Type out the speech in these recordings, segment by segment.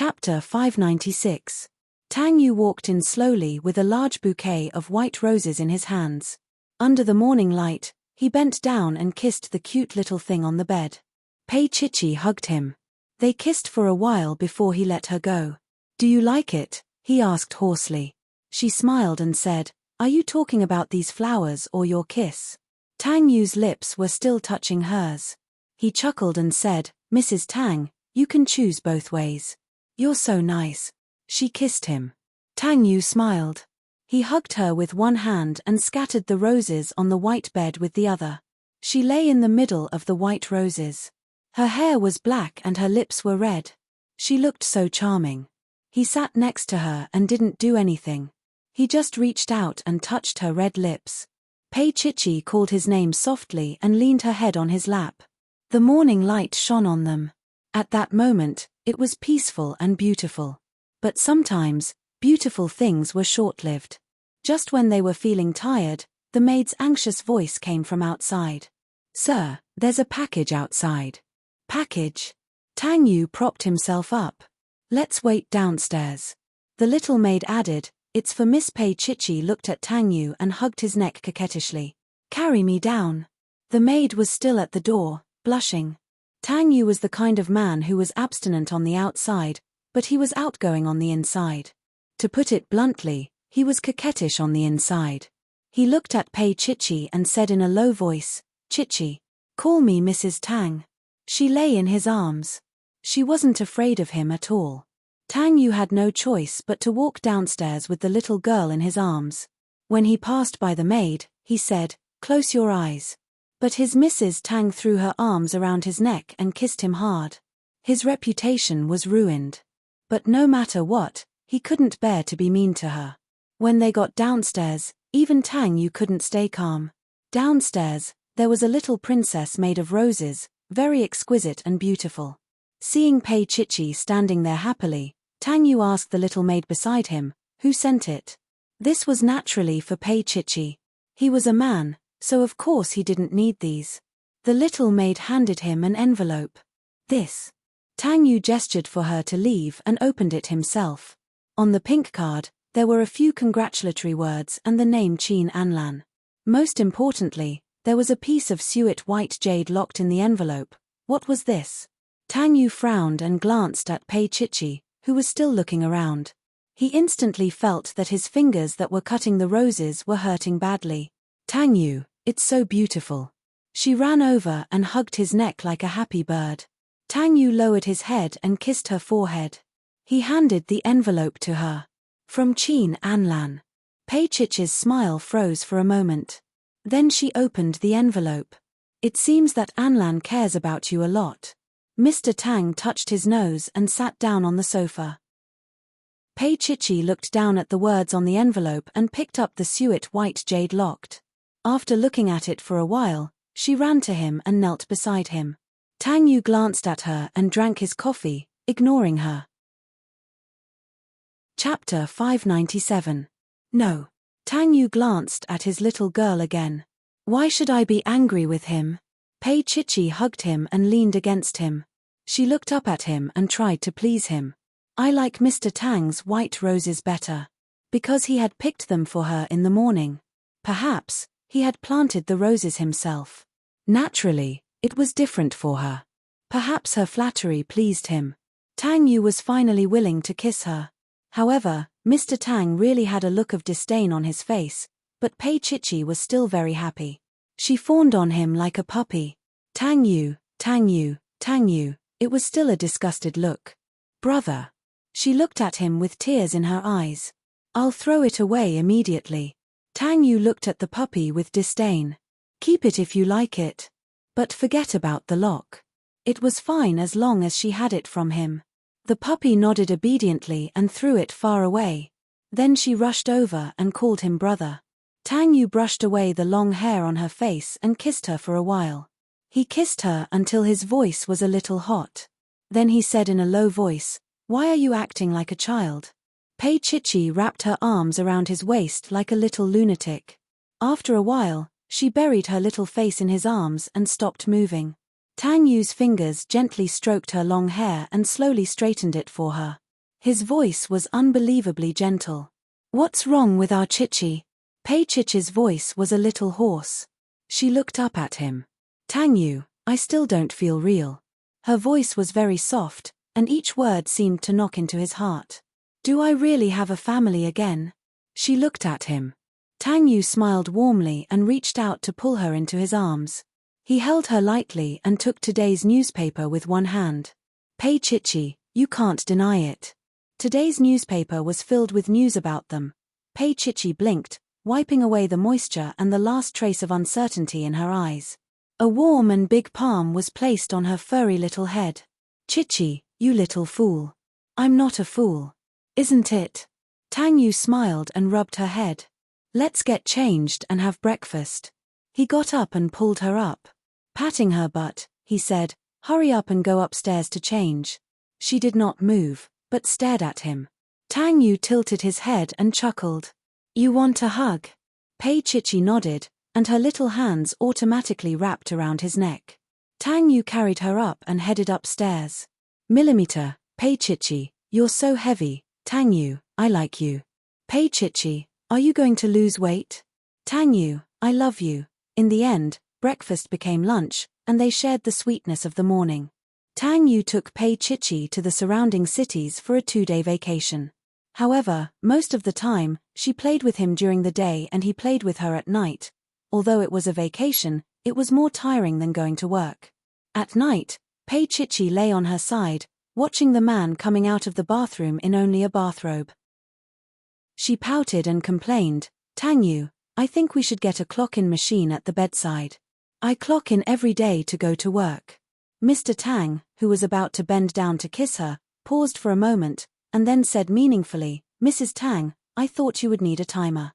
Chapter 596. Tang Yu walked in slowly with a large bouquet of white roses in his hands. Under the morning light, he bent down and kissed the cute little thing on the bed. Pei Chichi hugged him. They kissed for a while before he let her go. "Do you like it?" he asked hoarsely. She smiled and said, "Are you talking about these flowers or your kiss?" Tang Yu's lips were still touching hers. He chuckled and said, "Mrs. Tang, you can choose both ways. You're so nice." She kissed him. Tang Yu smiled. He hugged her with one hand and scattered the roses on the white bed with the other. She lay in the middle of the white roses. Her hair was black and her lips were red. She looked so charming. He sat next to her and didn't do anything. He just reached out and touched her red lips. Pei Chichi called his name softly and leaned her head on his lap. The morning light shone on them. At that moment, it was peaceful and beautiful. But sometimes, beautiful things were short-lived. Just when they were feeling tired, the maid's anxious voice came from outside. "Sir, there's a package outside." "Package?" Tang Yu propped himself up. "Let's wait downstairs." The little maid added, "It's for Miss Pei." Chichi looked at Tang Yu and hugged his neck coquettishly. "Carry me down." The maid was still at the door, blushing. Tang Yu was the kind of man who was abstinent on the outside, but he was outgoing on the inside. To put it bluntly, he was coquettish on the inside. He looked at Pei Chichi and said in a low voice, "Chichi, call me Mrs. Tang." She lay in his arms. She wasn't afraid of him at all. Tang Yu had no choice but to walk downstairs with the little girl in his arms. When he passed by the maid, he said, "Close your eyes." But his Mrs. Tang threw her arms around his neck and kissed him hard. His reputation was ruined. But no matter what, he couldn't bear to be mean to her. When they got downstairs, even Tang Yu couldn't stay calm. Downstairs, there was a little princess made of roses, very exquisite and beautiful. Seeing Pei Chichi standing there happily, Tang Yu asked the little maid beside him, "Who sent it?" This was naturally for Pei Chichi. He was a man, so of course he didn't need these. The little maid handed him an envelope. "This." Tang Yu gestured for her to leave and opened it himself. On the pink card, there were a few congratulatory words and the name Qin Anlan. Most importantly, there was a piece of suet white jade locked in the envelope. What was this? Tang Yu frowned and glanced at Pei Chichi, who was still looking around. He instantly felt that his fingers that were cutting the roses were hurting badly. "Tang Yu, it's so beautiful." She ran over and hugged his neck like a happy bird. Tang Yu lowered his head and kissed her forehead. He handed the envelope to her. "From Qin Anlan." Pei Chichi's smile froze for a moment. Then she opened the envelope. "It seems that Anlan cares about you a lot." Mr. Tang touched his nose and sat down on the sofa. Pei Chichi looked down at the words on the envelope and picked up the suet white jade locked. After looking at it for a while, she ran to him and knelt beside him. Tang Yu glanced at her and drank his coffee, ignoring her. Chapter 597. No. Tang Yu glanced at his little girl again. "Why should I be angry with him?" Pei Chichi hugged him and leaned against him. She looked up at him and tried to please him. "I like Mr. Tang's white roses better." Because he had picked them for her in the morning. Perhaps, he had planted the roses himself. Naturally, it was different for her. Perhaps her flattery pleased him. Tang Yu was finally willing to kiss her. However, Mr. Tang really had a look of disdain on his face, but Pei Chichi was still very happy. She fawned on him like a puppy. "Tang Yu, Tang Yu, Tang Yu," it was still a disgusted look. "Brother." She looked at him with tears in her eyes. "I'll throw it away immediately." Tang Yu looked at the puppy with disdain. "Keep it if you like it. But forget about the lock." It was fine as long as she had it from him. The puppy nodded obediently and threw it far away. Then she rushed over and called him brother. Tang Yu brushed away the long hair on her face and kissed her for a while. He kissed her until his voice was a little hot. Then he said in a low voice, "Why are you acting like a child?" Pei Chichi wrapped her arms around his waist like a little lunatic. After a while, she buried her little face in his arms and stopped moving. Tang Yu's fingers gently stroked her long hair and slowly straightened it for her. His voice was unbelievably gentle. "What's wrong with our Chichi?" Pei Chichi's voice was a little hoarse. She looked up at him. "Tang Yu, I still don't feel real." Her voice was very soft, and each word seemed to knock into his heart. "Do I really have a family again?" She looked at him. Tang Yu smiled warmly and reached out to pull her into his arms. He held her lightly and took today's newspaper with one hand. "Pei Chichi, you can't deny it." Today's newspaper was filled with news about them. Pei Chichi blinked, wiping away the moisture and the last trace of uncertainty in her eyes. A warm and big palm was placed on her furry little head. "Chichi, you little fool." "I'm not a fool. Isn't it?" Tang Yu smiled and rubbed her head. "Let's get changed and have breakfast." He got up and pulled her up. Patting her butt, he said, "Hurry up and go upstairs to change." She did not move, but stared at him. Tang Yu tilted his head and chuckled. "You want a hug?" Pei Chichi nodded, and her little hands automatically wrapped around his neck. Tang Yu carried her up and headed upstairs. "Millimeter, Pei Chichi, you're so heavy. Tang Yu, I like you." "Pei Chichi, are you going to lose weight?" "Tang Yu, I love you." In the end, breakfast became lunch, and they shared the sweetness of the morning. Tang Yu took Pei Chichi to the surrounding cities for a 2-day vacation. However, most of the time, she played with him during the day and he played with her at night. Although it was a vacation, it was more tiring than going to work. At night, Pei Chichi lay on her side, watching the man coming out of the bathroom in only a bathrobe. She pouted and complained, "Tang Yu, I think we should get a clock-in machine at the bedside. I clock in every day to go to work." Mr. Tang, who was about to bend down to kiss her, paused for a moment, and then said meaningfully, "Mrs. Tang, I thought you would need a timer."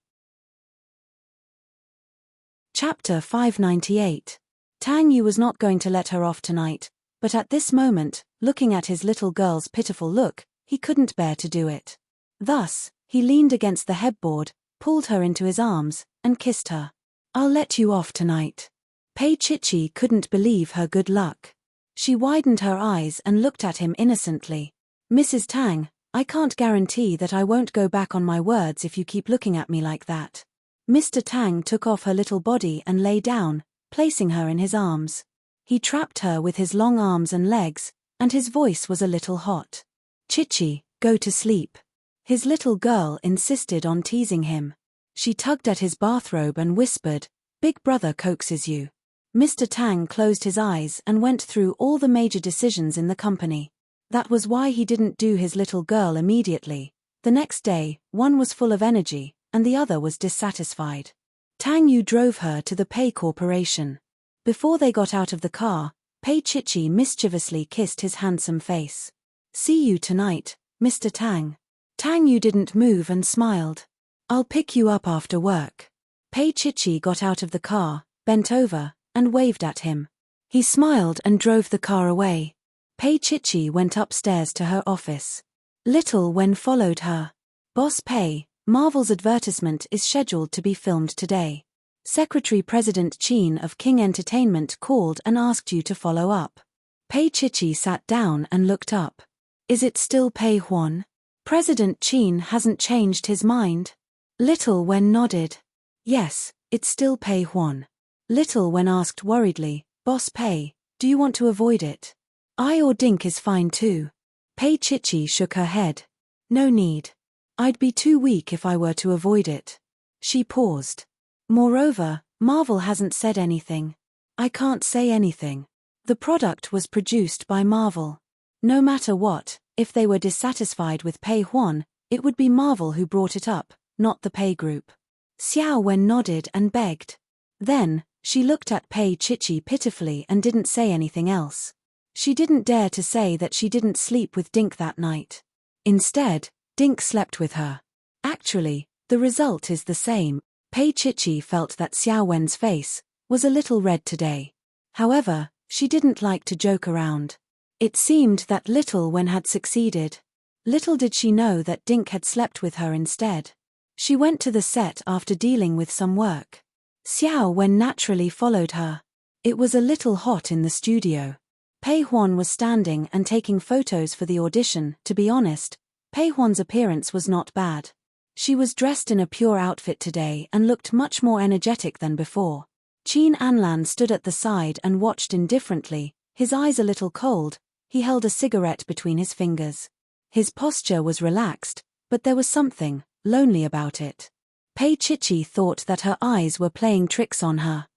Chapter 598. Tang Yu was not going to let her off tonight, but at this moment, looking at his little girl's pitiful look, he couldn't bear to do it. Thus, he leaned against the headboard, pulled her into his arms, and kissed her. "I'll let you off tonight." Pei Chichi couldn't believe her good luck. She widened her eyes and looked at him innocently. "Mrs. Tang, I can't guarantee that I won't go back on my words if you keep looking at me like that." Mr. Tang took off her little body and lay down, placing her in his arms. He trapped her with his long arms and legs, and his voice was a little hot. "Chichi, go to sleep." His little girl insisted on teasing him. She tugged at his bathrobe and whispered, "Big brother coaxes you." Mr. Tang closed his eyes and went through all the major decisions in the company. That was why he didn't do his little girl immediately. The next day, one was full of energy, and the other was dissatisfied. Tang Yu drove her to the Pei Corporation. Before they got out of the car, Pei Chichi mischievously kissed his handsome face. "See you tonight, Mr. Tang." Tang Yu didn't move and smiled. "I'll pick you up after work." Pei Chichi got out of the car, bent over, and waved at him. He smiled and drove the car away. Pei Chichi went upstairs to her office. Little Wen followed her. "Boss Pei, Marvel's advertisement is scheduled to be filmed today. Secretary President Qin of King Entertainment called and asked you to follow up." Pei Chichi sat down and looked up. "Is it still Pei Huan? President Qin hasn't changed his mind?" Little Wen nodded. "Yes, it's still Pei Huan." Little Wen asked worriedly, "Boss Pei, do you want to avoid it? I or Dink is fine too." Pei Chichi shook her head. "No need. I'd be too weak if I were to avoid it." She paused. "Moreover, Marvel hasn't said anything." "I can't say anything. The product was produced by Marvel. No matter what, if they were dissatisfied with Pei Huan, it would be Marvel who brought it up, not the Pei Group." Xiao Wen nodded and begged. Then, she looked at Pei Chichi pitifully and didn't say anything else. She didn't dare to say that she didn't sleep with Dink that night. Instead, Dink slept with her. Actually, the result is the same. Pei Chichi felt that Xiao Wen's face was a little red today. However, she didn't like to joke around. It seemed that Little Wen had succeeded. Little did she know that Dink had slept with her instead. She went to the set after dealing with some work. Xiao Wen naturally followed her. It was a little hot in the studio. Pei Huan was standing and taking photos for the audition. To be honest, Pei Huan's appearance was not bad. She was dressed in a pure outfit today and looked much more energetic than before. Qin Anlan stood at the side and watched indifferently, his eyes a little cold. He held a cigarette between his fingers. His posture was relaxed, but there was something lonely about it. Pei Chichi thought that her eyes were playing tricks on her.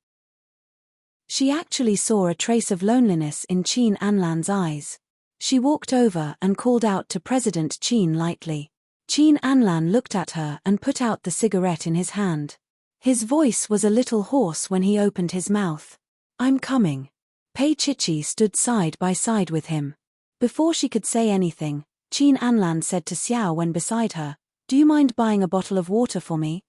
She actually saw a trace of loneliness in Qin Anlan's eyes. She walked over and called out to President Qin lightly. Qin Anlan looked at her and put out the cigarette in his hand. His voice was a little hoarse when he opened his mouth. "I'm coming." Pei Chichi stood side by side with him. Before she could say anything, Qin Anlan said to Xiao Wen beside her, "Do you mind buying a bottle of water for me?"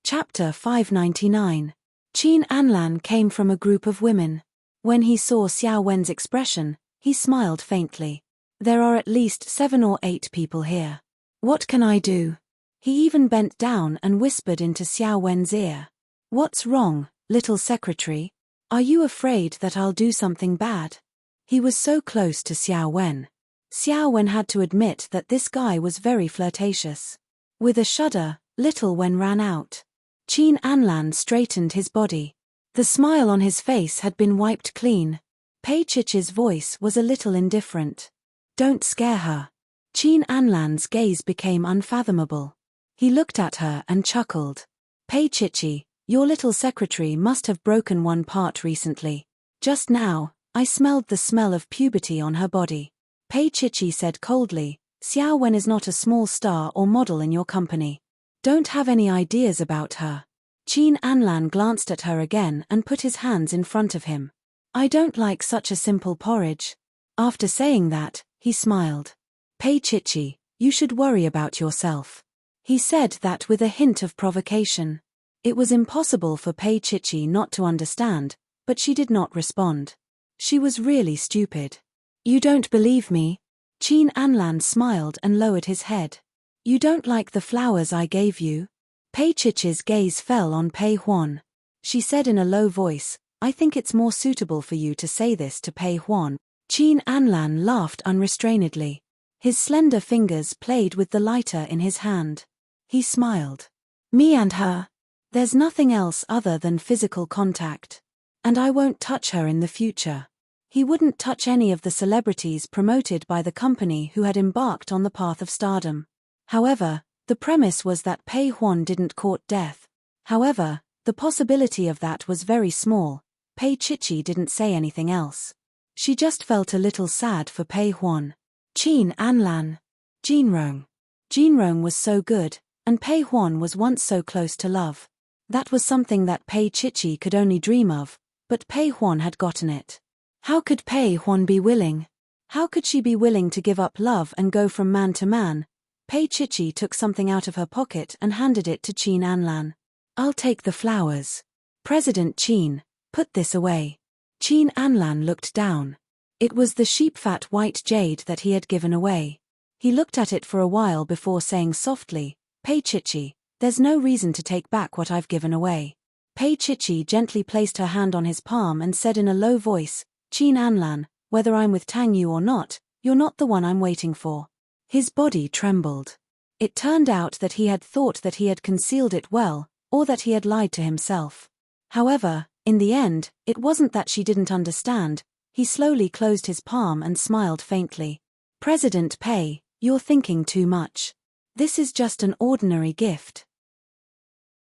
Chapter 599. Qin Anlan came from a group of women. When he saw Xiao Wen's expression, he smiled faintly. "There are at least 7 or 8 people here. What can I do?" He even bent down and whispered into Xiao Wen's ear. "What's wrong, little secretary? Are you afraid that I'll do something bad?" He was so close to Xiao Wen. Xiao Wen had to admit that this guy was very flirtatious. With a shudder, little Wen ran out. Qin Anlan straightened his body. The smile on his face had been wiped clean. Pei Chichi's voice was a little indifferent. "Don't scare her." Qin Anlan's gaze became unfathomable. He looked at her and chuckled. "Pei Chichi, your little secretary must have broken one part recently. Just now, I smelled the smell of puberty on her body." Pei Chichi said coldly, "Xiao Wen is not a small star or model in your company. Don't have any ideas about her." Qin Anlan glanced at her again and put his hands in front of him. "I don't like such a simple porridge." After saying that, he smiled. "Pei Chichi, you should worry about yourself." He said that with a hint of provocation. It was impossible for Pei Chichi not to understand, but she did not respond. She was really stupid. "You don't believe me?" Qin Anlan smiled and lowered his head. "You don't like the flowers I gave you?" Pei Chichi's gaze fell on Pei Huan. She said in a low voice, "I think it's more suitable for you to say this to Pei Huan." Qin Anlan laughed unrestrainedly. His slender fingers played with the lighter in his hand. He smiled. "Me and her. There's nothing else other than physical contact. And I won't touch her in the future." He wouldn't touch any of the celebrities promoted by the company who had embarked on the path of stardom. However, the premise was that Pei Huan didn't court death. However, the possibility of that was very small. Pei Chichi didn't say anything else. She just felt a little sad for Pei Huan. Qin Anlan. Jinrong. Jinrong was so good, and Pei Huan was once so close to love. That was something that Pei Chichi could only dream of, but Pei Huan had gotten it. How could Pei Huan be willing? How could she be willing to give up love and go from man to man? Pei Chichi took something out of her pocket and handed it to Qin Anlan. "I'll take the flowers." "President Qin, put this away." Qin Anlan looked down. It was the sheep-fat white jade that he had given away. He looked at it for a while before saying softly, "Pei Chichi, there's no reason to take back what I've given away." Pei Chichi gently placed her hand on his palm and said in a low voice, "Qin Anlan, whether I'm with Tang Yu or not, you're not the one I'm waiting for." His body trembled. It turned out that he had thought that he had concealed it well, or that he had lied to himself. However, in the end, it wasn't that she didn't understand. He slowly closed his palm and smiled faintly. "President Pei, you're thinking too much. This is just an ordinary gift."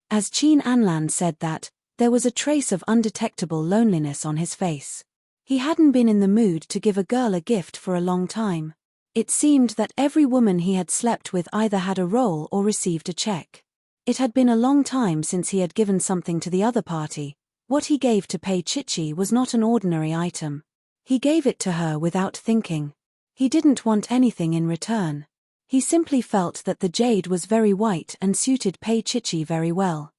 As Qin Anlan said that, there was a trace of undetectable loneliness on his face. He hadn't been in the mood to give a girl a gift for a long time. It seemed that every woman he had slept with either had a role or received a check. It had been a long time since he had given something to the other party. What he gave to Pei Chichi was not an ordinary item. He gave it to her without thinking. He didn't want anything in return. He simply felt that the jade was very white and suited Pei Chichi very well.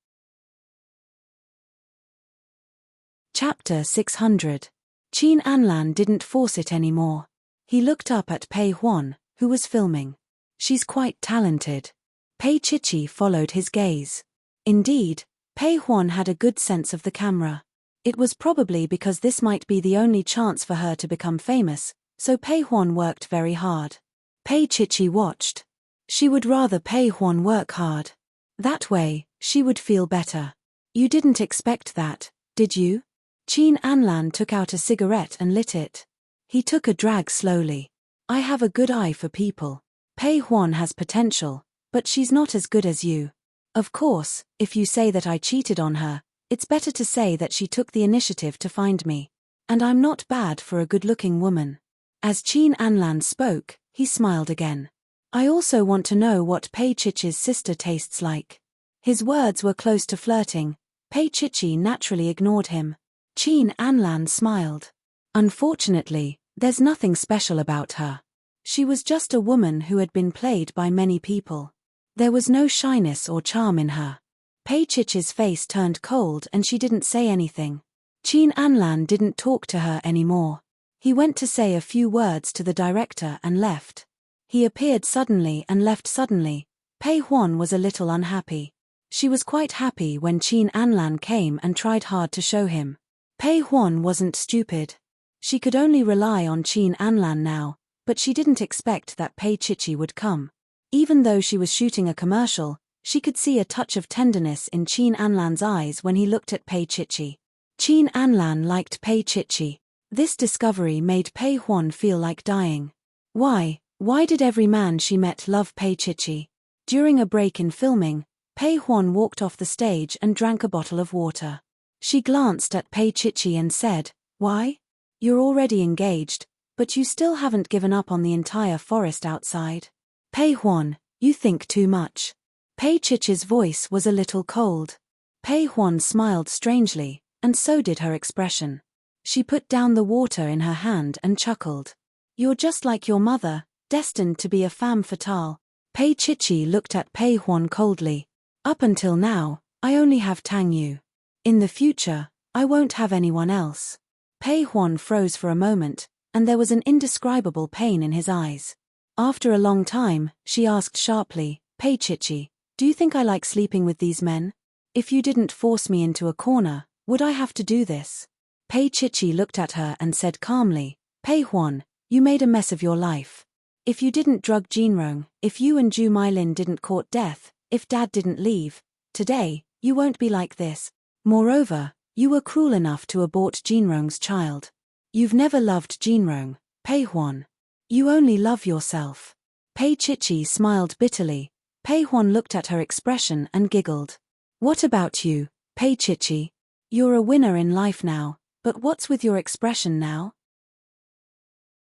Chapter 600. Qin Anlan didn't force it anymore. He looked up at Pei Huan, who was filming. "She's quite talented." Pei Chichi followed his gaze. Indeed, Pei Huan had a good sense of the camera. It was probably because this might be the only chance for her to become famous, So Pei Huan worked very hard. Pei Chichi watched. She would rather Pei Huan work hard. That way, she would feel better. You didn't expect that, did you? Qin Anlan took out a cigarette and lit it. He took a drag slowly. I have a good eye for people. Pei Huan has potential, but she's not as good as you. Of course, if you say that I cheated on her, it's better to say that she took the initiative to find me. And I'm not bad for a good-looking woman. As Qin Anlan spoke, he smiled again. I also want to know what Pei Chichi's sister tastes like. His words were close to flirting. Pei Chichi naturally ignored him. Qin Anlan smiled. Unfortunately, there's nothing special about her. She was just a woman who had been played by many people. There was no shyness or charm in her. Pei Chichi's face turned cold and she didn't say anything. Qin Anlan didn't talk to her anymore. He went to say a few words to the director and left. He appeared suddenly and left suddenly. Pei Huan was a little unhappy. She was quite happy when Qin Anlan came and tried hard to show him. Pei Huan wasn't stupid. She could only rely on Qin Anlan now, but she didn't expect that Pei Chichi would come. Even though she was shooting a commercial, she could see a touch of tenderness in Qin Anlan's eyes when he looked at Pei Chichi. Qin Anlan liked Pei Chichi. This discovery made Pei Huan feel like dying. Why did every man she met love Pei Chichi? During a break in filming, Pei Huan walked off the stage and drank a bottle of water. She glanced at Pei Chichi and said, "Why? You're already engaged, but you still haven't given up on the entire forest outside." "Pei Huan, you think too much." Pei Chichi's voice was a little cold. Pei Huan smiled strangely, and so did her expression. She put down the water in her hand and chuckled. "You're just like your mother, destined to be a femme fatale." Pei Chichi looked at Pei Huan coldly. "Up until now, I only have Tang Yu. In the future, I won't have anyone else." Pei Huan froze for a moment, and there was an indescribable pain in his eyes. After a long time, she asked sharply, "Pei Chichi, do you think I like sleeping with these men? If you didn't force me into a corner, would I have to do this?" Pei Chichi looked at her and said calmly, "Pei Huan, you made a mess of your life. If you didn't drug Jinrong, if you and Ju Mailin didn't court death, if Dad didn't leave, today, you won't be like this. Moreover, you were cruel enough to abort Jinrong's child. You've never loved Jinrong, Pei Huan. You only love yourself." Pei Chichi smiled bitterly. Pei Huan looked at her expression and giggled. "What about you, Pei Chichi? You're a winner in life now, but what's with your expression now?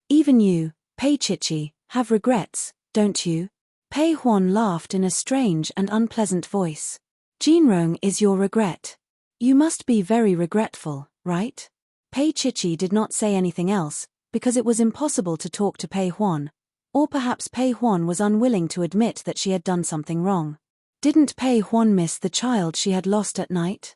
Even you, Pei Chichi, have regrets, don't you?" Pei Huan laughed in a strange and unpleasant voice. "Jinrong is your regret. You must be very regretful, right?" Pei Chichi did not say anything else, because it was impossible to talk to Pei Huan, or perhaps Pei Huan was unwilling to admit that she had done something wrong. Didn't Pei Huan miss the child she had lost at night?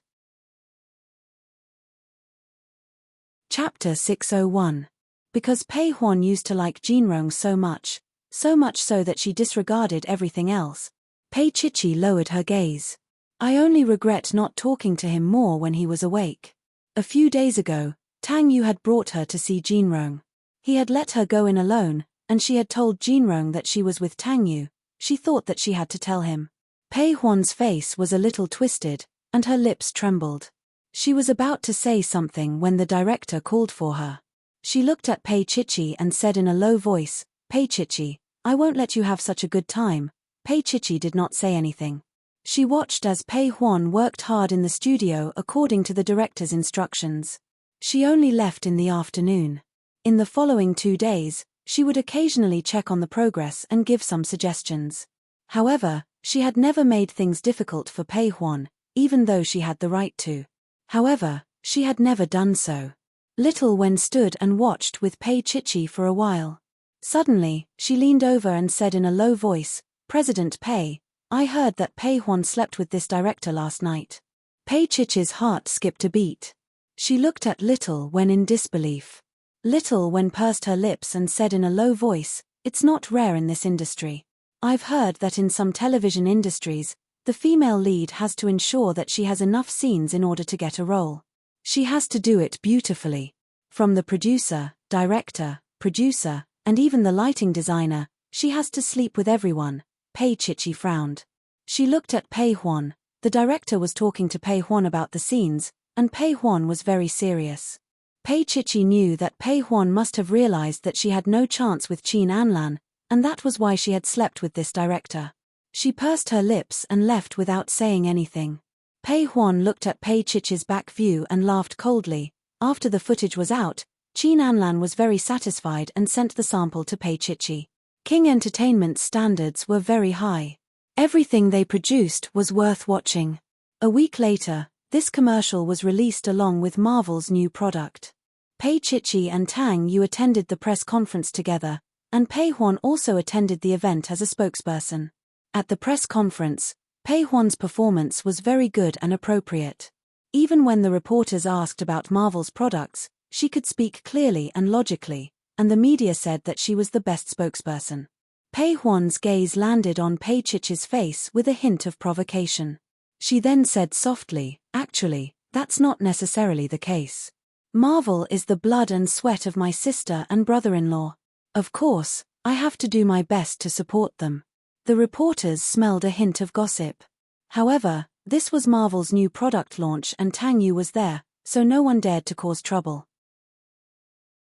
Chapter 601. Because Pei Huan used to like Jinrong so much so that she disregarded everything else, Pei Chichi lowered her gaze. "I only regret not talking to him more when he was awake. A few days ago, Tang Yu had brought her to see Jinrong. He had let her go in alone, and she had told Jinrong that she was with Tang Yu. She thought that she had to tell him." Pei Huan's face was a little twisted, and her lips trembled. She was about to say something when the director called for her. She looked at Pei Chichi and said in a low voice, "Pei Chichi, I won't let you have such a good time." Pei Chichi did not say anything. She watched as Pei Huan worked hard in the studio according to the director's instructions. She only left in the afternoon. In the following 2 days, she would occasionally check on the progress and give some suggestions. However, she had never made things difficult for Pei Huan, even though she had the right to. However, she had never done so. Little Wen stood and watched with Pei Chichi for a while. Suddenly, she leaned over and said in a low voice, "President Pei, I heard that Pei Huan slept with this director last night." Pei Chichi's heart skipped a beat. She looked at Little Wen in disbelief. Little Wen pursed her lips and said in a low voice, "It's not rare in this industry. I've heard that in some television industries, the female lead has to ensure that she has enough scenes in order to get a role. She has to do it beautifully. From the producer, director, producer, and even the lighting designer. She has to sleep with everyone. Pei Chichi frowned. She looked at Pei Huan. The director was talking to Pei Huan about the scenes, and Pei Huan was very serious. Pei Chichi knew that Pei Huan must have realized that she had no chance with Qin Anlan, and that was why she had slept with this director. She pursed her lips and left without saying anything. Pei Huan looked at Pei Chichi's back view and laughed coldly. After the footage was out, Qin Anlan was very satisfied and sent the sample to Pei Chichi. King Entertainment's standards were very high. Everything they produced was worth watching. A week later, this commercial was released along with Marvel's new product. Pei Chichi and Tang Yu attended the press conference together, and Pei Huan also attended the event as a spokesperson. At the press conference, Pei Huan's performance was very good and appropriate. Even when the reporters asked about Marvel's products, she could speak clearly and logically, and the media said that she was the best spokesperson. Pei Huan's gaze landed on Pei Chichi's face with a hint of provocation. She then said softly, "Actually, that's not necessarily the case. Marvel is the blood and sweat of my sister and brother-in-law. Of course, I have to do my best to support them." The reporters smelled a hint of gossip. However, this was Marvel's new product launch and Tang Yu was there, so no one dared to cause trouble.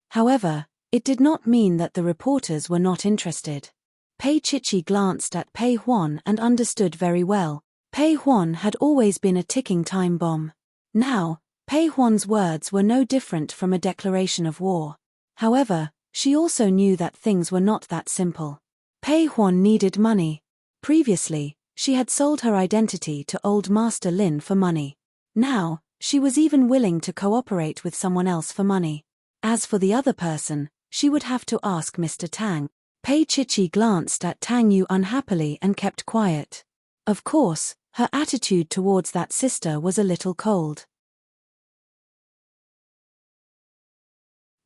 However, it did not mean that the reporters were not interested. Pei Chichi glanced at Pei Huan and understood very well. Pei Huan had always been a ticking time bomb. Now, Pei Huan's words were no different from a declaration of war. However, she also knew that things were not that simple. Pei Huan needed money. Previously, she had sold her identity to old Master Lin for money. Now, she was even willing to cooperate with someone else for money. As for the other person, she would have to ask Mr. Tang. Pei Chichi glanced at Tang Yu unhappily and kept quiet. Of course, her attitude towards that sister was a little cold.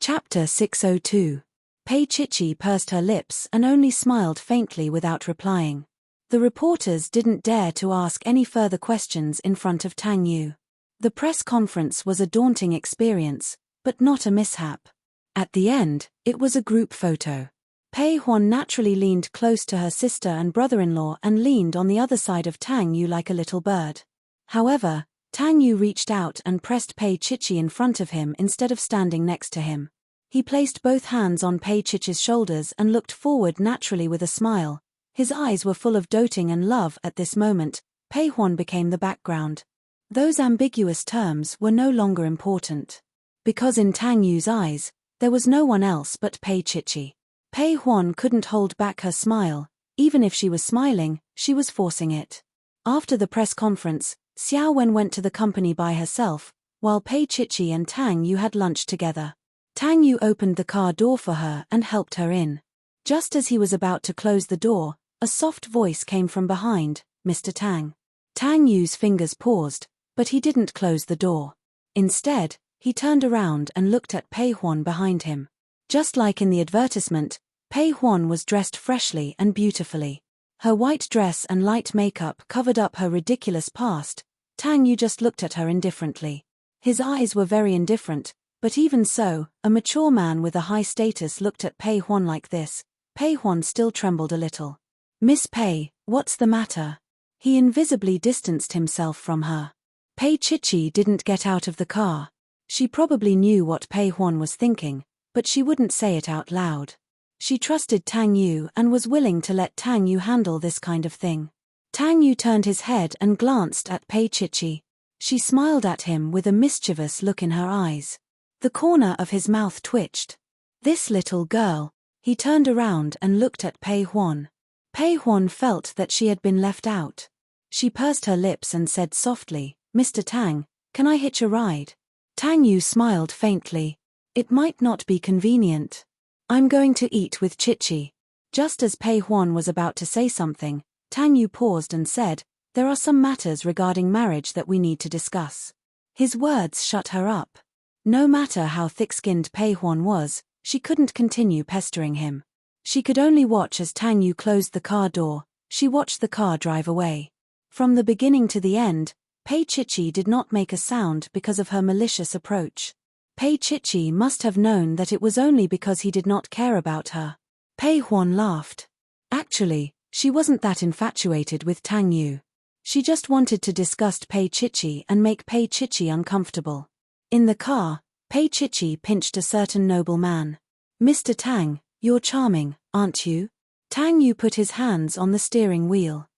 Chapter 602. Pei Chichi pursed her lips and only smiled faintly without replying. The reporters didn't dare to ask any further questions in front of Tang Yu. The press conference was a daunting experience, but not a mishap. At the end, it was a group photo. Pei Huan naturally leaned close to her sister and brother-in-law and leaned on the other side of Tang Yu like a little bird. However, Tang Yu reached out and pressed Pei Chichi in front of him instead of standing next to him. He placed both hands on Pei Chichi's shoulders and looked forward naturally with a smile. His eyes were full of doting and love at this moment. Pei Huan became the background. Those ambiguous terms were no longer important. Because in Tang Yu's eyes, there was no one else but Pei Chichi. Pei Huan couldn't hold back her smile. Even if she was smiling, she was forcing it. After the press conference, Xiao Wen went to the company by herself, while Pei Chichi and Tang Yu had lunch together. Tang Yu opened the car door for her and helped her in. Just as he was about to close the door, a soft voice came from behind, "Mr. Tang." Tang Yu's fingers paused, but he didn't close the door. Instead, he turned around and looked at Pei Huan behind him. Just like in the advertisement, Pei Huan was dressed freshly and beautifully. Her white dress and light makeup covered up her ridiculous past. Tang Yu just looked at her indifferently. His eyes were very indifferent, but even so, a mature man with a high status looked at Pei Huan like this. Pei Huan still trembled a little. "Miss Pei, what's the matter?" He invisibly distanced himself from her. Pei Chichi didn't get out of the car. She probably knew what Pei Huan was thinking, but she wouldn't say it out loud. She trusted Tang Yu and was willing to let Tang Yu handle this kind of thing. Tang Yu turned his head and glanced at Pei Chichi. She smiled at him with a mischievous look in her eyes. The corner of his mouth twitched. This little girl. He turned around and looked at Pei Huan. Pei Huan felt that she had been left out. She pursed her lips and said softly, "Mr. Tang, can I hitch a ride?" Tang Yu smiled faintly. "It might not be convenient. I'm going to eat with Chichi." Just as Pei Huan was about to say something, Tang Yu paused and said, "There are some matters regarding marriage that we need to discuss." His words shut her up. No matter how thick-skinned Pei Huan was, she couldn't continue pestering him. She could only watch as Tang Yu closed the car door. She watched the car drive away. From the beginning to the end, Pei Chichi did not make a sound because of her malicious approach. Pei Chichi must have known that it was only because he did not care about her. Pei Huan laughed. Actually, she wasn't that infatuated with Tang Yu. She just wanted to disgust Pei Chichi and make Pei Chichi uncomfortable. In the car, Pei Chichi pinched a certain nobleman. "Mr. Tang, you're charming, aren't you?" Tang Yu put his hands on the steering wheel.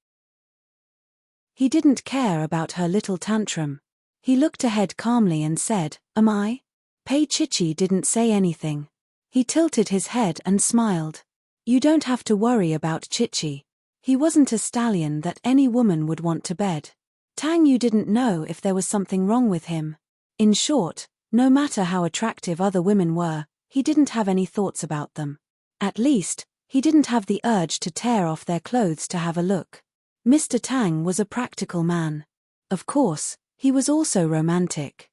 He didn't care about her little tantrum. He looked ahead calmly and said, "Am I?" Pei Chichi didn't say anything. He tilted his head and smiled. "You don't have to worry about Chichi. He wasn't a stallion that any woman would want to bed." Tang Yu didn't know if there was something wrong with him. In short, no matter how attractive other women were, he didn't have any thoughts about them. At least, he didn't have the urge to tear off their clothes to have a look. Mr. Tang was a practical man. Of course, he was also romantic.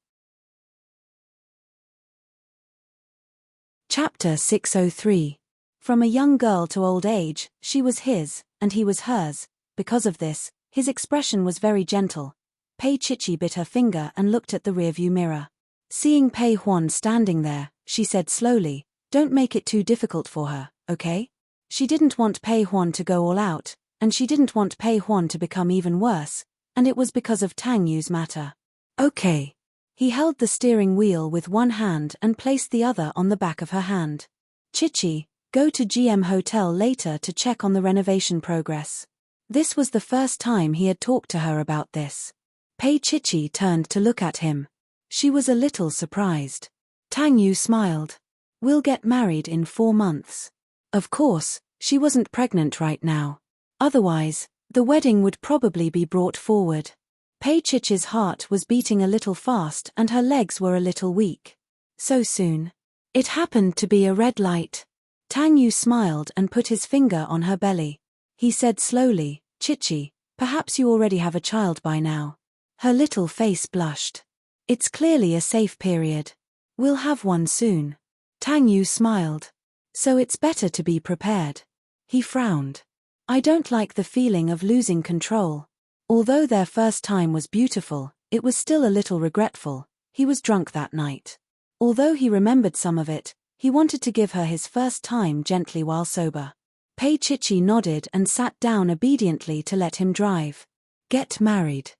Chapter 603. From a young girl to old age, she was his, and he was hers. Because of this, his expression was very gentle. Pei Chichi bit her finger and looked at the rearview mirror. Seeing Pei Huan standing there, she said slowly, "Don't make it too difficult for her, okay?" She didn't want Pei Huan to go all out, and she didn't want Pei Huan to become even worse, and it was because of Tang Yu's matter. "Okay." He held the steering wheel with one hand and placed the other on the back of her hand. "Chichi, go to GM Hotel later to check on the renovation progress." This was the first time he had talked to her about this. Pei Chichi turned to look at him. She was a little surprised. Tang Yu smiled. "We'll get married in 4 months. Of course, she wasn't pregnant right now. Otherwise, the wedding would probably be brought forward. Pei Chichi's heart was beating a little fast and her legs were a little weak. So soon. It happened to be a red light. Tang Yu smiled and put his finger on her belly. He said slowly, "Chichi, perhaps you already have a child by now." Her little face blushed. "It's clearly a safe period. We'll have one soon." Tang Yu smiled. "So it's better to be prepared." He frowned. "I don't like the feeling of losing control." Although their first time was beautiful, it was still a little regretful. He was drunk that night. Although he remembered some of it, he wanted to give her his first time gently while sober. Pei Chichi nodded and sat down obediently to let him drive. "Get married.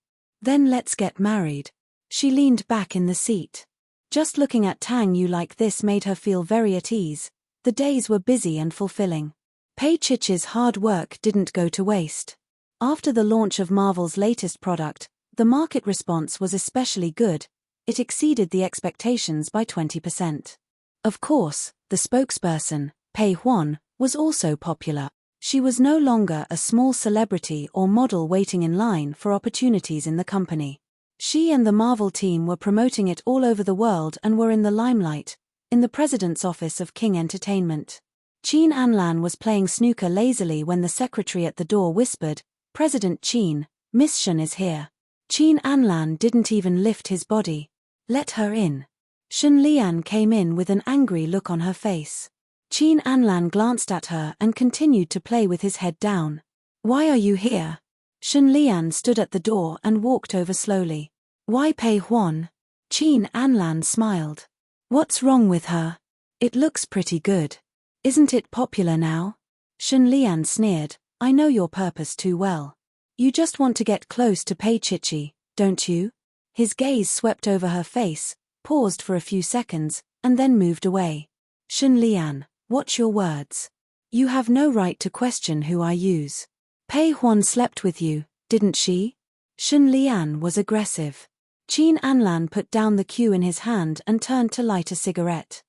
Then let's get married." She leaned back in the seat. Just looking at Tang Yu like this made her feel very at ease. The days were busy and fulfilling. Pei Chichi's hard work didn't go to waste. After the launch of Marvel's latest product, the market response was especially good. It exceeded the expectations by 20%. Of course, the spokesperson, Pei Huan, was also popular. She was no longer a small celebrity or model waiting in line for opportunities in the company. She and the Marvel team were promoting it all over the world and were in the limelight, in the president's office of King Entertainment. Qin Anlan was playing snooker lazily when the secretary at the door whispered, "President Qin, Miss Shen is here." Qin Anlan didn't even lift his body. "Let her in." Shen Lian came in with an angry look on her face. Qin Anlan glanced at her and continued to play with his head down. "Why are you here?" Shen Lian stood at the door and walked over slowly. "Why Pei Huan?" Qin Anlan smiled. "What's wrong with her? It looks pretty good. Isn't it popular now?" Shen Lian sneered, "I know your purpose too well. You just want to get close to Pei Chichi, don't you?" His gaze swept over her face, paused for a few seconds, and then moved away. "Shen Lian, watch your words. You have no right to question who I use. Pei Huan slept with you, didn't she?" Shen Lian was aggressive. Qin Anlan put down the cue in his hand and turned to light a cigarette.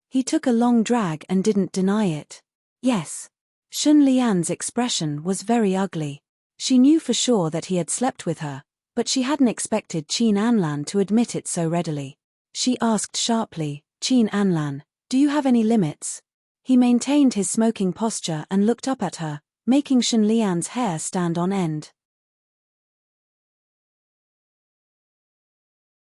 He took a long drag and didn't deny it. "Yes." Shen Lian's expression was very ugly. She knew for sure that he had slept with her, but she hadn't expected Qin Anlan to admit it so readily. She asked sharply, "Qin Anlan, do you have any limits?" He maintained his smoking posture and looked up at her, making Shen Lian's hair stand on end.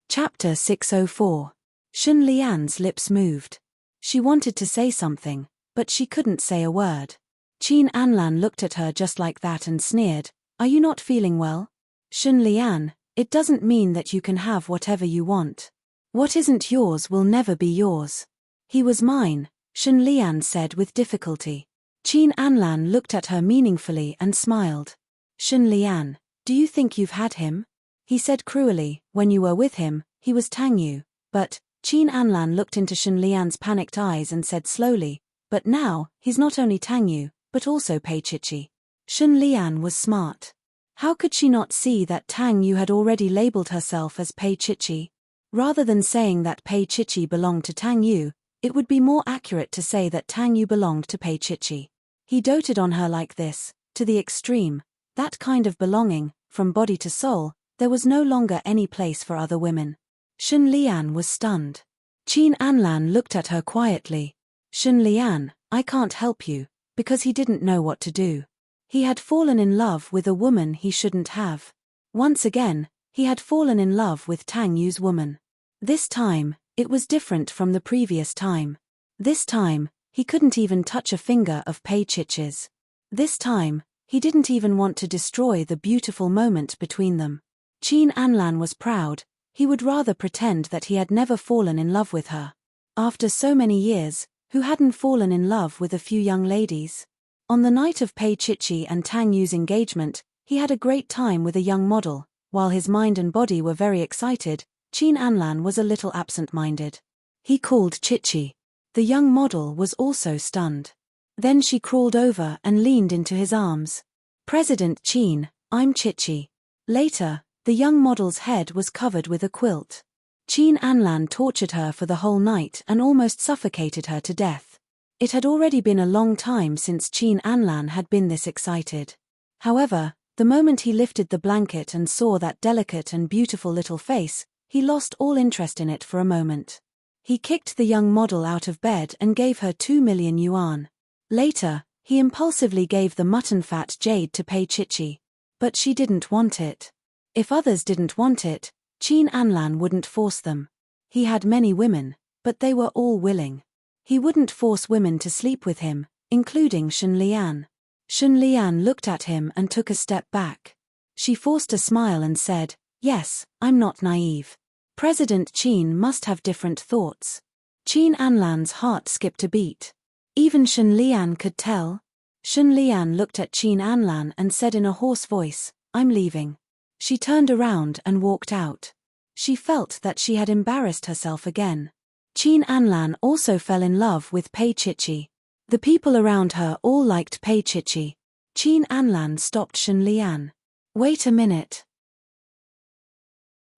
Chapter 604. Shen Lian's lips moved. She wanted to say something, but she couldn't say a word. Qin Anlan looked at her just like that and sneered, "Are you not feeling well?" "Shen Lian, it doesn't mean that you can have whatever you want." What isn't yours will never be yours. He was mine, Shen Lian said with difficulty. Qin Anlan looked at her meaningfully and smiled. Shen Lian, do you think you've had him? He said cruelly, when you were with him, he was Tang Yu. But, Qin Anlan looked into Shen Lian's panicked eyes and said slowly, but now, he's not only Tang Yu, but also Pei Chichi. Shen Lian was smart. How could she not see that Tang Yu had already labeled herself as Pei Chichi? Rather than saying that Pei Chichi belonged to Tang Yu, it would be more accurate to say that Tang Yu belonged to Pei Chichi. He doted on her like this, to the extreme. That kind of belonging, from body to soul, there was no longer any place for other women. Shen Lian was stunned. Qin Anlan looked at her quietly. Shen Lian, I can't help you, because he didn't know what to do. He had fallen in love with a woman he shouldn't have. Once again, he had fallen in love with Tang Yu's woman. This time, it was different from the previous time. This time, he couldn't even touch a finger of Pei Chichi's. This time, he didn't even want to destroy the beautiful moment between them. Qin Anlan was proud. He would rather pretend that he had never fallen in love with her. After so many years, who hadn't fallen in love with a few young ladies? On the night of Pei Chichi and Tang Yu's engagement, he had a great time with a young model. While his mind and body were very excited, Qin Anlan was a little absent-minded. He called Chichi. The young model was also stunned. Then she crawled over and leaned into his arms. President Qin, I'm Chichi. Later, the young model's head was covered with a quilt. Qin Anlan tortured her for the whole night and almost suffocated her to death. It had already been a long time since Qin Anlan had been this excited. However, the moment he lifted the blanket and saw that delicate and beautiful little face, he lost all interest in it for a moment. He kicked the young model out of bed and gave her 2 million yuan. Later, he impulsively gave the mutton-fat jade to Pei Chichi. But she didn't want it. If others didn't want it, Qin Anlan wouldn't force them. He had many women, but they were all willing. He wouldn't force women to sleep with him, including Shen Lian. Shen Lian looked at him and took a step back. She forced a smile and said, yes, I'm not naive. President Qin must have different thoughts. Qin Anlan's heart skipped a beat. Even Shen Lian could tell. Shen Lian looked at Qin Anlan and said in a hoarse voice, I'm leaving. She turned around and walked out. She felt that she had embarrassed herself again. Qin Anlan also fell in love with Pei Chichi. The people around her all liked Pei Chichi. Qin Anlan stopped Shen Lian. Wait a minute.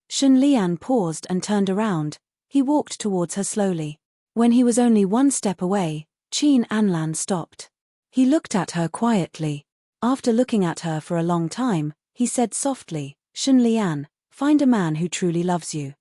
Shen Lian paused and turned around. He walked towards her slowly. When he was only one step away, Qin Anlan stopped. He looked at her quietly. After looking at her for a long time, he said softly, Shen Lian, find a man who truly loves you.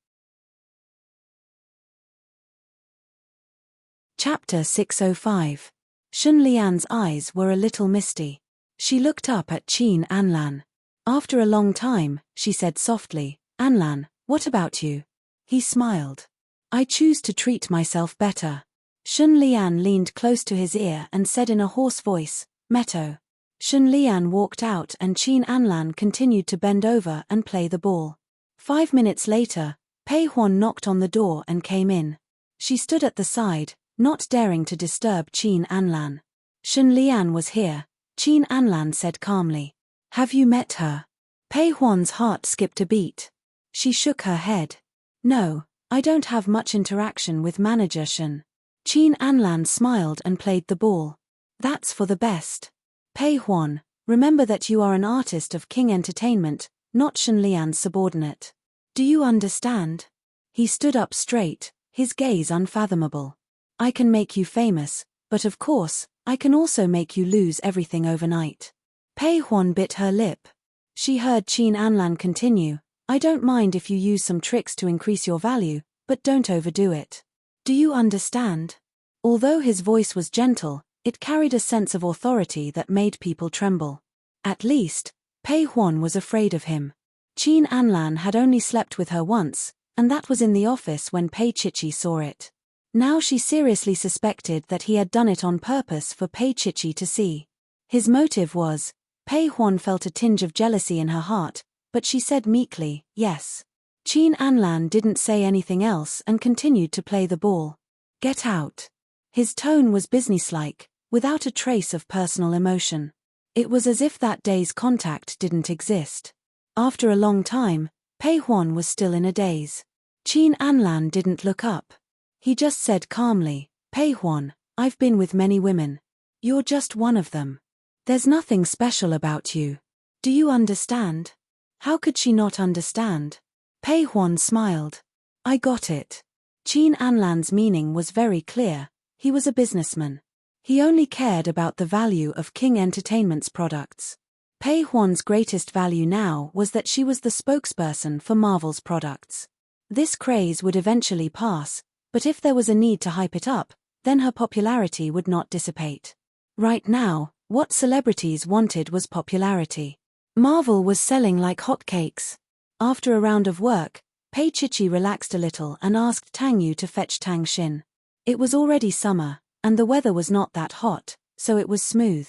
Chapter 605. Shen Lian's eyes were a little misty. She looked up at Qin Anlan. After a long time, she said softly, Anlan, what about you? He smiled. I choose to treat myself better. Shen Lian leaned close to his ear and said in a hoarse voice, Meto. Shen Lian walked out and Qin Anlan continued to bend over and play the ball. 5 minutes later, Pei Huan knocked on the door and came in. She stood at the side, not daring to disturb Qin Anlan. Shen Lian was here, Qin Anlan said calmly. Have you met her? Pei Huan's heart skipped a beat. She shook her head. No, I don't have much interaction with Manager Shen. Qin Anlan smiled and played the ball. That's for the best. Pei Huan, remember that you are an artist of King Entertainment, not Shen Lian's subordinate. Do you understand? He stood up straight, his gaze unfathomable. I can make you famous, but of course, I can also make you lose everything overnight. Pei Huan bit her lip. She heard Qin Anlan continue, I don't mind if you use some tricks to increase your value, but don't overdo it. Do you understand? Although his voice was gentle, it carried a sense of authority that made people tremble. At least, Pei Huan was afraid of him. Qin Anlan had only slept with her once, and that was in the office when Pei Chichi saw it. Now she seriously suspected that he had done it on purpose for Pei Chichi to see. His motive was, Pei Huan felt a tinge of jealousy in her heart, but she said meekly, yes. Qin Anlan didn't say anything else and continued to play the ball. Get out. His tone was businesslike, without a trace of personal emotion. It was as if that day's contact didn't exist. After a long time, Pei Huan was still in a daze. Qin Anlan didn't look up. He just said calmly, Pei Huan, I've been with many women. You're just one of them. There's nothing special about you. Do you understand? How could she not understand? Pei Huan smiled. I got it. Qin Anlan's meaning was very clear. He was a businessman. He only cared about the value of King Entertainment's products. Pei Huan's greatest value now was that she was the spokesperson for Marvel's products. This craze would eventually pass, but if there was a need to hype it up, then her popularity would not dissipate. Right now, what celebrities wanted was popularity. Marvel was selling like hotcakes. After a round of work, Pei Chichi relaxed a little and asked Tang Yu to fetch Tang Xin. It was already summer, and the weather was not that hot, so it was smooth.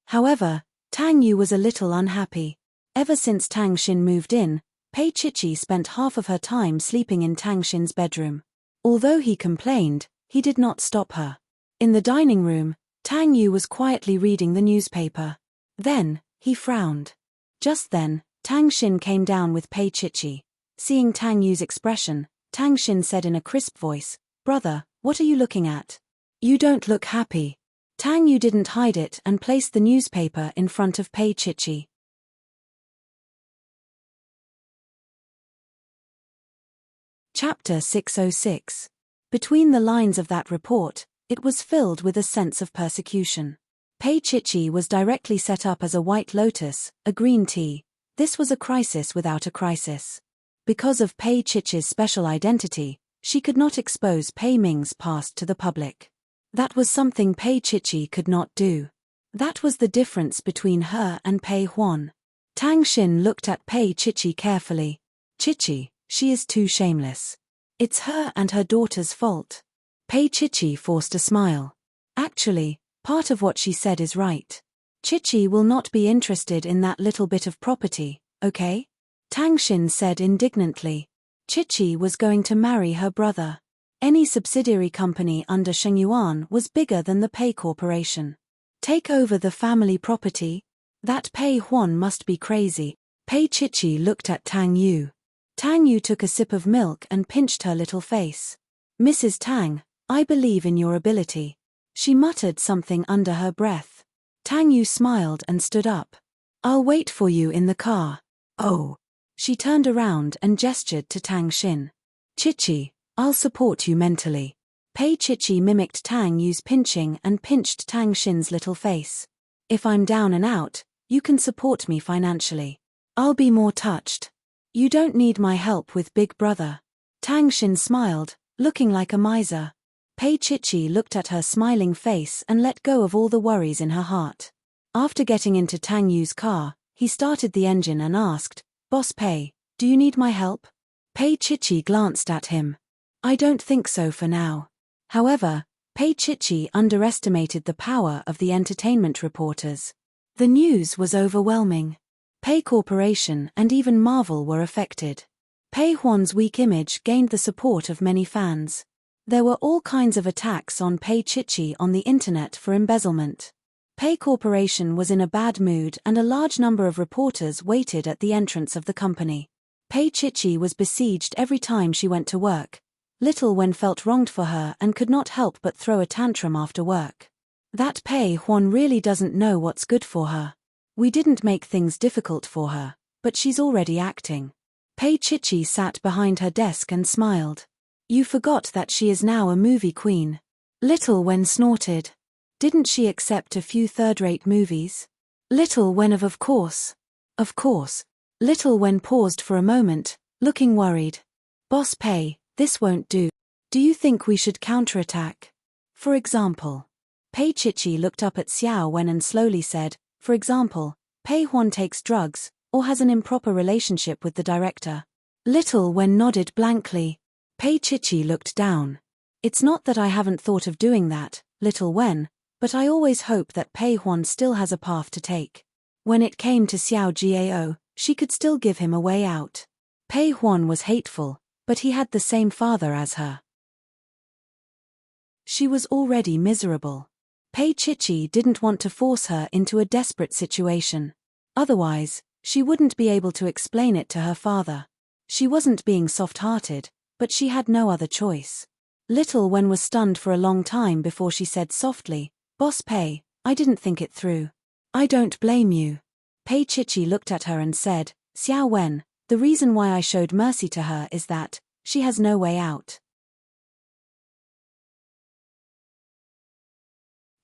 However, Tang Yu was a little unhappy. Ever since Tang Xin moved in, Pei Chichi spent half of her time sleeping in Tang Xin's bedroom. Although he complained, he did not stop her. In the dining room, Tang Yu was quietly reading the newspaper. Then, he frowned. Just then, Tang Xin came down with Pei Chichi. Seeing Tang Yu's expression, Tang Xin said in a crisp voice, Brother, what are you looking at? You don't look happy. Tang Yu didn't hide it and placed the newspaper in front of Pei Chichi. Chapter 606. Between the lines of that report, it was filled with a sense of persecution. Pei Chichi was directly set up as a White Lotus, a green tea. This was a crisis without a crisis. Because of Pei Chichi's special identity, she could not expose Pei Ming's past to the public. That was something Pei Chichi could not do. That was the difference between her and Pei Huan. Tang Xin looked at Pei Chichi carefully. Chichi, she is too shameless. It's her and her daughter's fault. Pei Chichi forced a smile. Actually, part of what she said is right. Chichi will not be interested in that little bit of property, okay? Tang Xin said indignantly. Chichi was going to marry her brother. Any subsidiary company under Sheng Yuan was bigger than the Pei Corporation. Take over the family property? That Pei Huan must be crazy. Pei Chichi looked at Tang Yu. Tang Yu took a sip of milk and pinched her little face. Mrs. Tang, I believe in your ability. She muttered something under her breath. Tang Yu smiled and stood up. I'll wait for you in the car. Oh. She turned around and gestured to Tang Xin. Chichi, I'll support you mentally. Pei Chichi mimicked Tang Yu's pinching and pinched Tang Xin's little face. If I'm down and out, you can support me financially. I'll be more touched. You don't need my help with Big Brother. Tang Xin smiled, looking like a miser. Pei Chichi looked at her smiling face and let go of all the worries in her heart. After getting into Tang Yu's car, he started the engine and asked, Boss Pei, do you need my help? Pei Chichi glanced at him. I don't think so for now. However, Pei Chichi underestimated the power of the entertainment reporters. The news was overwhelming. Pei Corporation and even Marvel were affected. Pei Huan's weak image gained the support of many fans. There were all kinds of attacks on Pei Chichi on the internet for embezzlement. Pei Corporation was in a bad mood and a large number of reporters waited at the entrance of the company. Pei Chichi was besieged every time she went to work. Little Wen felt wronged for her and could not help but throw a tantrum after work. That Pei Huan really doesn't know what's good for her. We didn't make things difficult for her, but she's already acting. Pei Chichi sat behind her desk and smiled. You forgot that she is now a movie queen. Little Wen snorted. Didn't she accept a few third-rate movies? Little Wen of course. Of course. Little Wen paused for a moment, looking worried. Boss Pei, this won't do. Do you think we should counterattack? For example. Pei Chichi looked up at Xiao Wen and slowly said, for example, Pei Huan takes drugs, or has an improper relationship with the director. Little Wen nodded blankly. Pei Chichi looked down. It's not that I haven't thought of doing that, Little Wen, but I always hope that Pei Huan still has a path to take. When it came to Xiao Jiao, she could still give him a way out. Pei Huan was hateful, but he had the same father as her. She was already miserable. Pei Chichi didn't want to force her into a desperate situation. Otherwise, she wouldn't be able to explain it to her father. She wasn't being soft-hearted, but she had no other choice. Little Wen was stunned for a long time before she said softly, "Boss Pei, I didn't think it through." "I don't blame you." Pei Chichi looked at her and said, "Xiao Wen, the reason why I showed mercy to her is that she has no way out."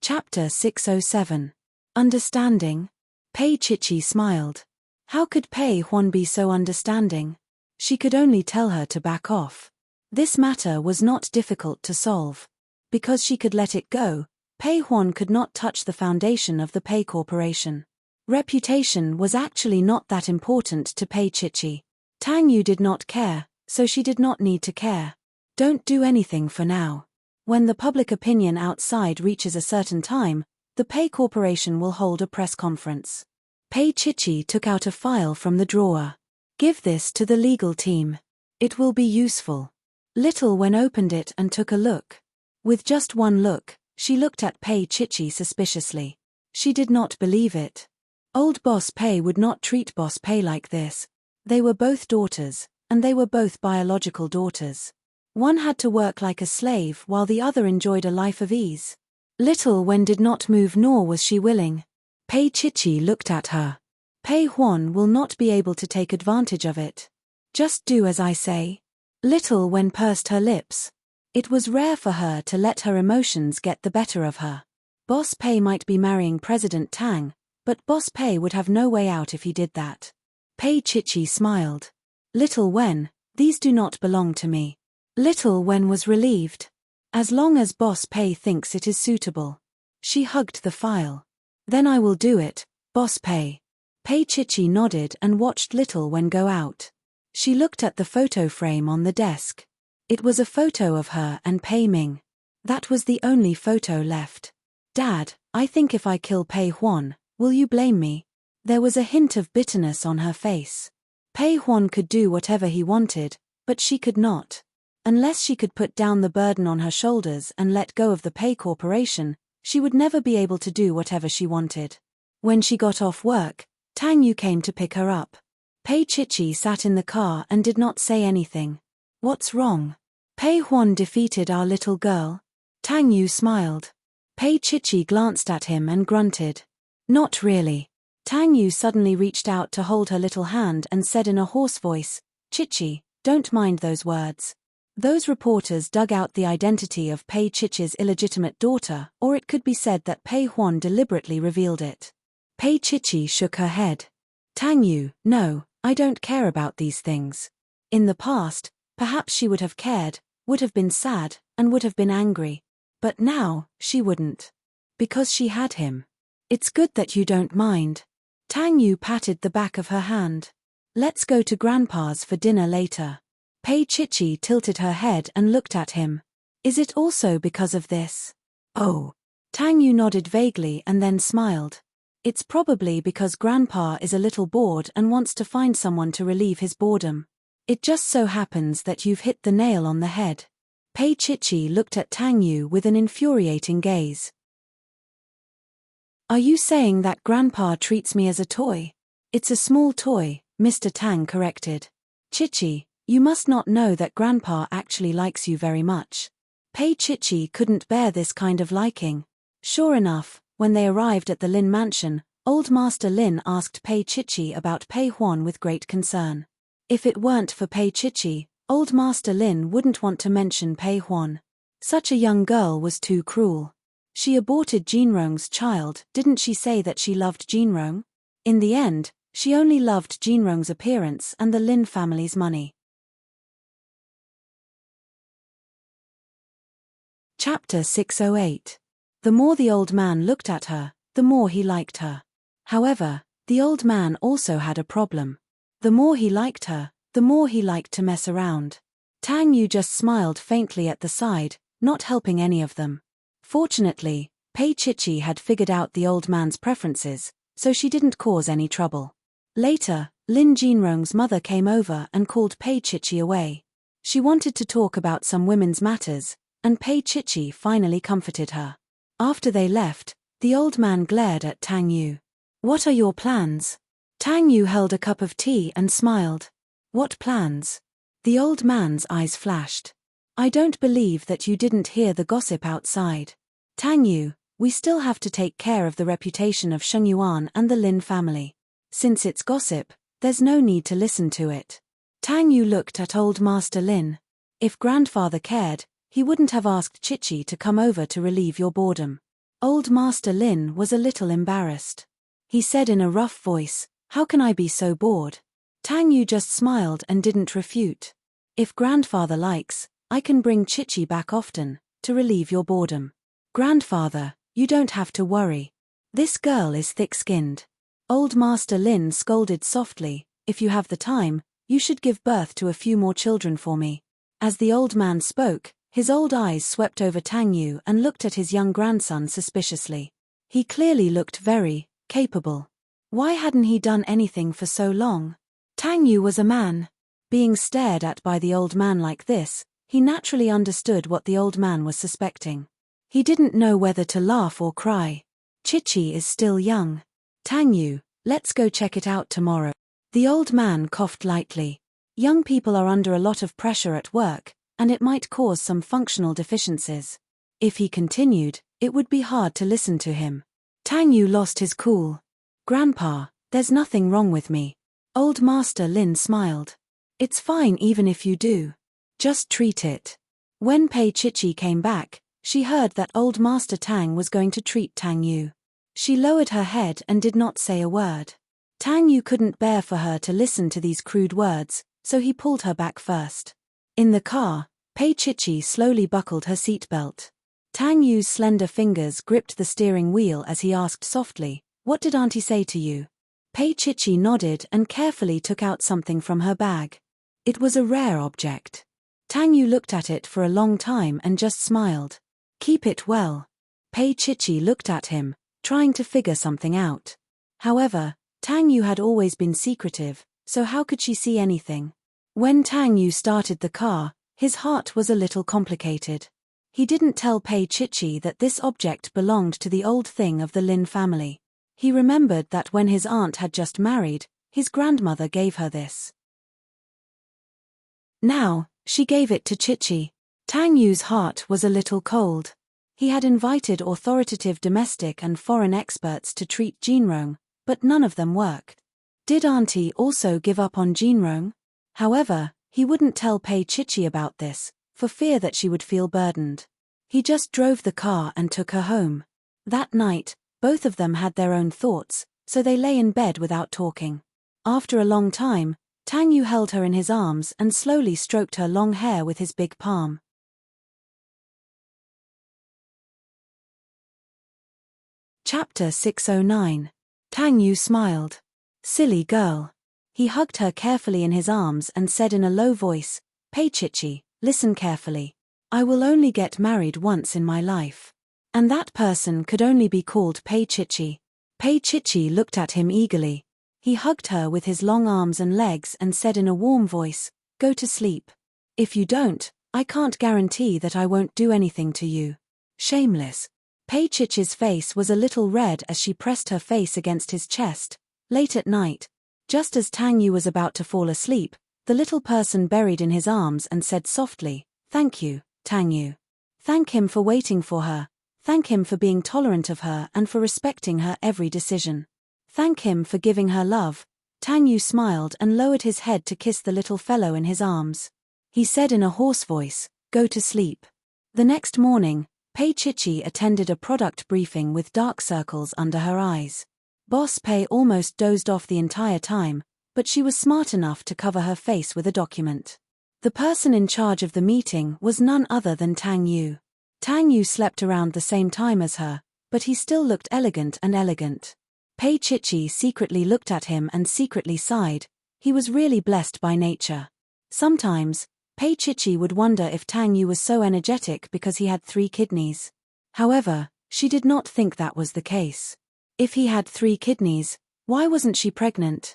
Chapter 607. Understanding? Pei Chichi smiled. How could Pei Huan be so understanding? She could only tell her to back off. This matter was not difficult to solve. Because she could let it go, Pei Huan could not touch the foundation of the Pei Corporation. Reputation was actually not that important to Pei Chichi. Tang Yu did not care, so she did not need to care. Don't do anything for now. When the public opinion outside reaches a certain time, the Pei Corporation will hold a press conference. Pei Chichi took out a file from the drawer. Give this to the legal team. It will be useful. Little Wen opened it and took a look. With just one look, she looked at Pei Chichi suspiciously. She did not believe it. Old Boss Pei would not treat Boss Pei like this. They were both daughters, and they were both biological daughters. One had to work like a slave while the other enjoyed a life of ease. Little Wen did not move, nor was she willing. Pei Chichi looked at her. Pei Huan will not be able to take advantage of it. Just do as I say. Little Wen pursed her lips. It was rare for her to let her emotions get the better of her. Boss Pei might be marrying President Tang, but Boss Pei would have no way out if he did that. Pei Chichi smiled. Little Wen, these do not belong to me. Little Wen was relieved. As long as Boss Pei thinks it is suitable. She hugged the file. Then I will do it, Boss Pei. Pei Chichi nodded and watched Little Wen go out. She looked at the photo frame on the desk. It was a photo of her and Pei Ming. That was the only photo left. Dad, I think if I kill Pei Huan, will you blame me? There was a hint of bitterness on her face. Pei Huan could do whatever he wanted, but she could not. Unless she could put down the burden on her shoulders and let go of the Pei Corporation, she would never be able to do whatever she wanted. When she got off work, Tang Yu came to pick her up. Pei Chichi sat in the car and did not say anything. What's wrong? Pei Huan defeated our little girl? Tang Yu smiled. Pei Chichi glanced at him and grunted. Not really. Tang Yu suddenly reached out to hold her little hand and said in a hoarse voice, Chichi, don't mind those words. Those reporters dug out the identity of Pei Chichi's illegitimate daughter, or it could be said that Pei Huan deliberately revealed it. Pei Chichi shook her head. Tang Yu, no, I don't care about these things. In the past, perhaps she would have cared, would have been sad, and would have been angry. But now, she wouldn't. Because she had him. It's good that you don't mind. Tang Yu patted the back of her hand. Let's go to Grandpa's for dinner later. Pei Chichi tilted her head and looked at him. Is it also because of this? Oh. Tang Yu nodded vaguely and then smiled. It's probably because Grandpa is a little bored and wants to find someone to relieve his boredom. It just so happens that you've hit the nail on the head. Pei Chichi looked at Tang Yu with an infuriating gaze. Are you saying that Grandpa treats me as a toy? It's a small toy, Mr. Tang corrected. Chichi, you must not know that Grandpa actually likes you very much. Pei Chichi couldn't bear this kind of liking. Sure enough, when they arrived at the Lin mansion, Old Master Lin asked Pei Chichi about Pei Huan with great concern. If it weren't for Pei Chichi, Old Master Lin wouldn't want to mention Pei Huan. Such a young girl was too cruel. She aborted Jinrong's child, didn't she say that she loved Jinrong? In the end, she only loved Jinrong's appearance and the Lin family's money. Chapter 608. The more the old man looked at her, the more he liked her. However, the old man also had a problem. The more he liked her, the more he liked to mess around. Tang Yu just smiled faintly at the side, not helping any of them. Fortunately, Pei Chichi had figured out the old man's preferences, so she didn't cause any trouble. Later, Lin Jinrong's mother came over and called Pei Chichi away. She wanted to talk about some women's matters, and Pei Chichi finally comforted her. After they left, the old man glared at Tang Yu. "What are your plans?" Tang Yu held a cup of tea and smiled. "What plans?" The old man's eyes flashed. "I don't believe that you didn't hear the gossip outside. Tang Yu, we still have to take care of the reputation of Sheng Yuan and the Lin family. Since it's gossip, there's no need to listen to it." Tang Yu looked at old Master Lin. "If grandfather cared, he wouldn't have asked Chichi to come over to relieve your boredom." Old Master Lin was a little embarrassed. He said in a rough voice, "How can I be so bored?" Tang Yu just smiled and didn't refute. "If grandfather likes, I can bring Chichi back often, to relieve your boredom. Grandfather, you don't have to worry. This girl is thick-skinned." Old Master Lin scolded softly, "If you have the time, you should give birth to a few more children for me." As the old man spoke, his old eyes swept over Tang Yu and looked at his young grandson suspiciously. He clearly looked very capable. Why hadn't he done anything for so long? Tang Yu was a man. Being stared at by the old man like this, he naturally understood what the old man was suspecting. He didn't know whether to laugh or cry. Chichi is still young. Tang Yu, let's go check it out tomorrow. The old man coughed lightly. Young people are under a lot of pressure at work, and it might cause some functional deficiencies. If he continued, it would be hard to listen to him. Tang Yu lost his cool. "Grandpa, there's nothing wrong with me." Old Master Lin smiled. "It's fine even if you do. Just treat it." When Pei Chichi came back, she heard that old Master Tang was going to treat Tang Yu. She lowered her head and did not say a word. Tang Yu couldn't bear for her to listen to these crude words, so he pulled her back first. In the car, Pei Chichi slowly buckled her seatbelt. Tang Yu's slender fingers gripped the steering wheel as he asked softly, "What did Auntie say to you?" Pei Chichi nodded and carefully took out something from her bag. It was a rare object. Tang Yu looked at it for a long time and just smiled. "Keep it well." Pei Chichi looked at him, trying to figure something out. However, Tang Yu had always been secretive, so how could she see anything? When Tang Yu started the car, his heart was a little complicated. He didn't tell Pei Chichi that this object belonged to the old thing of the Lin family. He remembered that when his aunt had just married, his grandmother gave her this. Now, she gave it to Chichi. Tang Yu's heart was a little cold. He had invited authoritative domestic and foreign experts to treat Jinrong, but none of them worked. Did Auntie also give up on Jinrong? However, he wouldn't tell Pei Chichi about this, for fear that she would feel burdened. He just drove the car and took her home. That night, both of them had their own thoughts, so they lay in bed without talking. After a long time, Tang Yu held her in his arms and slowly stroked her long hair with his big palm. Chapter 609. Tang Yu smiled. "Silly girl." He hugged her carefully in his arms and said in a low voice, "Pei Chichi, listen carefully. I will only get married once in my life. And that person could only be called Pei Chichi." Pei Chichi looked at him eagerly. He hugged her with his long arms and legs and said in a warm voice, "Go to sleep. If you don't, I can't guarantee that I won't do anything to you." Shameless. Pei Chichi's face was a little red as she pressed her face against his chest. Late at night, just as Tang Yu was about to fall asleep, the little person buried in his arms and said softly, "Thank you, Tang Yu. Thank him for waiting for her. Thank him for being tolerant of her and for respecting her every decision. Thank him for giving her love." Tang Yu smiled and lowered his head to kiss the little fellow in his arms. He said in a hoarse voice, "Go to sleep." The next morning, Pei Chichi attended a product briefing with dark circles under her eyes. Boss Pei almost dozed off the entire time, but she was smart enough to cover her face with a document. The person in charge of the meeting was none other than Tang Yu. Tang Yu slept around the same time as her, but he still looked elegant and elegant. Pei Chichi secretly looked at him and secretly sighed. He was really blessed by nature. Sometimes, Pei Chichi would wonder if Tang Yu was so energetic because he had 3 kidneys. However, she did not think that was the case. If he had 3 kidneys, why wasn't she pregnant?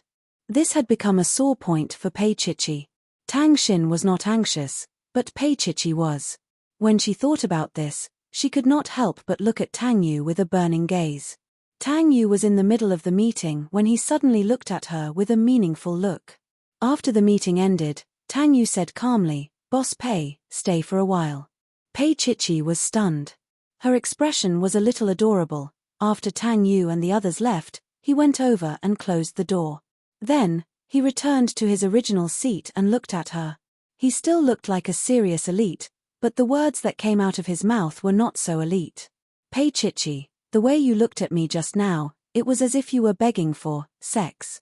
This had become a sore point for Pei Chichi. Tang Xin was not anxious, but Pei Chichi was. When she thought about this, she could not help but look at Tang Yu with a burning gaze. Tang Yu was in the middle of the meeting when he suddenly looked at her with a meaningful look. After the meeting ended, Tang Yu said calmly, "Boss Pei, stay for a while." Pei Chichi was stunned. Her expression was a little adorable. After Tang Yu and the others left, he went over and closed the door. Then, he returned to his original seat and looked at her. He still looked like a serious elite, but the words that came out of his mouth were not so elite. "Pei Chichi, the way you looked at me just now, it was as if you were begging for sex."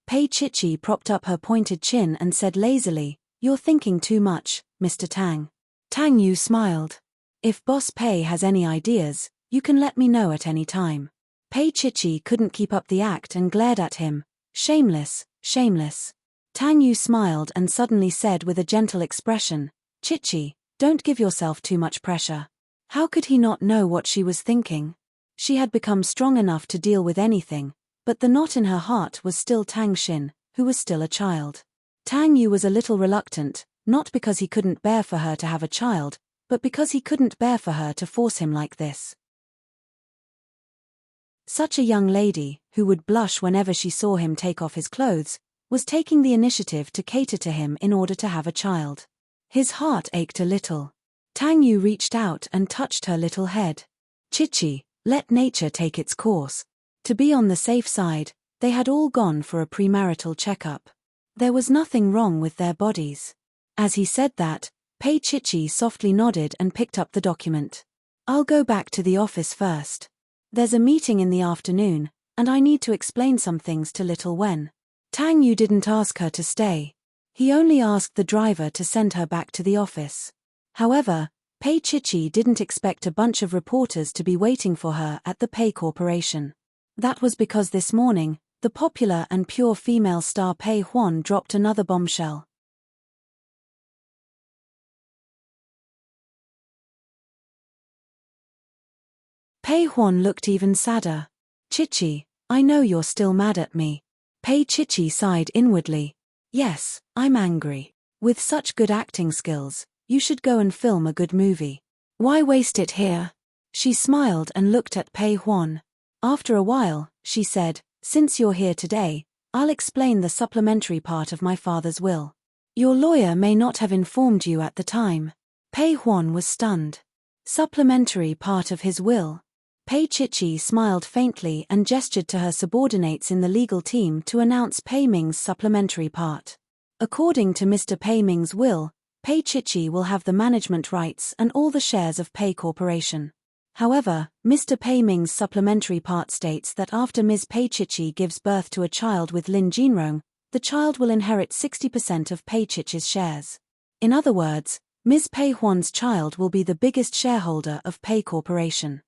Pei Chichi propped up her pointed chin and said lazily, "You're thinking too much, Mr. Tang." Tang Yu smiled. "If Boss Pei has any ideas, you can let me know at any time." Pei Chichi couldn't keep up the act and glared at him. "Shameless, shameless." Tang Yu smiled and suddenly said with a gentle expression, "Chichi, don't give yourself too much pressure." How could he not know what she was thinking? She had become strong enough to deal with anything, but the knot in her heart was still Tang Xin, who was still a child. Tang Yu was a little reluctant, not because he couldn't bear for her to have a child, but because he couldn't bear for her to force him like this. Such a young lady, who would blush whenever she saw him take off his clothes, was taking the initiative to cater to him in order to have a child. His heart ached a little. Tang Yu reached out and touched her little head. "Chichi, let nature take its course." To be on the safe side, they had all gone for a premarital checkup. There was nothing wrong with their bodies. As he said that, Pei Chichi softly nodded and picked up the document. "I'll go back to the office first. There's a meeting in the afternoon, and I need to explain some things to little Wen." Tang Yu didn't ask her to stay. He only asked the driver to send her back to the office. However, Pei Chichi didn't expect a bunch of reporters to be waiting for her at the Pei Corporation. That was because this morning, the popular and pure female star Pei Huan dropped another bombshell. Pei Huan looked even sadder. "Chichi, I know you're still mad at me." Pei Chichi sighed inwardly. "Yes, I'm angry. With such good acting skills, you should go and film a good movie. Why waste it here?" She smiled and looked at Pei Huan. After a while, she said, "Since you're here today, I'll explain the supplementary part of my father's will. Your lawyer may not have informed you at the time." Pei Huan was stunned. Supplementary part of his will? Pei Chichi smiled faintly and gestured to her subordinates in the legal team to announce Pei Ming's supplementary part. According to Mr. Pei Ming's will, Pei Chichi will have the management rights and all the shares of Pei Corporation. However, Mr. Pei Ming's supplementary part states that after Ms. Pei Chichi gives birth to a child with Lin Jinrong, the child will inherit 60% of Pei Chichi's shares. In other words, Ms. Pei Huan's child will be the biggest shareholder of Pei Corporation.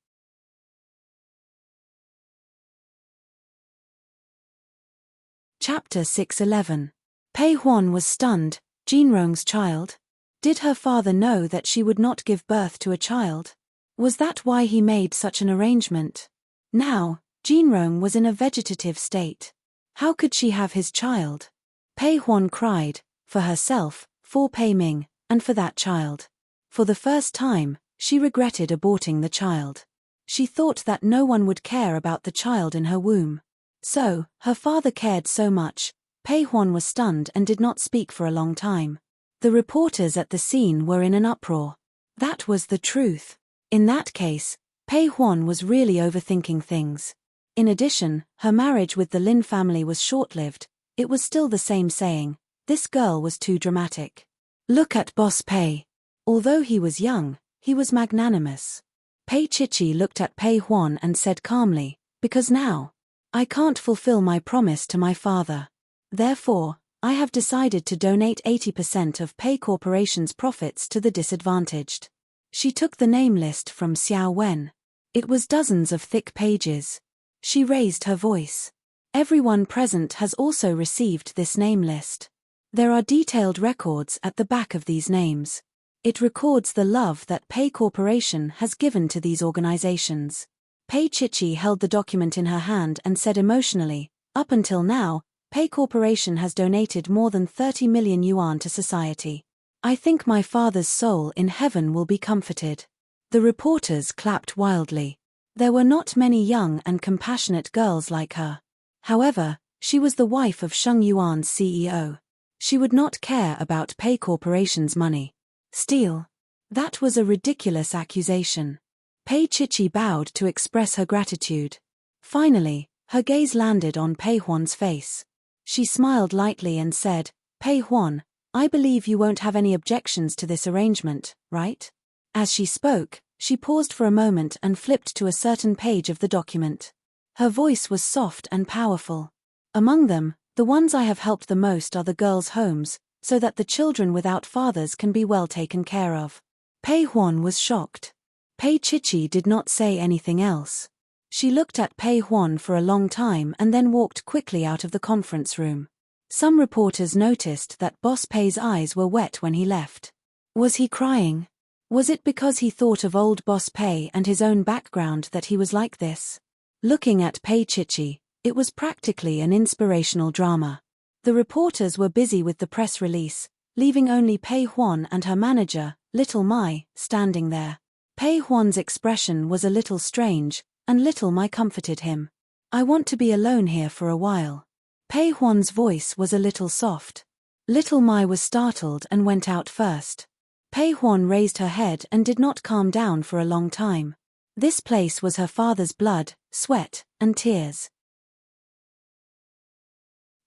Chapter 611. Pei Huan was stunned. Jinrong's child? Did her father know that she would not give birth to a child? Was that why he made such an arrangement? Now, Jinrong was in a vegetative state. How could she have his child? Pei Huan cried, for herself, for Pei Ming, and for that child. For the first time, she regretted aborting the child. She thought that no one would care about the child in her womb. So, her father cared so much. Pei Huan was stunned and did not speak for a long time. The reporters at the scene were in an uproar. That was the truth. In that case, Pei Huan was really overthinking things. In addition, her marriage with the Lin family was short-lived. It was still the same saying, this girl was too dramatic. Look at Boss Pei. Although he was young, he was magnanimous. Pei Chichi looked at Pei Huan and said calmly, because now, I can't fulfill my promise to my father. Therefore, I have decided to donate 80% of Pei Corporation's profits to the disadvantaged. She took the name list from Xiao Wen. It was dozens of thick pages. She raised her voice. Everyone present has also received this name list. There are detailed records at the back of these names. It records the love that Pei Corporation has given to these organizations. Pei Chichi held the document in her hand and said emotionally, up until now, Pei Corporation has donated more than 30 million yuan to society. I think my father's soul in heaven will be comforted." The reporters clapped wildly. There were not many young and compassionate girls like her. However, she was the wife of Sheng Yuan's CEO. She would not care about Pei Corporation's money. Steal? That was a ridiculous accusation. Pei Chichi bowed to express her gratitude. Finally, her gaze landed on Pei Huan's face. She smiled lightly and said, "Pei Huan, I believe you won't have any objections to this arrangement, right?" As she spoke, she paused for a moment and flipped to a certain page of the document. Her voice was soft and powerful. "Among them, the ones I have helped the most are the girls' homes, so that the children without fathers can be well taken care of." Pei Huan was shocked. Pei Chichi did not say anything else. She looked at Pei Huan for a long time and then walked quickly out of the conference room. Some reporters noticed that Boss Pei's eyes were wet when he left. Was he crying? Was it because he thought of old Boss Pei and his own background that he was like this? Looking at Pei Chichi, it was practically an inspirational drama. The reporters were busy with the press release, leaving only Pei Huan and her manager, Little Mai, standing there. Pei Huan's expression was a little strange, and Little Mai comforted him. "I want to be alone here for a while." Pei Huan's voice was a little soft. Little Mai was startled and went out first. Pei Huan raised her head and did not calm down for a long time. This place was her father's blood, sweat, and tears.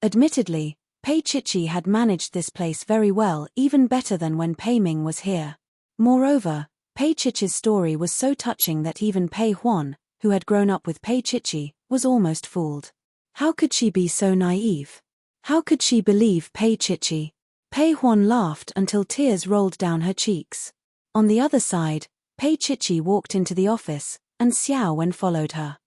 Admittedly, Pei Chichi had managed this place very well, even better than when Pei Ming was here. Moreover, Pei Chichi's story was so touching that even Pei Huan, who had grown up with Pei Chichi, was almost fooled. How could she be so naive? How could she believe Pei Chichi? Pei Huan laughed until tears rolled down her cheeks. On the other side, Pei Chichi walked into the office, and Xiao Wen followed her.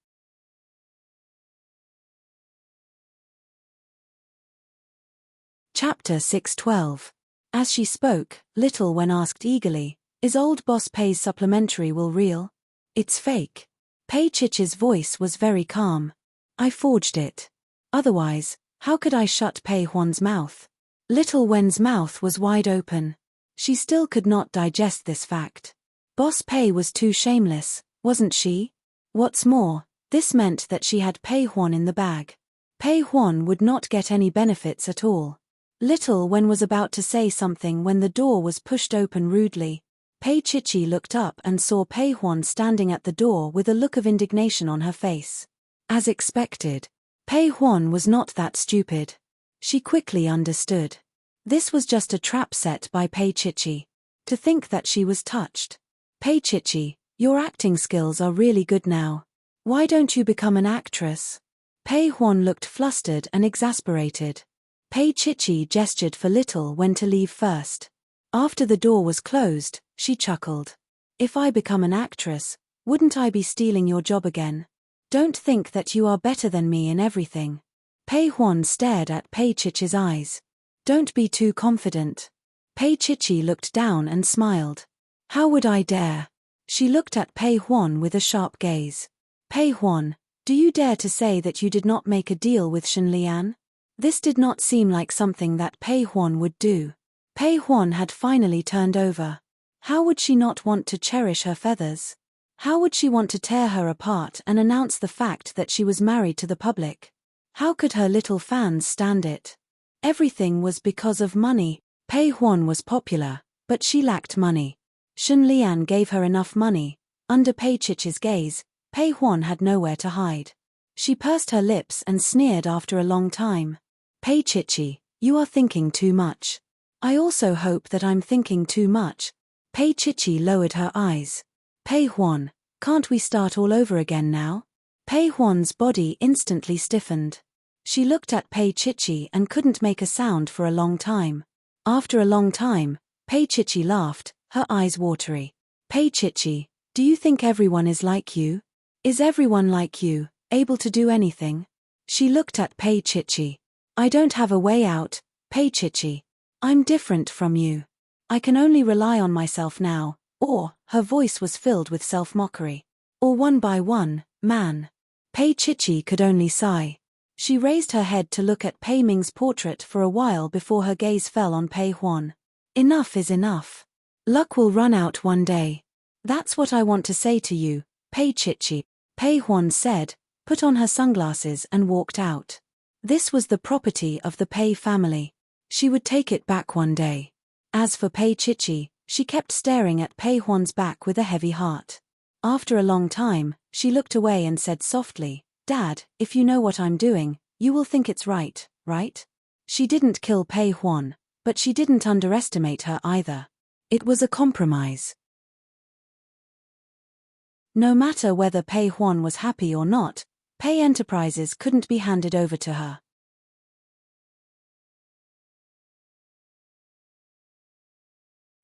Chapter 612. As she spoke, Little Wen asked eagerly, "Is old Boss Pei's supplementary will real?" "It's fake." Pei Chichi's voice was very calm. "I forged it. Otherwise, how could I shut Pei Huan's mouth?" Little Wen's mouth was wide open. She still could not digest this fact. Boss Pei was too shameless, wasn't she? What's more, this meant that she had Pei Huan in the bag. Pei Huan would not get any benefits at all. Little Wen was about to say something when the door was pushed open rudely. Pei Chichi looked up and saw Pei Huan standing at the door with a look of indignation on her face. As expected, Pei Huan was not that stupid. She quickly understood. This was just a trap set by Pei Chichi. To think that she was touched. "Pei Chichi, your acting skills are really good now. Why don't you become an actress?" Pei Huan looked flustered and exasperated. Pei Chichi gestured for Little Wen to leave first. After the door was closed, she chuckled. "If I become an actress, wouldn't I be stealing your job again? Don't think that you are better than me in everything." Pei Huan stared at Pei Chichi's eyes. "Don't be too confident." Pei Chichi looked down and smiled. "How would I dare?" She looked at Pei Huan with a sharp gaze. "Pei Huan, do you dare to say that you did not make a deal with Shen Lian?" This did not seem like something that Pei Huan would do. Pei Huan had finally turned over. How would she not want to cherish her feathers? How would she want to tear her apart and announce the fact that she was married to the public? How could her little fans stand it? Everything was because of money. Pei Huan was popular, but she lacked money. Shen Lian gave her enough money. Under Pei Chichi's gaze, Pei Huan had nowhere to hide. She pursed her lips and sneered after a long time. "Pei Chichi, you are thinking too much." "I also hope that I'm thinking too much." Pei Chichi lowered her eyes. "Pei Huan, can't we start all over again now?" Pei Huan's body instantly stiffened. She looked at Pei Chichi and couldn't make a sound for a long time. After a long time, Pei Chichi laughed, her eyes watery. "Pei Chichi, do you think everyone is like you? Is everyone like you, able to do anything?" She looked at Pei Chichi. "I don't have a way out, Pei Chichi. I'm different from you. I can only rely on myself now, or," her voice was filled with self-mockery, "or one by one, man." Pei Chichi could only sigh. She raised her head to look at Pei Ming's portrait for a while before her gaze fell on Pei Huan. Enough is enough. Luck will run out one day. That's what I want to say to you, Pei Chichi, Pei Huan said, put on her sunglasses and walked out. This was the property of the Pei family. She would take it back one day. As for Pei Chichi, she kept staring at Pei Huan's back with a heavy heart. After a long time, she looked away and said softly, Dad, if you know what I'm doing, you will think it's right, right? She didn't kill Pei Huan, but she didn't underestimate her either. It was a compromise. No matter whether Pei Huan was happy or not, Pei Enterprises couldn't be handed over to her.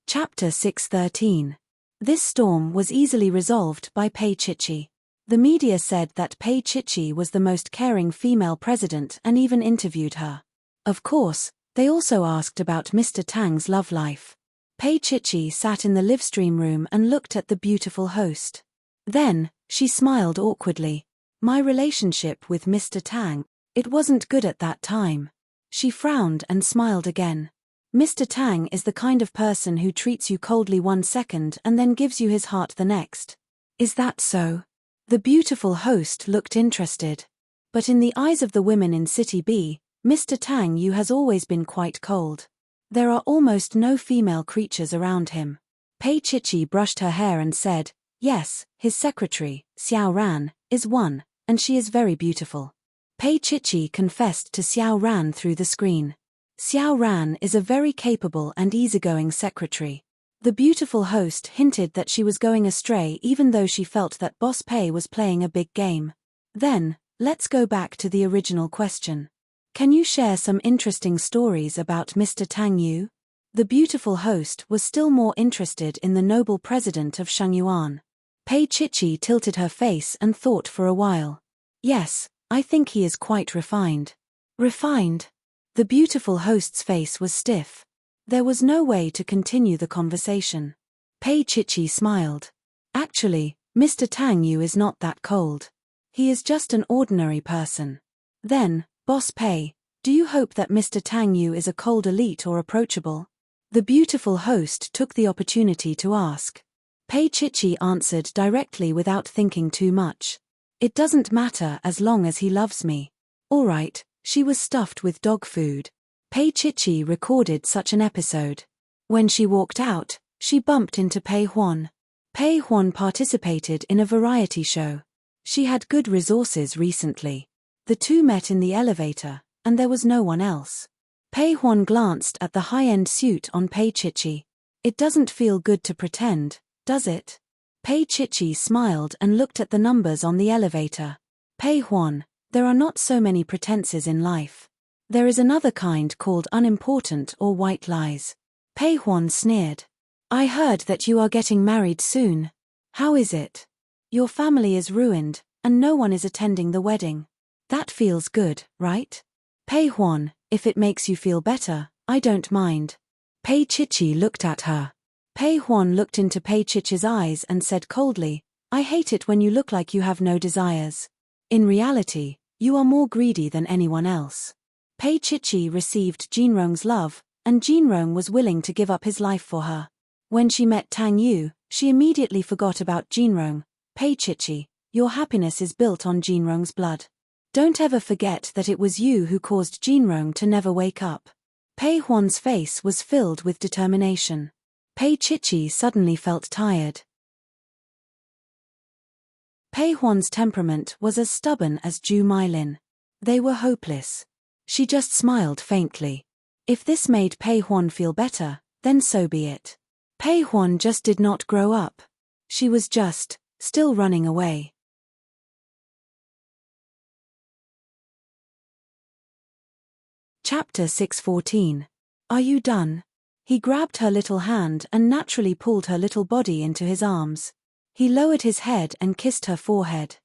Chapter 613. This storm was easily resolved by Pei Chichi. The media said that Pei Chichi was the most caring female president and even interviewed her. Of course, they also asked about Mr. Tang's love life. Pei Chichi sat in the livestream room and looked at the beautiful host. Then, she smiled awkwardly. My relationship with Mr. Tang, it wasn't good at that time. She frowned and smiled again. Mr. Tang is the kind of person who treats you coldly one second and then gives you his heart the next. Is that so? The beautiful host looked interested. But in the eyes of the women in City B, Mr. Tang Yu has always been quite cold. There are almost no female creatures around him. Pei Chichi brushed her hair and said, yes, his secretary, Xiao Ran, is one, and she is very beautiful. Pei Chichi confessed to Xiao Ran through the screen. Xiao Ran is a very capable and easygoing secretary. The beautiful host hinted that she was going astray even though she felt that Boss Pei was playing a big game. Then, let's go back to the original question. Can you share some interesting stories about Mr. Tang Yu? The beautiful host was still more interested in the noble president of Shangyuan. Pei Chichi tilted her face and thought for a while. Yes, I think he is quite refined. Refined? The beautiful host's face was stiff. There was no way to continue the conversation. Pei Chichi smiled. Actually, Mr. Tang Yu is not that cold. He is just an ordinary person. Then, Boss Pei, do you hope that Mr. Tang Yu is a cold elite or approachable? The beautiful host took the opportunity to ask. Pei Chichi answered directly without thinking too much. It doesn't matter as long as he loves me. All right. She was stuffed with dog food. Pei Chichi recorded such an episode. When she walked out, she bumped into Pei Huan. Pei Huan participated in a variety show. She had good resources recently. The two met in the elevator, and there was no one else. Pei Huan glanced at the high-end suit on Pei Chichi. It doesn't feel good to pretend, does it? Pei Chichi smiled and looked at the numbers on the elevator. Pei Huan, there are not so many pretenses in life. There is another kind called unimportant or white lies. Pei Huan sneered. I heard that you are getting married soon. How is it? Your family is ruined, and no one is attending the wedding. That feels good, right? Pei Huan, if it makes you feel better, I don't mind. Pei Chichi looked at her. Pei Huan looked into Pei Chichi's eyes and said coldly, I hate it when you look like you have no desires. In reality, you are more greedy than anyone else. Pei Chichi received Jinrong's love, and Jinrong was willing to give up his life for her. When she met Tang Yu, she immediately forgot about Jinrong. Pei Chichi, your happiness is built on Jinrong's blood. Don't ever forget that it was you who caused Jinrong to never wake up. Pei Huan's face was filled with determination. Pei Chichi suddenly felt tired. Pei Huan's temperament was as stubborn as Zhu Mailin. They were hopeless. She just smiled faintly. If this made Pei Huan feel better, then so be it. Pei Huan just did not grow up. She was just, still running away. Chapter 614. Are you done? He grabbed her little hand and naturally pulled her little body into his arms. He lowered his head and kissed her forehead.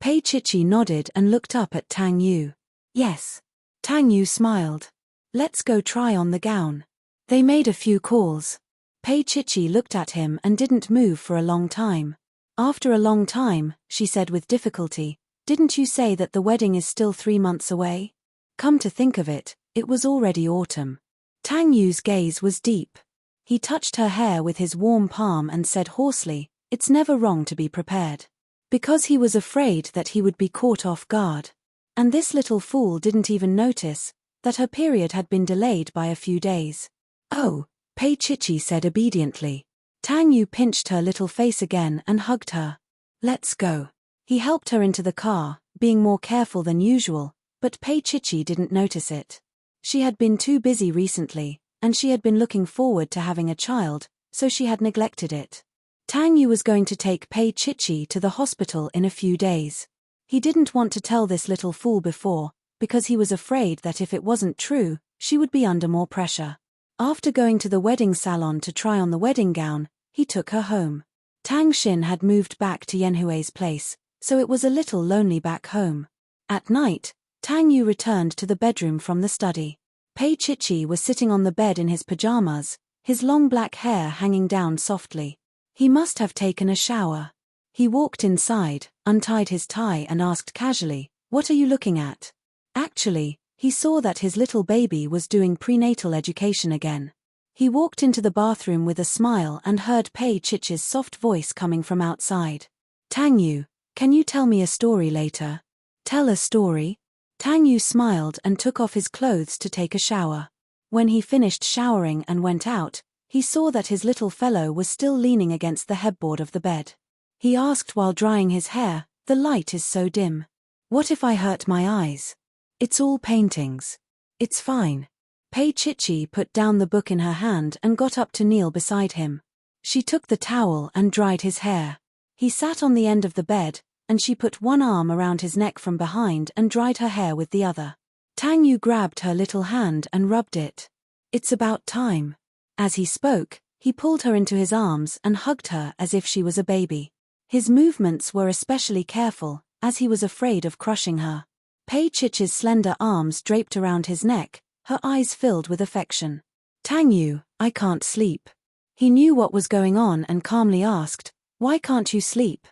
Pei Chichi nodded and looked up at Tang Yu. Yes. Tang Yu smiled. Let's go try on the gown. They made a few calls. Pei Chichi looked at him and didn't move for a long time. After a long time, she said with difficulty, Didn't you say that the wedding is still 3 months away? Come to think of it, it was already autumn. Tang Yu's gaze was deep. He touched her hair with his warm palm and said hoarsely, "It's never wrong to be prepared." Because he was afraid that he would be caught off guard. And this little fool didn't even notice that her period had been delayed by a few days. "Oh," Pei Chichi said obediently. Tang Yu pinched her little face again and hugged her. "Let's go." He helped her into the car, being more careful than usual, but Pei Chichi didn't notice it. She had been too busy recently, and she had been looking forward to having a child, so she had neglected it. Tang Yu was going to take Pei Chichi to the hospital in a few days. He didn't want to tell this little fool before, because he was afraid that if it wasn't true, she would be under more pressure. After going to the wedding salon to try on the wedding gown, he took her home. Tang Xin had moved back to Yanhui's place, so it was a little lonely back home. At night, Tang Yu returned to the bedroom from the study. Pei Chichi was sitting on the bed in his pajamas, his long black hair hanging down softly. He must have taken a shower. He walked inside, untied his tie and asked casually, "What are you looking at?" Actually, he saw that his little baby was doing prenatal education again. He walked into the bathroom with a smile and heard Pei Chichi's soft voice coming from outside. "Tang Yu, can you tell me a story later?" "Tell a story?" Tang Yu smiled and took off his clothes to take a shower. When he finished showering and went out, he saw that his little fellow was still leaning against the headboard of the bed. He asked while drying his hair, "The light is so dim. What if I hurt my eyes?" "It's all paintings. It's fine." Pei Chichi put down the book in her hand and got up to kneel beside him. She took the towel and dried his hair. He sat on the end of the bed, and she put one arm around his neck from behind and dried her hair with the other. Tang Yu grabbed her little hand and rubbed it. "It's about time." As he spoke, he pulled her into his arms and hugged her as if she was a baby. His movements were especially careful, as he was afraid of crushing her. Pei Chichi's slender arms draped around his neck, her eyes filled with affection. "Tang Yu, I can't sleep." He knew what was going on and calmly asked, "Why can't you sleep?"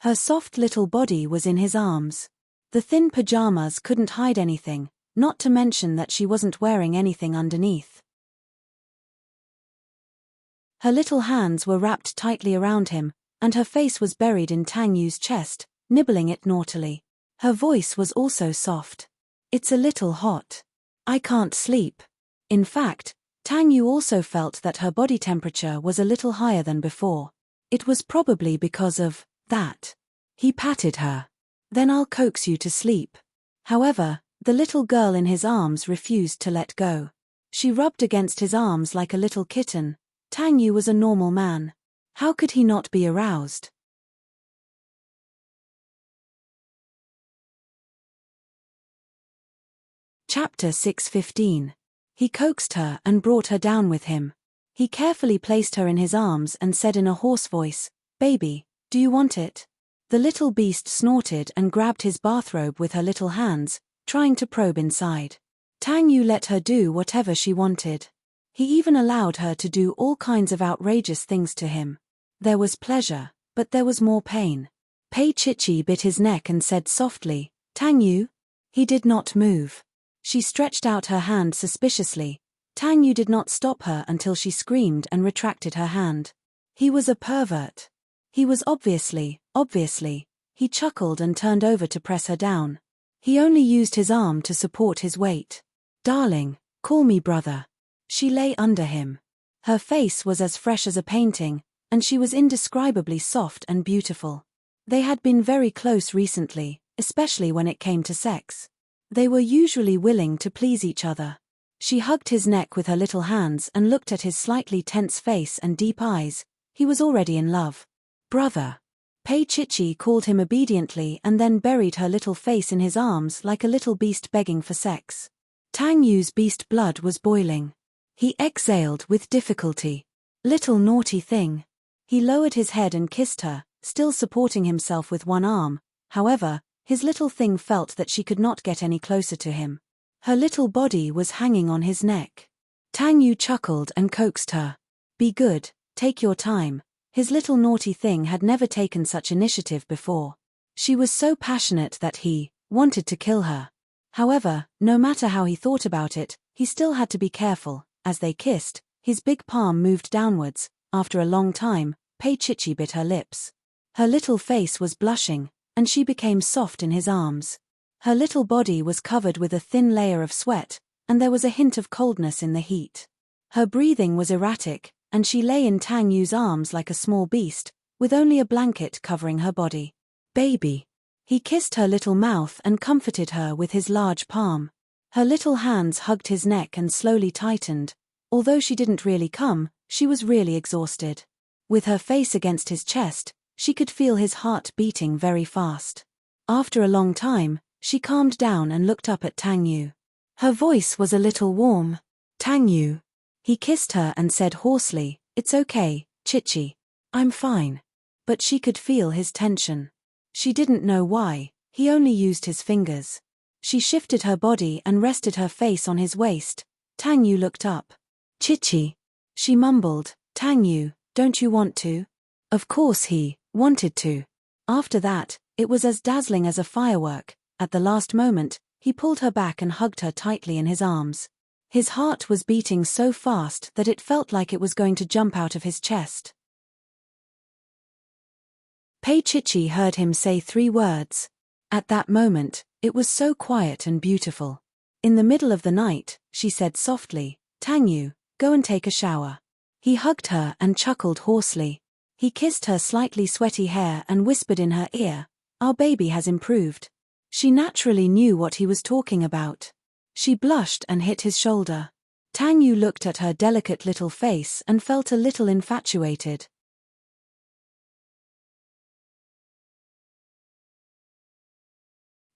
Her soft little body was in his arms. The thin pajamas couldn't hide anything, not to mention that she wasn't wearing anything underneath. Her little hands were wrapped tightly around him, and her face was buried in Tang Yu's chest, nibbling it naughtily. Her voice was also soft. "It's a little hot. I can't sleep." In fact, Tang Yu also felt that her body temperature was a little higher than before. It was probably because of that. He patted her. "Then I'll coax you to sleep." However, the little girl in his arms refused to let go. She rubbed against his arms like a little kitten. Tang Yu was a normal man. How could he not be aroused? Chapter 6:15. He coaxed her and brought her down with him. He carefully placed her in his arms and said in a hoarse voice, "Baby, do you want it?" The little beast snorted and grabbed his bathrobe with her little hands, trying to probe inside. Tang Yu let her do whatever she wanted. He even allowed her to do all kinds of outrageous things to him. There was pleasure, but there was more pain. Pei Chichi bit his neck and said softly, "Tang Yu?" He did not move. She stretched out her hand suspiciously. Tang Yu did not stop her until she screamed and retracted her hand. He was a pervert. He was obviously. He chuckled and turned over to press her down. He only used his arm to support his weight. "Darling, call me brother." She lay under him. Her face was as fresh as a painting, and she was indescribably soft and beautiful. They had been very close recently, especially when it came to sex. They were usually willing to please each other. She hugged his neck with her little hands and looked at his slightly tense face and deep eyes. He was already in love. "Brother." Pei Chichi called him obediently and then buried her little face in his arms like a little beast begging for sex. Tang Yu's beast blood was boiling. He exhaled with difficulty. "Little naughty thing." He lowered his head and kissed her, still supporting himself with one arm. However, his little thing felt that she could not get any closer to him. Her little body was hanging on his neck. Tang Yu chuckled and coaxed her. "Be good, take your time." His little naughty thing had never taken such initiative before. She was so passionate that he wanted to kill her. However, no matter how he thought about it, he still had to be careful. As they kissed, his big palm moved downwards. After a long time, Pei Chichi bit her lips. Her little face was blushing, and she became soft in his arms. Her little body was covered with a thin layer of sweat, and there was a hint of coldness in the heat. Her breathing was erratic, and she lay in Tang Yu's arms like a small beast, with only a blanket covering her body. Baby. He kissed her little mouth and comforted her with his large palm. Her little hands hugged his neck and slowly tightened. Although she didn't really come, she was really exhausted. With her face against his chest, she could feel his heart beating very fast. After a long time, she calmed down and looked up at Tang Yu. Her voice was a little warm. Tang Yu. He kissed her and said hoarsely, "It's okay, Chichi. I'm fine." But she could feel his tension. She didn't know why, he only used his fingers. She shifted her body and rested her face on his waist. Tang Yu looked up. "Chichi." She mumbled, "Tang Yu, don't you want to?" Of course he wanted to. After that, it was as dazzling as a firework. At the last moment, he pulled her back and hugged her tightly in his arms. His heart was beating so fast that it felt like it was going to jump out of his chest. Pei Chichi heard him say 3 words. At that moment, it was so quiet and beautiful. In the middle of the night, she said softly, "Tang Yu, go and take a shower." He hugged her and chuckled hoarsely. He kissed her slightly sweaty hair and whispered in her ear, "Our baby has improved." She naturally knew what he was talking about. She blushed and hit his shoulder. Tang Yu looked at her delicate little face and felt a little infatuated.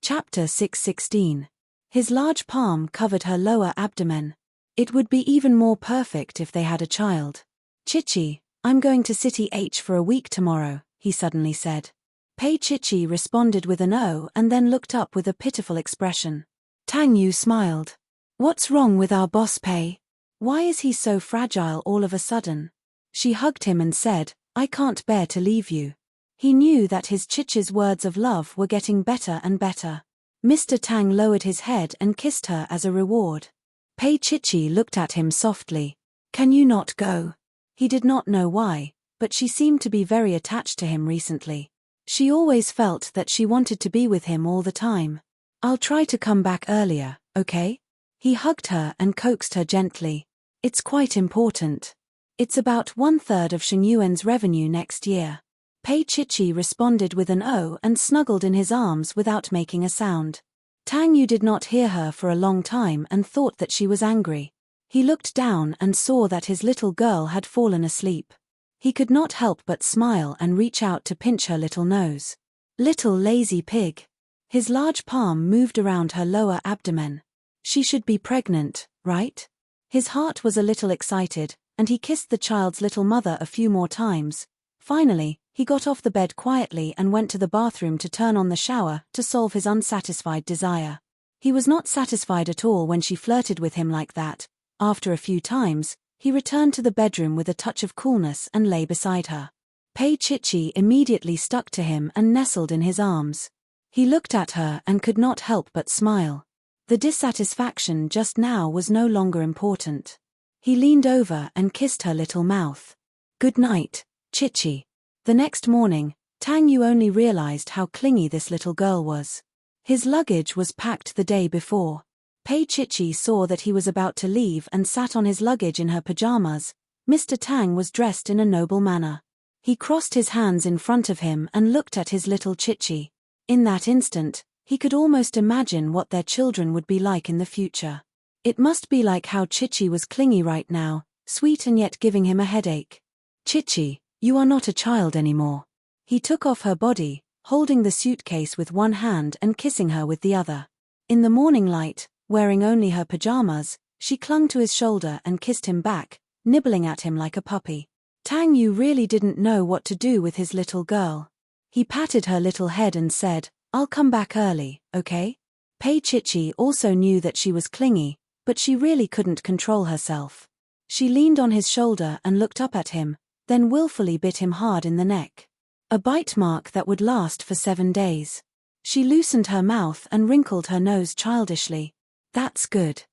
Chapter 6:16. His large palm covered her lower abdomen. It would be even more perfect if they had a child. "Chichi, I'm going to City H for a week tomorrow," he suddenly said. Pei Chichi responded with an "oh" and then looked up with a pitiful expression. Tang Yu smiled. "What's wrong with our boss Pei? Why is he so fragile all of a sudden?" She hugged him and said, "I can't bear to leave you." He knew that his Chichi's words of love were getting better and better. Mr. Tang lowered his head and kissed her as a reward. Pei Chichi looked at him softly. "Can you not go?" He did not know why, but she seemed to be very attached to him recently. She always felt that she wanted to be with him all the time. "I'll try to come back earlier, okay?" He hugged her and coaxed her gently. "It's quite important. It's about 1/3 of Shengyuan's revenue next year." Pei Chichi responded with an "oh" and snuggled in his arms without making a sound. Tang Yu did not hear her for a long time and thought that she was angry. He looked down and saw that his little girl had fallen asleep. He could not help but smile and reach out to pinch her little nose. Little lazy pig. His large palm moved around her lower abdomen. She should be pregnant, right? His heart was a little excited, and he kissed the child's little mother a few more times. Finally, he got off the bed quietly and went to the bathroom to turn on the shower to solve his unsatisfied desire. He was not satisfied at all when she flirted with him like that. After a few times, he returned to the bedroom with a touch of coolness and lay beside her. Pei Chichi immediately stuck to him and nestled in his arms. He looked at her and could not help but smile. The dissatisfaction just now was no longer important. He leaned over and kissed her little mouth. "Good night, Chichi." The next morning, Tang Yu only realized how clingy this little girl was. His luggage was packed the day before. Pei Chichi saw that he was about to leave and sat on his luggage in her pajamas. Mr. Tang was dressed in a noble manner. He crossed his hands in front of him and looked at his little Chichi. In that instant, he could almost imagine what their children would be like in the future. It must be like how Chichi was clingy right now, sweet and yet giving him a headache. "Chichi, you are not a child anymore." He took off her body, holding the suitcase with one hand and kissing her with the other. In the morning light, wearing only her pajamas, she clung to his shoulder and kissed him back, nibbling at him like a puppy. Tang Yu really didn't know what to do with his little girl. He patted her little head and said, "I'll come back early, okay?" Pei Chichi also knew that she was clingy, but she really couldn't control herself. She leaned on his shoulder and looked up at him, then willfully bit him hard in the neck. A bite mark that would last for 7 days. She loosened her mouth and wrinkled her nose childishly. That's good.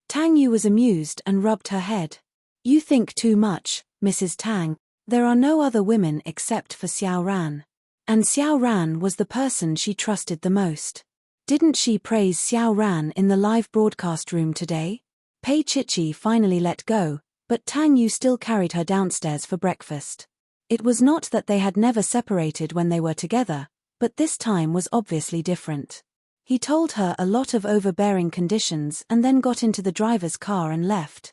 Tang Yu was amused and rubbed her head. You think too much, Mrs. Tang. There are no other women except for Xiao Ran. And Xiao Ran was the person she trusted the most. Didn't she praise Xiao Ran in the live broadcast room today? Pei Chichi finally let go, but Tang Yu still carried her downstairs for breakfast. It was not that they had never separated when they were together, but this time was obviously different. He told her a lot of overbearing conditions and then got into the driver's car and left.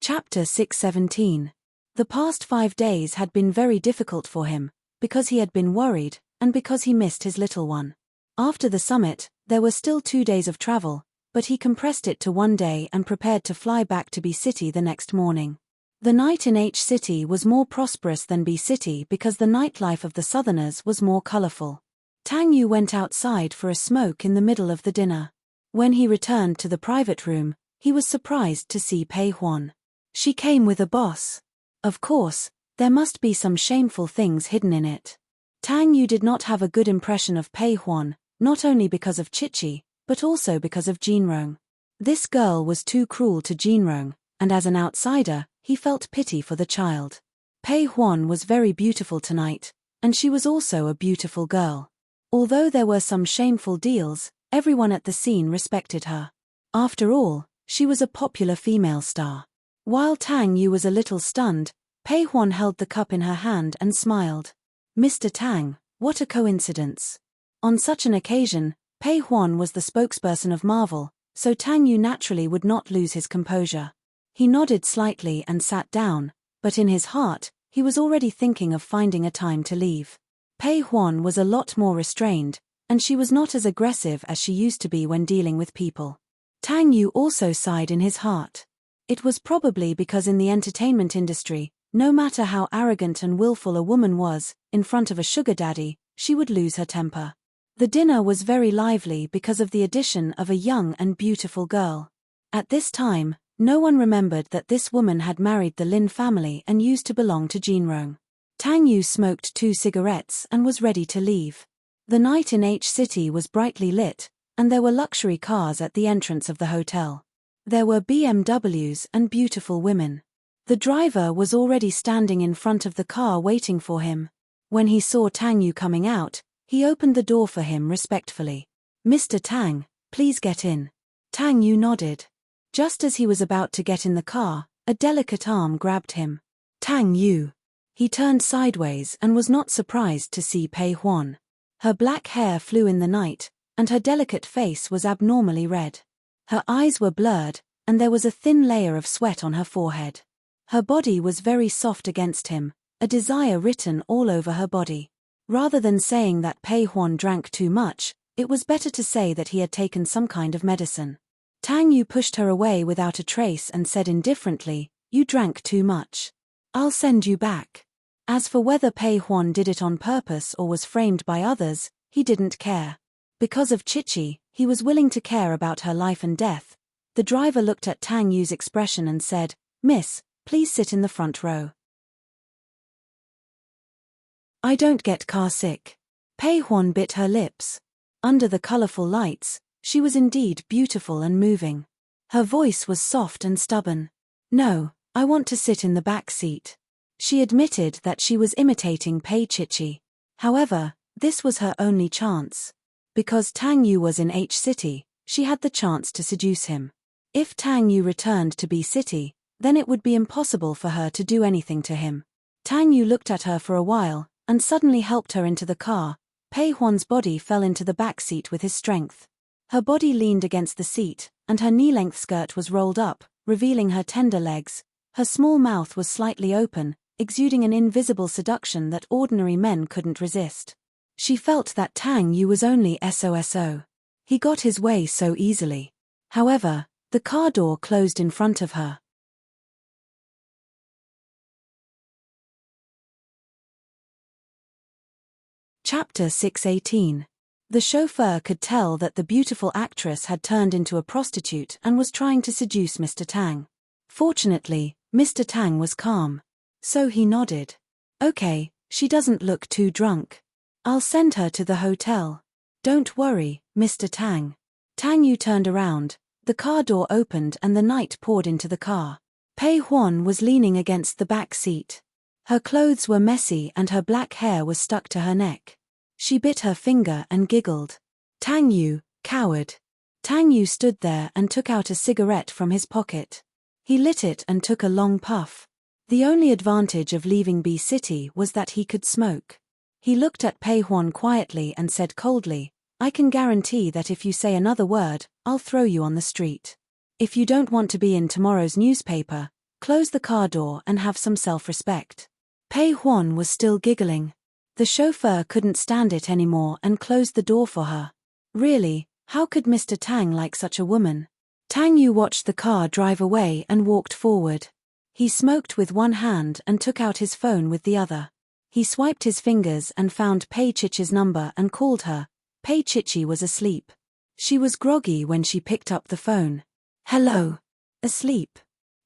Chapter 617. The past 5 days had been very difficult for him, because he had been worried, and because he missed his little one. After the summit, there were still 2 days of travel, but he compressed it to 1 day and prepared to fly back to B City the next morning. The night in H City was more prosperous than B City because the nightlife of the Southerners was more colorful. Tang Yu went outside for a smoke in the middle of the dinner. When he returned to the private room, he was surprised to see Pei Huan. She came with a boss. Of course, there must be some shameful things hidden in it. Tang Yu did not have a good impression of Pei Huan, not only because of Chichi, but also because of Jinrong. This girl was too cruel to Jinrong, and as an outsider, he felt pity for the child. Pei Huan was very beautiful tonight, and she was also a beautiful girl. Although there were some shameful deals, everyone at the scene respected her. After all, she was a popular female star. While Tang Yu was a little stunned, Pei Huan held the cup in her hand and smiled. Mr. Tang, what a coincidence. On such an occasion, Pei Huan was the spokesperson of Marvel, so Tang Yu naturally would not lose his composure. He nodded slightly and sat down, but in his heart, he was already thinking of finding a time to leave. Pei Huan was a lot more restrained, and she was not as aggressive as she used to be when dealing with people. Tang Yu also sighed in his heart. It was probably because in the entertainment industry, no matter how arrogant and willful a woman was, in front of a sugar daddy, she would lose her temper. The dinner was very lively because of the addition of a young and beautiful girl. At this time, no one remembered that this woman had married the Lin family and used to belong to Jinrong. Tang Yu smoked 2 cigarettes and was ready to leave. The night in H City was brightly lit, and there were luxury cars at the entrance of the hotel. There were BMWs and beautiful women. The driver was already standing in front of the car waiting for him. When he saw Tang Yu coming out, he opened the door for him respectfully. Mr. Tang, please get in. Tang Yu nodded. Just as he was about to get in the car, a delicate arm grabbed him. Tang Yu. He turned sideways and was not surprised to see Pei Huan. Her black hair flew in the night, and her delicate face was abnormally red. Her eyes were blurred, and there was a thin layer of sweat on her forehead. Her body was very soft against him, a desire written all over her body. Rather than saying that Pei Huan drank too much, it was better to say that he had taken some kind of medicine. Tang Yu pushed her away without a trace and said indifferently, "You drank too much. I'll send you back." As for whether Pei Huan did it on purpose or was framed by others, he didn't care. Because of Chichi, he was willing to care about her life and death. The driver looked at Tang Yu's expression and said, "Miss, please sit in the front row." I don't get car sick. Pei Huan bit her lips. Under the colorful lights, she was indeed beautiful and moving. Her voice was soft and stubborn. "No, I want to sit in the back seat." She admitted that she was imitating Pei Chichi. However, this was her only chance. Because Tang Yu was in H City, she had the chance to seduce him. If Tang Yu returned to B City, then it would be impossible for her to do anything to him. Tang Yu looked at her for a while, and suddenly helped her into the car. Pei Huan's body fell into the back seat with his strength. Her body leaned against the seat, and her knee-length skirt was rolled up, revealing her tender legs. Her small mouth was slightly open, exuding an invisible seduction that ordinary men couldn't resist. She felt that Tang Yu was only SOSO. He got his way so easily. However, the car door closed in front of her. Chapter 618. The chauffeur could tell that the beautiful actress had turned into a prostitute and was trying to seduce Mr. Tang. Fortunately, Mr. Tang was calm. So he nodded. Okay, she doesn't look too drunk. I'll send her to the hotel. Don't worry, Mr. Tang. Tang Yu turned around, the car door opened and the night poured into the car. Pei Huan was leaning against the back seat. Her clothes were messy and her black hair was stuck to her neck. She bit her finger and giggled. Tang Yu, coward. Tang Yu stood there and took out a cigarette from his pocket. He lit it and took a long puff. The only advantage of leaving B City was that he could smoke. He looked at Pei Huan quietly and said coldly, I can guarantee that if you say another word, I'll throw you on the street. If you don't want to be in tomorrow's newspaper, close the car door and have some self-respect. Pei Huan was still giggling. The chauffeur couldn't stand it anymore and closed the door for her. Really, how could Mr. Tang like such a woman? Tang Yu watched the car drive away and walked forward. He smoked with one hand and took out his phone with the other. He swiped his fingers and found Pei Chichi's number and called her. Pei Chichi was asleep. She was groggy when she picked up the phone. Hello. Asleep.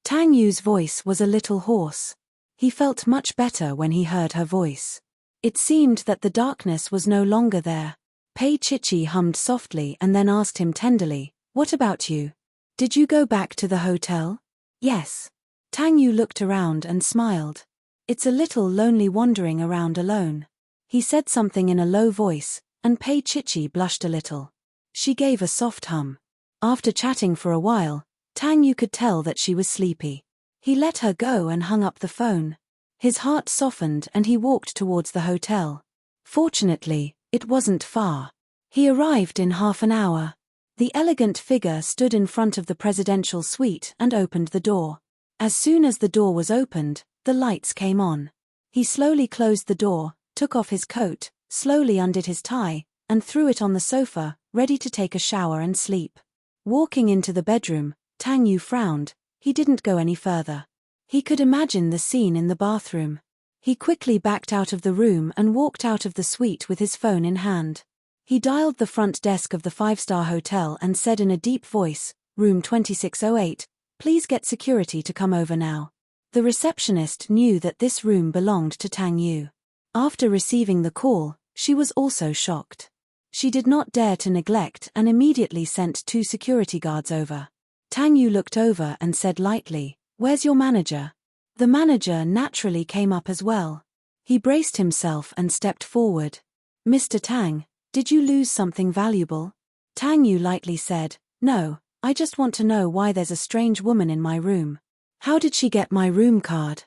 Tang Yu's voice was a little hoarse. He felt much better when he heard her voice. It seemed that the darkness was no longer there. Pei Chichi hummed softly and then asked him tenderly, What about you? Did you go back to the hotel? Yes. Tang Yu looked around and smiled. It's a little lonely wandering around alone. He said something in a low voice, and Pei Chichi blushed a little. She gave a soft hum. After chatting for a while, Tang Yu could tell that she was sleepy. He let her go and hung up the phone. His heart softened and he walked towards the hotel. Fortunately, it wasn't far. He arrived in half an hour. The elegant figure stood in front of the presidential suite and opened the door. As soon as the door was opened, the lights came on. He slowly closed the door, took off his coat, slowly undid his tie, and threw it on the sofa, ready to take a shower and sleep. Walking into the bedroom, Tang Yu frowned. He didn't go any further. He could imagine the scene in the bathroom. He quickly backed out of the room and walked out of the suite with his phone in hand. He dialed the front desk of the five-star hotel and said in a deep voice, Room 2608, please get security to come over now. The receptionist knew that this room belonged to Tang Yu. After receiving the call, she was also shocked. She did not dare to neglect and immediately sent 2 security guards over. Tang Yu looked over and said lightly, Where's your manager? The manager naturally came up as well. He braced himself and stepped forward. Mr. Tang, did you lose something valuable? Tang Yu lightly said, No, I just want to know why there's a strange woman in my room. How did she get my room card?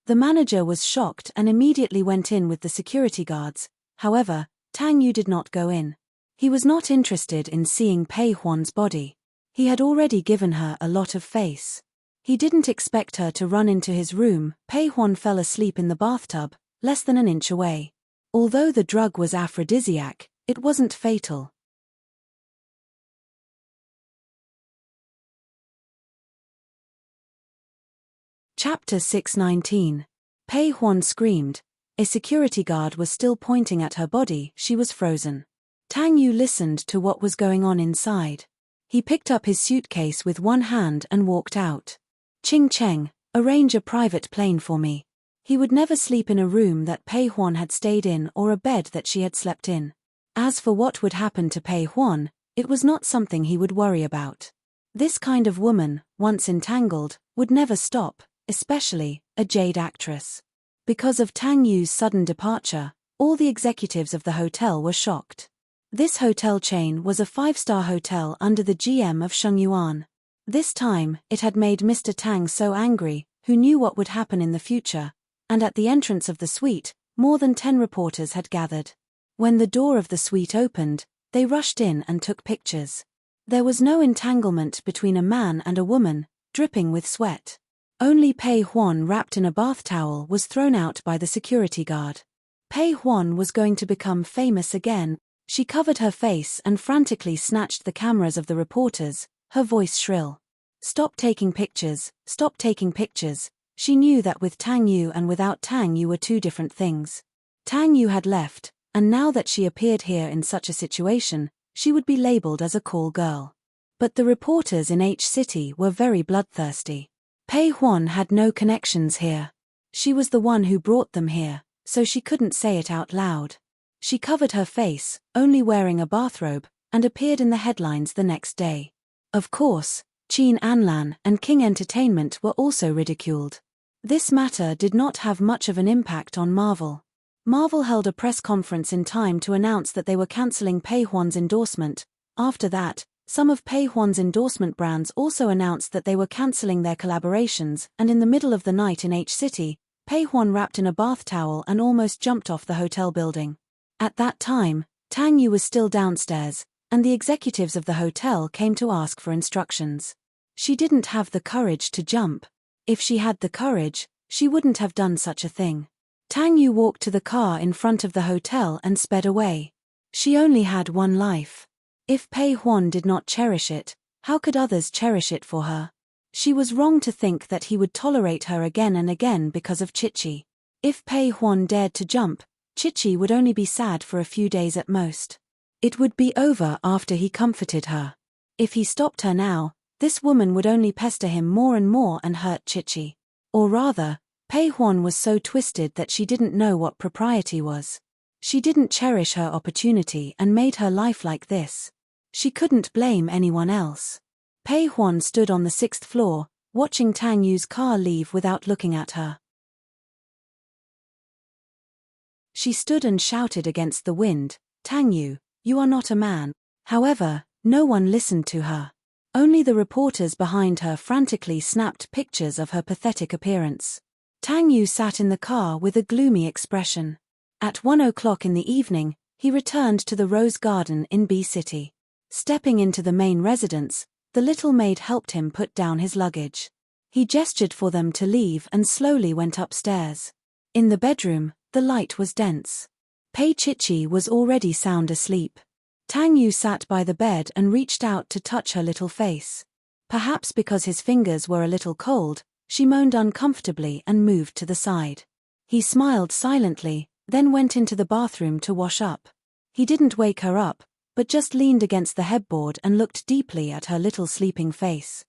The manager was shocked and immediately went in with the security guards. However, Tang Yu did not go in. He was not interested in seeing Pei Huan's body. He had already given her a lot of face. He didn't expect her to run into his room. Pei Huan fell asleep in the bathtub, less than an inch away. Although the drug was aphrodisiac, it wasn't fatal. Chapter 619. Pei Huan screamed. A security guard was still pointing at her body. She was frozen. Tang Yu listened to what was going on inside. He picked up his suitcase with one hand and walked out. Ching Cheng, arrange a private plane for me. He would never sleep in a room that Pei Huan had stayed in or a bed that she had slept in. As for what would happen to Pei Huan, it was not something he would worry about. This kind of woman, once entangled, would never stop, especially a jade actress. Because of Tang Yu's sudden departure, all the executives of the hotel were shocked. This hotel chain was a 5-star hotel under the GM of Sheng Yuan. This time, it had made Mr. Tang so angry, who knew what would happen in the future, and at the entrance of the suite, more than 10 reporters had gathered. When the door of the suite opened, they rushed in and took pictures. There was no entanglement between a man and a woman, dripping with sweat. Only Pei Huan wrapped in a bath towel was thrown out by the security guard. Pei Huan was going to become famous again. She covered her face and frantically snatched the cameras of the reporters, her voice shrill. Stop taking pictures, stop taking pictures. She knew that with Tang Yu and without Tang Yu were 2 different things. Tang Yu had left, and now that she appeared here in such a situation, she would be labeled as a call girl. But the reporters in H City were very bloodthirsty. Pei Huan had no connections here. She was the one who brought them here, so she couldn't say it out loud. She covered her face, only wearing a bathrobe, and appeared in the headlines the next day. Of course, Qin Anlan and King Entertainment were also ridiculed. This matter did not have much of an impact on Marvel. Marvel held a press conference in time to announce that they were cancelling Pei Huan's endorsement. After that, some of Pei Huan's endorsement brands also announced that they were cancelling their collaborations, and in the middle of the night in H City, Pei Huan wrapped in a bath towel and almost jumped off the hotel building. At that time, Tang Yu was still downstairs, and the executives of the hotel came to ask for instructions. She didn't have the courage to jump. If she had the courage, she wouldn't have done such a thing. Tang Yu walked to the car in front of the hotel and sped away. She only had one life. If Pei Huan did not cherish it, how could others cherish it for her? She was wrong to think that he would tolerate her again and again because of Chichi. If Pei Huan dared to jump, Chichi would only be sad for a few days at most. It would be over after he comforted her. If he stopped her now, this woman would only pester him more and more and hurt Chichi. Or rather, Pei Huan was so twisted that she didn't know what propriety was. She didn't cherish her opportunity and made her life like this. She couldn't blame anyone else. Pei Huan stood on the 6th floor, watching Tang Yu's car leave without looking at her. She stood and shouted against the wind, "Tang Yu, you are not a man." However, no one listened to her. Only the reporters behind her frantically snapped pictures of her pathetic appearance. Tang Yu sat in the car with a gloomy expression. At 1 o'clock in the evening, he returned to the Rose Garden in B City. Stepping into the main residence, the little maid helped him put down his luggage. He gestured for them to leave and slowly went upstairs. In the bedroom, the light was dense. Pei Chichi was already sound asleep. Tang Yu sat by the bed and reached out to touch her little face. Perhaps because his fingers were a little cold, she moaned uncomfortably and moved to the side. He smiled silently, then went into the bathroom to wash up. He didn't wake her up, but just leaned against the headboard and looked deeply at her little sleeping face.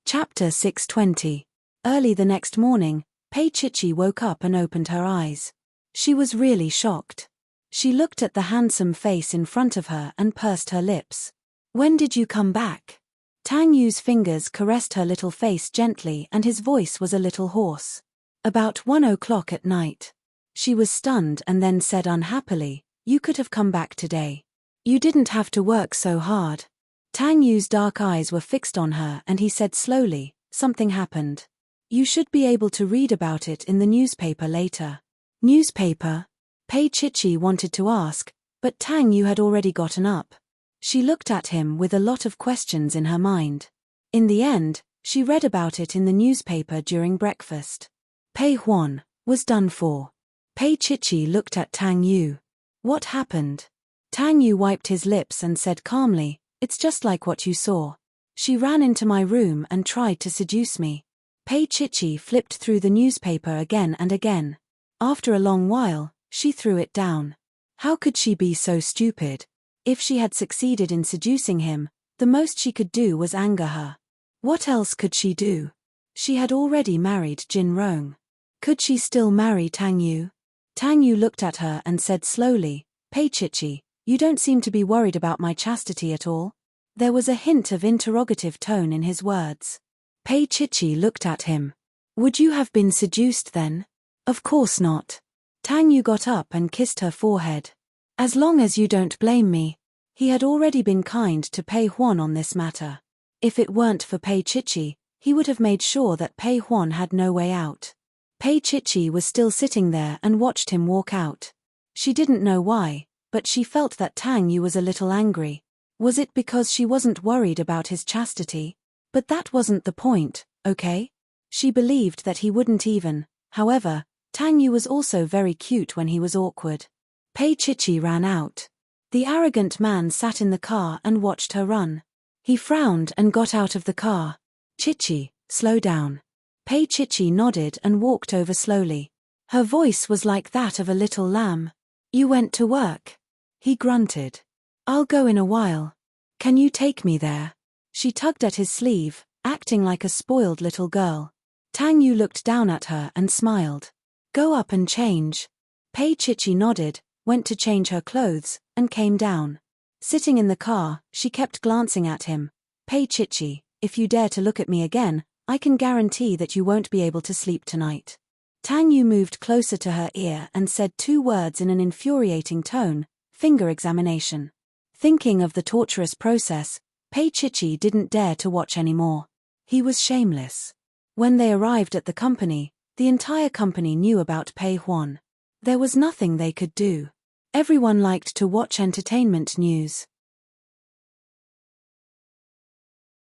Chapter 620. Early the next morning, Pei Chichi woke up and opened her eyes. She was really shocked. She looked at the handsome face in front of her and pursed her lips. "When did you come back?" Tang Yu's fingers caressed her little face gently and his voice was a little hoarse. "About 1 o'clock at night." She was stunned and then said unhappily, "You could have come back today. You didn't have to work so hard." Tang Yu's dark eyes were fixed on her and he said slowly, "Something happened. You should be able to read about it in the newspaper later." "Newspaper?" Pei Chichi wanted to ask, but Tang Yu had already gotten up. She looked at him with a lot of questions in her mind. In the end, she read about it in the newspaper during breakfast. Pei Huan was done for. Pei Chichi looked at Tang Yu. "What happened?" Tang Yu wiped his lips and said calmly, "It's just like what you saw. She ran into my room and tried to seduce me." Pei Chichi flipped through the newspaper again and again. After a long while, she threw it down. How could she be so stupid? If she had succeeded in seducing him, the most she could do was anger her. What else could she do? She had already married Jin Rong. Could she still marry Tang Yu? Tang Yu looked at her and said slowly, "Pei Chichi, you don't seem to be worried about my chastity at all?" There was a hint of interrogative tone in his words. Pei Chichi looked at him. "Would you have been seduced then?" "Of course not." Tang Yu got up and kissed her forehead. "As long as you don't blame me." He had already been kind to Pei Huan on this matter. If it weren't for Pei Chichi, he would have made sure that Pei Huan had no way out. Pei Chichi was still sitting there and watched him walk out. She didn't know why, but she felt that Tang Yu was a little angry. Was it because she wasn't worried about his chastity? But that wasn't the point, okay? She believed that he wouldn't even. However, Tang Yu was also very cute when he was awkward. Pei Chichi ran out. The arrogant man sat in the car and watched her run. He frowned and got out of the car. Chichi, slow down. Pei Chichi nodded and walked over slowly. Her voice was like that of a little lamb. You went to work? He grunted. I'll go in a while. Can you take me there? She tugged at his sleeve, acting like a spoiled little girl. Tang Yu looked down at her and smiled. Go up and change. Pei Chichi nodded, went to change her clothes, and came down. Sitting in the car, she kept glancing at him. Pei Chichi, if you dare to look at me again, I can guarantee that you won't be able to sleep tonight. Tang Yu moved closer to her ear and said 2 words in an infuriating tone, finger examination. Thinking of the torturous process, Pei Chichi didn't dare to watch anymore. He was shameless. When they arrived at the company, the entire company knew about Pei Huan. There was nothing they could do. Everyone liked to watch entertainment news.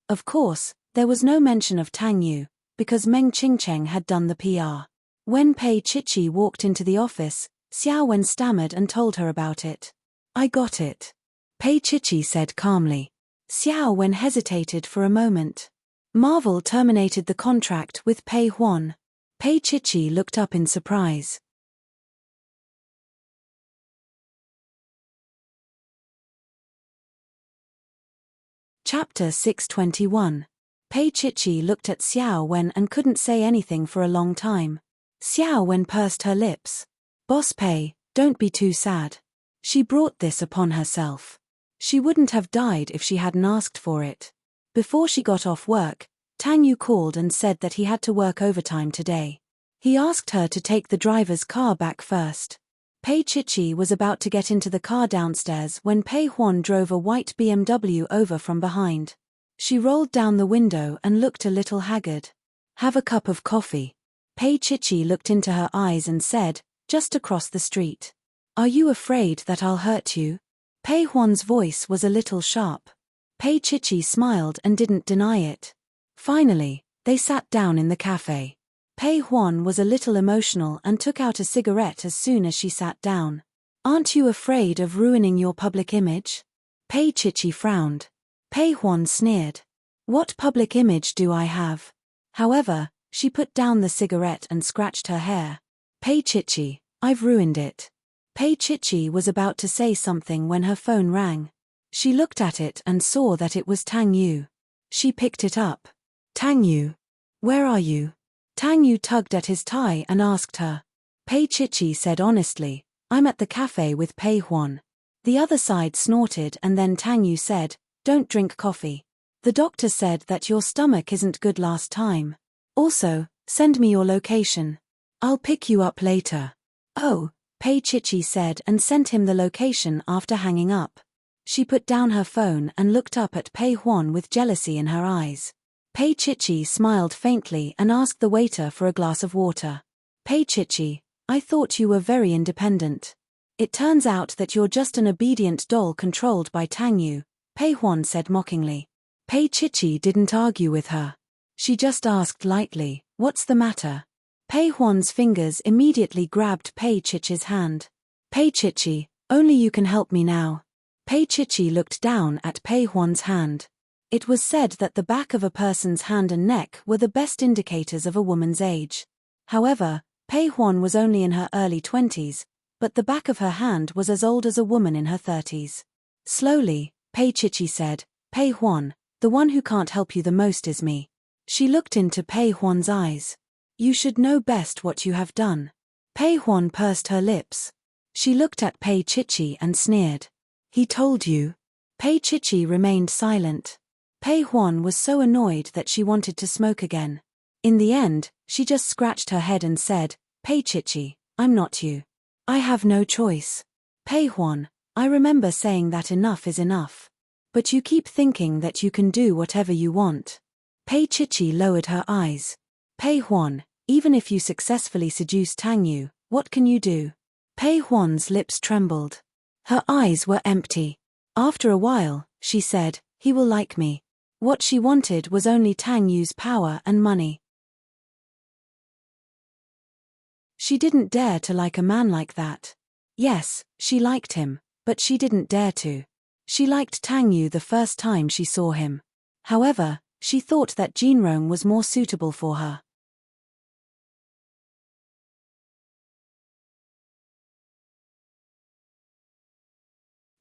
Of course, there was no mention of Tang Yu, because Meng Qingcheng had done the PR. When Pei Chichi walked into the office, Xiao Wen stammered and told her about it. I got it. Pei Chichi said calmly. Xiao Wen hesitated for a moment. Marvel terminated the contract with Pei Huan. Pei Chichi looked up in surprise. Chapter 621. Pei Chichi looked at Xiao Wen and couldn't say anything for a long time. Xiao Wen pursed her lips. Boss Pei, don't be too sad. She brought this upon herself. She wouldn't have died if she hadn't asked for it. Before she got off work, Tang Yu called and said that he had to work overtime today. He asked her to take the driver's car back first. Pei Chichi was about to get into the car downstairs when Pei Huan drove a white BMW over from behind. She rolled down the window and looked a little haggard. Have a cup of coffee. Pei Chichi looked into her eyes and said, just across the street. Are you afraid that I'll hurt you? Pei Huan's voice was a little sharp. Pei Chichi smiled and didn't deny it. Finally, they sat down in the cafe. Pei Huan was a little emotional and took out a cigarette as soon as she sat down. Aren't you afraid of ruining your public image? Pei Chichi frowned. Pei Huan sneered. What public image do I have? However, she put down the cigarette and scratched her hair. Pei Chichi, I've ruined it. Pei Chichi was about to say something when her phone rang. She looked at it and saw that it was Tang Yu. She picked it up. Tang Yu. Where are you? Tang Yu tugged at his tie and asked her. Pei Chichi said honestly, I'm at the cafe with Pei Huan. The other side snorted and then Tang Yu said, don't drink coffee. The doctor said that your stomach isn't good last time. Also, send me your location. I'll pick you up later. Oh, Pei Chichi said and sent him the location after hanging up. She put down her phone and looked up at Pei Huan with jealousy in her eyes. Pei Chichi smiled faintly and asked the waiter for a glass of water. Pei Chichi, I thought you were very independent. It turns out that you're just an obedient doll controlled by Tang Yu, Pei Huan said mockingly. Pei Chichi didn't argue with her. She just asked lightly, what's the matter? Pei Huan's fingers immediately grabbed Pei Chichi's hand. Pei Chichi, only you can help me now. Pei Chichi looked down at Pei Huan's hand. It was said that the back of a person's hand and neck were the best indicators of a woman's age. However, Pei Huan was only in her early 20s, but the back of her hand was as old as a woman in her 30s. Slowly, Pei Chichi said, Pei Huan, the one who can't help you the most is me. She looked into Pei Huan's eyes. You should know best what you have done. Pei Huan pursed her lips. She looked at Pei Chichi and sneered. He told you. Pei Chichi remained silent. Pei Huan was so annoyed that she wanted to smoke again. In the end, she just scratched her head and said, Pei Chichi, I'm not you. I have no choice. Pei Huan, I remember saying that enough is enough. But you keep thinking that you can do whatever you want. Pei Chichi lowered her eyes. Pei Huan, even if you successfully seduce Tang Yu, what can you do? Pei Huan's lips trembled. Her eyes were empty. After a while, she said, he will like me. What she wanted was only Tang Yu's power and money. She didn't dare to like a man like that. Yes, she liked him, but she didn't dare to. She liked Tang Yu the first time she saw him. However, She thought that Jinrong was more suitable for her.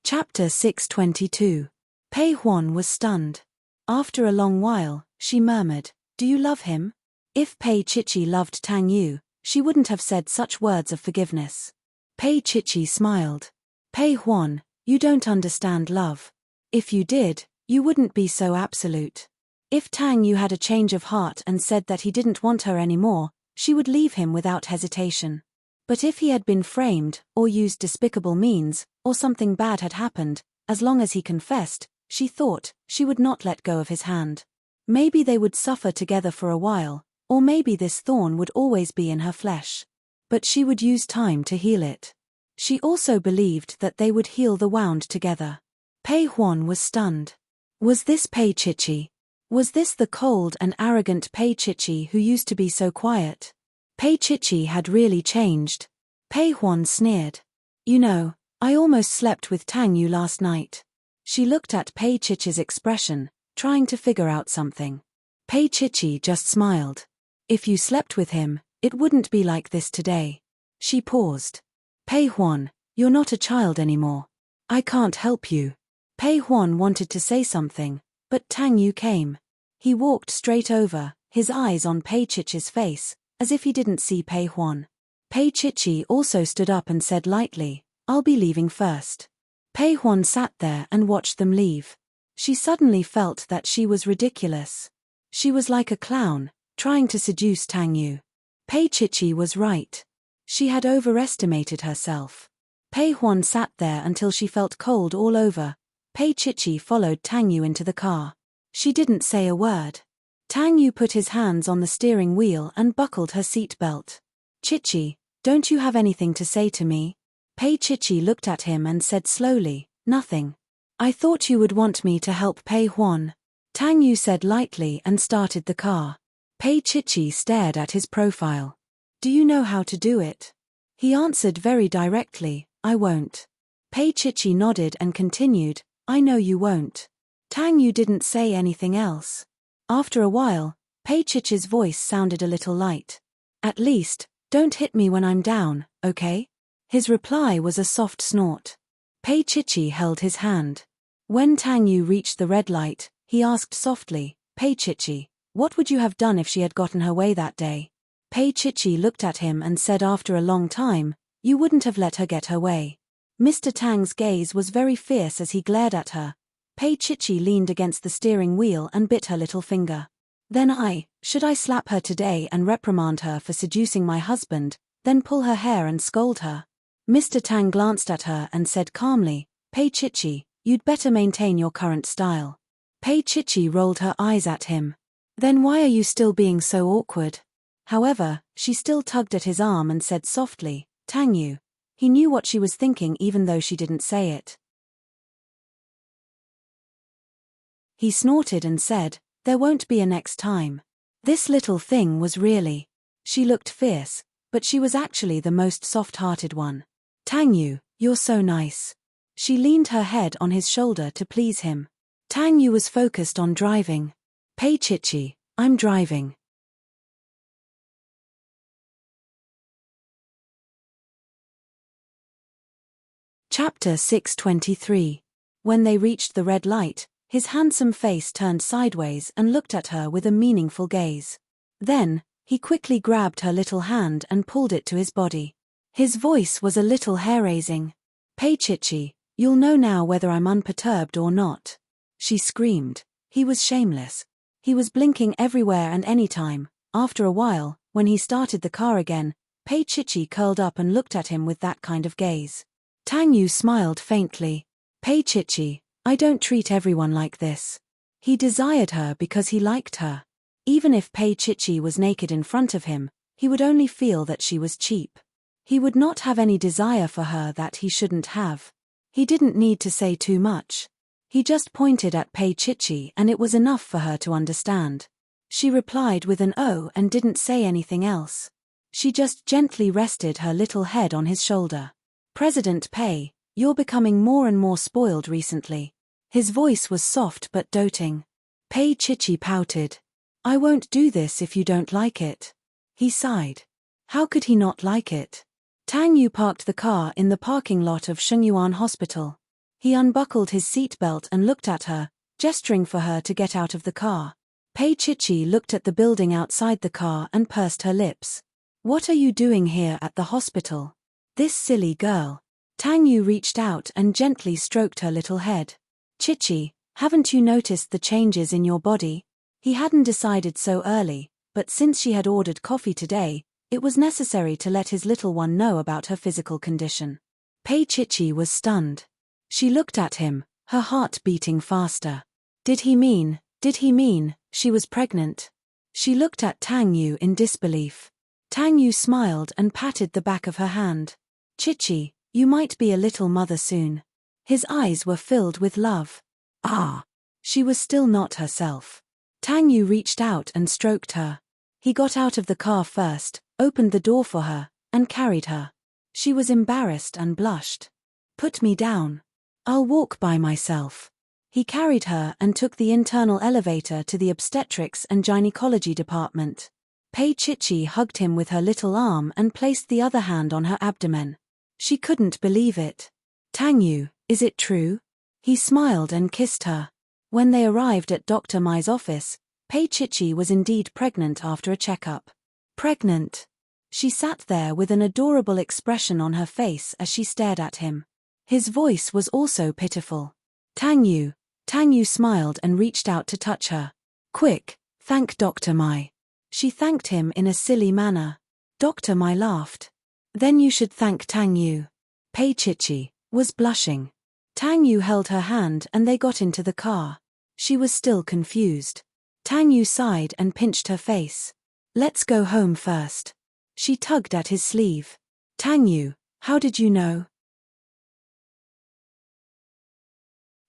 Chapter 622. Pei Huan was stunned. After a long while, she murmured, "Do you love him?" If Pei Chichi loved Tang Yu, she wouldn't have said such words of forgiveness. Pei Chichi smiled. "Pei Huan, you don't understand love. If you did, you wouldn't be so absolute. If Tang Yu had a change of heart and said that he didn't want her anymore, she would leave him without hesitation. But if he had been framed, or used despicable means, or something bad had happened, as long as he confessed, she thought, she would not let go of his hand. Maybe they would suffer together for a while, or maybe this thorn would always be in her flesh. But she would use time to heal it. She also believed that they would heal the wound together. Pei Huan was stunned. Was this Pei Chichi? Was this the cold and arrogant Pei Chichi who used to be so quiet? Pei Chichi had really changed. Pei Huan sneered. "You know, I almost slept with Tang Yu last night." She looked at Pei Chichi's expression, trying to figure out something. Pei Chichi just smiled. "If you slept with him, it wouldn't be like this today." She paused. "Pei Huan, you're not a child anymore. I can't help you." Pei Huan wanted to say something, but Tang Yu came. He walked straight over, his eyes on Pei Chichi's face, as if he didn't see Pei Huan. Pei Chichi also stood up and said lightly, "I'll be leaving first." Pei Huan sat there and watched them leave. She suddenly felt that she was ridiculous. She was like a clown, trying to seduce Tang Yu. Pei Chichi was right. She had overestimated herself. Pei Huan sat there until she felt cold all over. Pei Chichi followed Tang Yu into the car. She didn't say a word. Tang Yu put his hands on the steering wheel and buckled her seat belt. "Chichi, don't you have anything to say to me?" Pei Chichi looked at him and said slowly, "Nothing." "I thought you would want me to help Pei Huan," Tang Yu said lightly and started the car. Pei Chichi stared at his profile. "Do you know how to do it?" He answered very directly, "I won't." Pei Chichi nodded and continued, "I know you won't." Tang Yu didn't say anything else. After a while, Pei Chichi's voice sounded a little light. "At least, don't hit me when I'm down, okay?" His reply was a soft snort. Pei Chichi held his hand. When Tang Yu reached the red light, he asked softly, "Pei Chichi, what would you have done if she had gotten her way that day?" Pei Chichi looked at him and said after a long time, "You wouldn't have let her get her way." Mr. Tang's gaze was very fierce as he glared at her. Pei Chichi leaned against the steering wheel and bit her little finger. "Then should I slap her today and reprimand her for seducing my husband, then pull her hair and scold her?" Mr. Tang glanced at her and said calmly, "Pei Chichi, you'd better maintain your current style." Pei Chichi rolled her eyes at him. "Then why are you still being so awkward?" However, she still tugged at his arm and said softly, "Tang Yu." He knew what she was thinking even though she didn't say it. He snorted and said, "There won't be a next time." This little thing was really. She looked fierce, but she was actually the most soft-hearted one. "Tang Yu, you're so nice." She leaned her head on his shoulder to please him. Tang Yu was focused on driving. "Pei Chichi, I'm driving." Chapter 623. When they reached the red light, his handsome face turned sideways and looked at her with a meaningful gaze. Then, he quickly grabbed her little hand and pulled it to his body. His voice was a little hair-raising. "Pei Chichi, you'll know now whether I'm unperturbed or not." She screamed. He was shameless. He was blinking everywhere and anytime. After a while, when he started the car again, Pei Chichi curled up and looked at him with that kind of gaze. Tang Yu smiled faintly. "Pei Chichi, I don't treat everyone like this." He desired her because he liked her. Even if Pei Chichi was naked in front of him, he would only feel that she was cheap. He would not have any desire for her that he shouldn't have. He didn't need to say too much. He just pointed at Pei Chichi and it was enough for her to understand. She replied with an "oh" and didn't say anything else. She just gently rested her little head on his shoulder. "President Pei, you're becoming more and more spoiled recently." His voice was soft but doting. Pei Chichi pouted. I won't do this if you don't like it. He sighed. How could he not like it? Tang Yu parked the car in the parking lot of Shengyuan Hospital. He unbuckled his seatbelt and looked at her, gesturing for her to get out of the car. Pei Chichi looked at the building outside the car and pursed her lips. What are you doing here at the hospital? This silly girl. Tang Yu reached out and gently stroked her little head. Chichi, haven't you noticed the changes in your body? He hadn't decided so early, but since she had ordered coffee today, it was necessary to let his little one know about her physical condition. Pei Chichi was stunned. She looked at him, her heart beating faster. Did he mean she was pregnant? She looked at Tang Yu in disbelief. Tang Yu smiled and patted the back of her hand. Chichi, you might be a little mother soon. His eyes were filled with love. Ah! She was still not herself. Tang Yu reached out and stroked her. He got out of the car first, opened the door for her, and carried her. She was embarrassed and blushed. Put me down. I'll walk by myself. He carried her and took the internal elevator to the obstetrics and gynecology department. Pei Chichi hugged him with her little arm and placed the other hand on her abdomen. She couldn't believe it. Tang Yu, is it true? He smiled and kissed her. When they arrived at Dr. Mai's office, Pei Chichi was indeed pregnant after a checkup. Pregnant. She sat there with an adorable expression on her face as she stared at him. His voice was also pitiful. Tang Yu smiled and reached out to touch her. Quick, thank Dr. Mai. She thanked him in a silly manner. Dr. Mai laughed. Then you should thank Tang Yu. Pei Chichi was blushing. Tang Yu held her hand and they got into the car. She was still confused. Tang Yu sighed and pinched her face. Let's go home first. She tugged at his sleeve. Tang Yu, how did you know?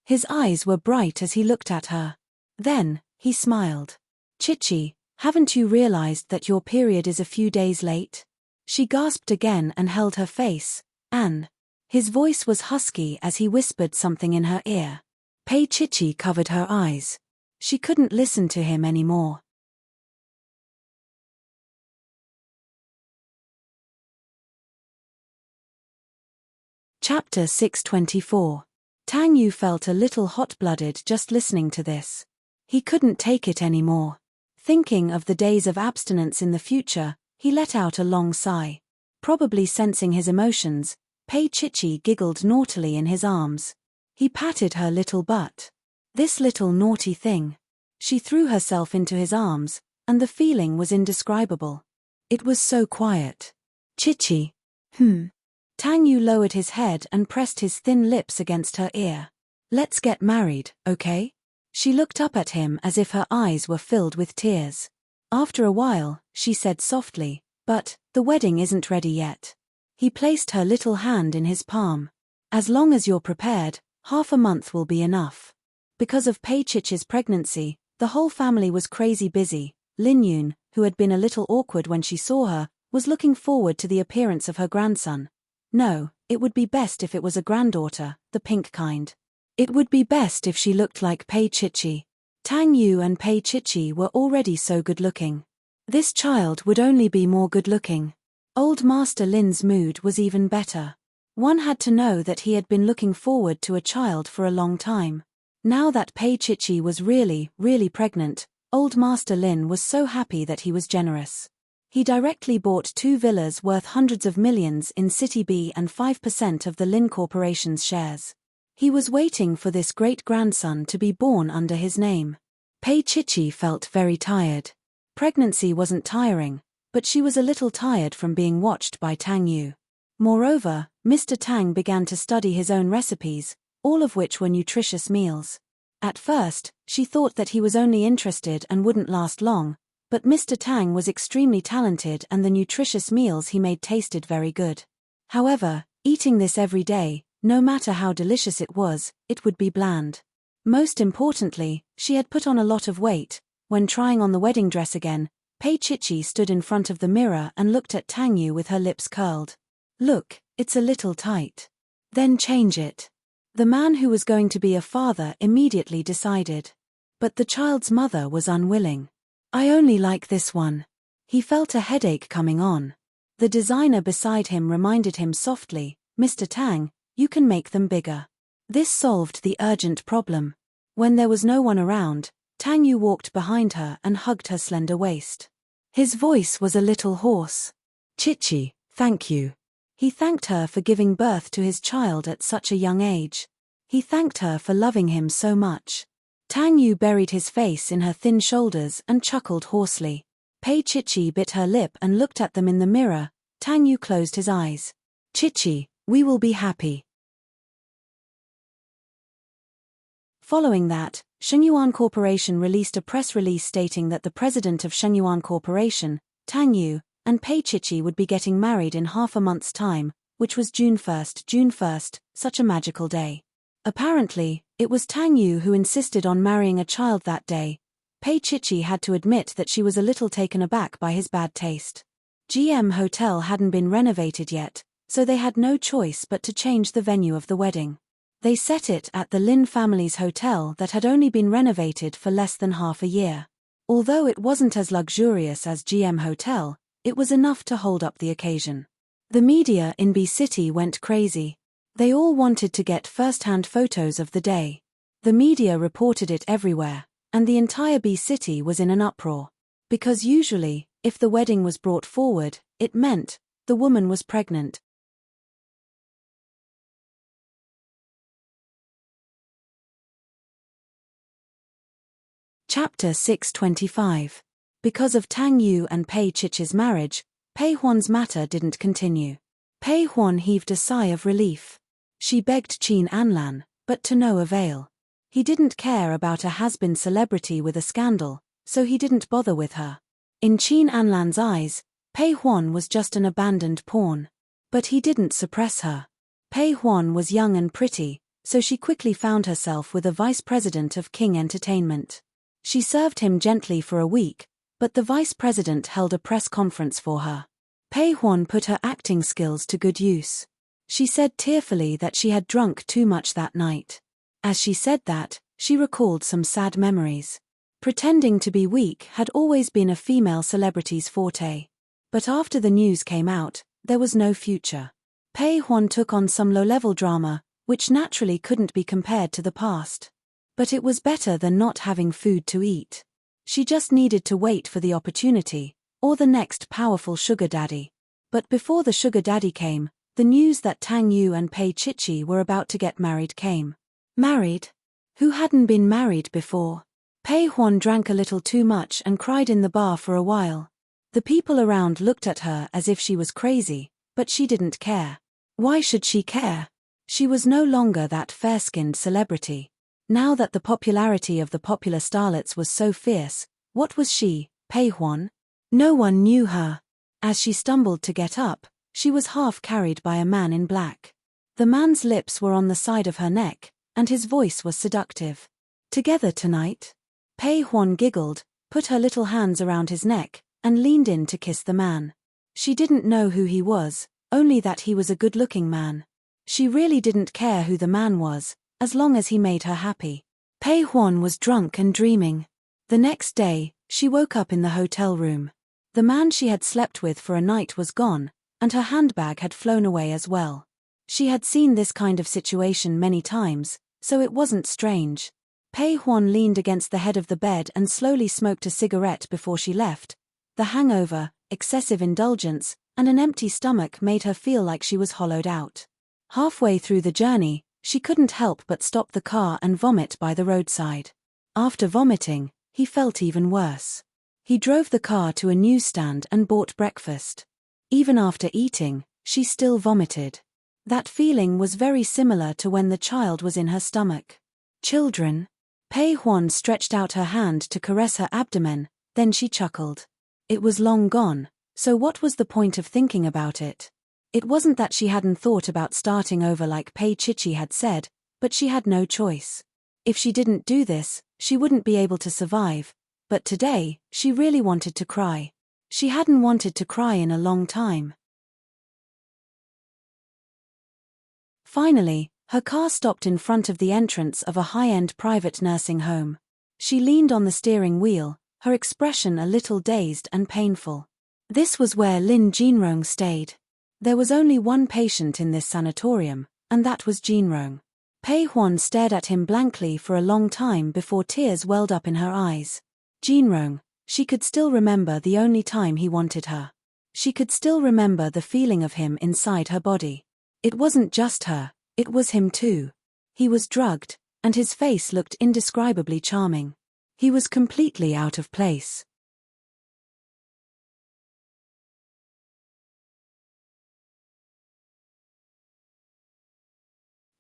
His eyes were bright as he looked at her. Then, he smiled. Chichi, haven't you realized that your period is a few days late? She gasped again and held her face. Anne. His voice was husky as he whispered something in her ear. Pei Chichi covered her eyes. She couldn't listen to him anymore. Chapter 624. Tang Yu felt a little hot-blooded just listening to this. He couldn't take it anymore. Thinking of the days of abstinence in the future, he let out a long sigh. Probably sensing his emotions, Pei Chichi giggled naughtily in his arms. He patted her little butt. This little naughty thing. She threw herself into his arms, and the feeling was indescribable. It was so quiet. Chichi. Tang Yu lowered his head and pressed his thin lips against her ear. Let's get married, okay? She looked up at him as if her eyes were filled with tears. After a while, she said softly, but, the wedding isn't ready yet. He placed her little hand in his palm. As long as you're prepared, half a month will be enough. Because of Pei Chichi's pregnancy, the whole family was crazy busy. Lin Yun, who had been a little awkward when she saw her, was looking forward to the appearance of her grandson. No, it would be best if it was a granddaughter, the pink kind. It would be best if she looked like Pei Chichi. Tang Yu and Pei Chichi were already so good-looking. This child would only be more good-looking. Old Master Lin's mood was even better. One had to know that he had been looking forward to a child for a long time. Now that Pei Chichi was really pregnant, Old Master Lin was so happy that he was generous. He directly bought 2 villas worth hundreds of millions in City B and 5% of the Lin Corporation's shares. He was waiting for this great-grandson to be born under his name. Pei Chichi felt very tired. Pregnancy wasn't tiring, but she was a little tired from being watched by Tang Yu. Moreover, Mr. Tang began to study his own recipes, all of which were nutritious meals. At first, she thought that he was only interested and wouldn't last long, but Mr. Tang was extremely talented and the nutritious meals he made tasted very good. However, eating this every day, no matter how delicious it would be bland. Most importantly, she had put on a lot of weight. When trying on the wedding dress again, Pei Chichi stood in front of the mirror and looked at Tang Yu with her lips curled. Look, it's a little tight. Then change it. The man who was going to be a father immediately decided. But the child's mother was unwilling. "I only like this one." He felt a headache coming on. The designer beside him reminded him softly, "Mr. Tang, you can make them bigger." This solved the urgent problem. When there was no one around, Tang Yu walked behind her and hugged her slender waist. His voice was a little hoarse. "Chichi, thank you." He thanked her for giving birth to his child at such a young age. He thanked her for loving him so much. Tang Yu buried his face in her thin shoulders and chuckled hoarsely. Pei Chichi bit her lip and looked at them in the mirror. Tang Yu closed his eyes. "Chichi, we will be happy." Following that, Shenyuan Corporation released a press release stating that the president of Shenyuan Corporation, Tang Yu, and Pei Chichi would be getting married in half a month's time, which was June 1st, such a magical day. Apparently, it was Tang Yu who insisted on marrying a child that day. Pei Chichi had to admit that she was a little taken aback by his bad taste. GM Hotel hadn't been renovated yet, so they had no choice but to change the venue of the wedding. They set it at the Lin family's hotel that had only been renovated for less than half a year. Although it wasn't as luxurious as GM Hotel, it was enough to hold up the occasion. The media in B City went crazy. They all wanted to get first-hand photos of the day. The media reported it everywhere, and the entire B City was in an uproar. Because usually, if the wedding was brought forward, it meant the woman was pregnant. Chapter 625. Because of Tang Yu and Pei Chichi's marriage, Pei Huan's matter didn't continue. Pei Huan heaved a sigh of relief. She begged Qin Anlan, but to no avail. He didn't care about a has-been celebrity with a scandal, so he didn't bother with her. In Qin Anlan's eyes, Pei Huan was just an abandoned pawn. But he didn't suppress her. Pei Huan was young and pretty, so she quickly found herself with a vice president of King Entertainment. She served him gently for a week, but the vice president held a press conference for her. Pei Huan put her acting skills to good use. She said tearfully that she had drunk too much that night. As she said that, she recalled some sad memories. Pretending to be weak had always been a female celebrity's forte. But after the news came out, there was no future. Pei Huan took on some low-level drama, which naturally couldn't be compared to the past. But it was better than not having food to eat. She just needed to wait for the opportunity, or the next powerful sugar daddy. But before the sugar daddy came, the news that Tang Yu and Pei Chichi were about to get married came. Married? Who hadn't been married before? Pei Huan drank a little too much and cried in the bar for a while. The people around looked at her as if she was crazy, but she didn't care. Why should she care? She was no longer that fair-skinned celebrity. Now that the popularity of the popular starlets was so fierce, what was she, Pei Huan? No one knew her. As she stumbled to get up, she was half carried by a man in black. The man's lips were on the side of her neck, and his voice was seductive. "Together tonight?" Pei Huan giggled, put her little hands around his neck, and leaned in to kiss the man. She didn't know who he was, only that he was a good-looking man. She really didn't care who the man was, as long as he made her happy. Pei Huan was drunk and dreaming. The next day, she woke up in the hotel room. The man she had slept with for a night was gone, and her handbag had flown away as well. She had seen this kind of situation many times, so it wasn't strange. Pei Huan leaned against the head of the bed and slowly smoked a cigarette before she left. The hangover, excessive indulgence, and an empty stomach made her feel like she was hollowed out. Halfway through the journey, she couldn't help but stop the car and vomit by the roadside. After vomiting, he felt even worse. He drove the car to a newsstand and bought breakfast. Even after eating, she still vomited. That feeling was very similar to when the child was in her stomach. Children? Pei Huan stretched out her hand to caress her abdomen, then she chuckled. It was long gone, so what was the point of thinking about it? It wasn't that she hadn't thought about starting over like Pei Chichi had said, but she had no choice. If she didn't do this, she wouldn't be able to survive. But today, she really wanted to cry. She hadn't wanted to cry in a long time. Finally, her car stopped in front of the entrance of a high-end private nursing home. She leaned on the steering wheel, her expression a little dazed and painful. This was where Lin Jinrong stayed. There was only one patient in this sanatorium, and that was Jinrong. Pei Huan stared at him blankly for a long time before tears welled up in her eyes. Jinrong, she could still remember the only time he wanted her. She could still remember the feeling of him inside her body. It wasn't just her, it was him too. He was drugged, and his face looked indescribably charming. He was completely out of place.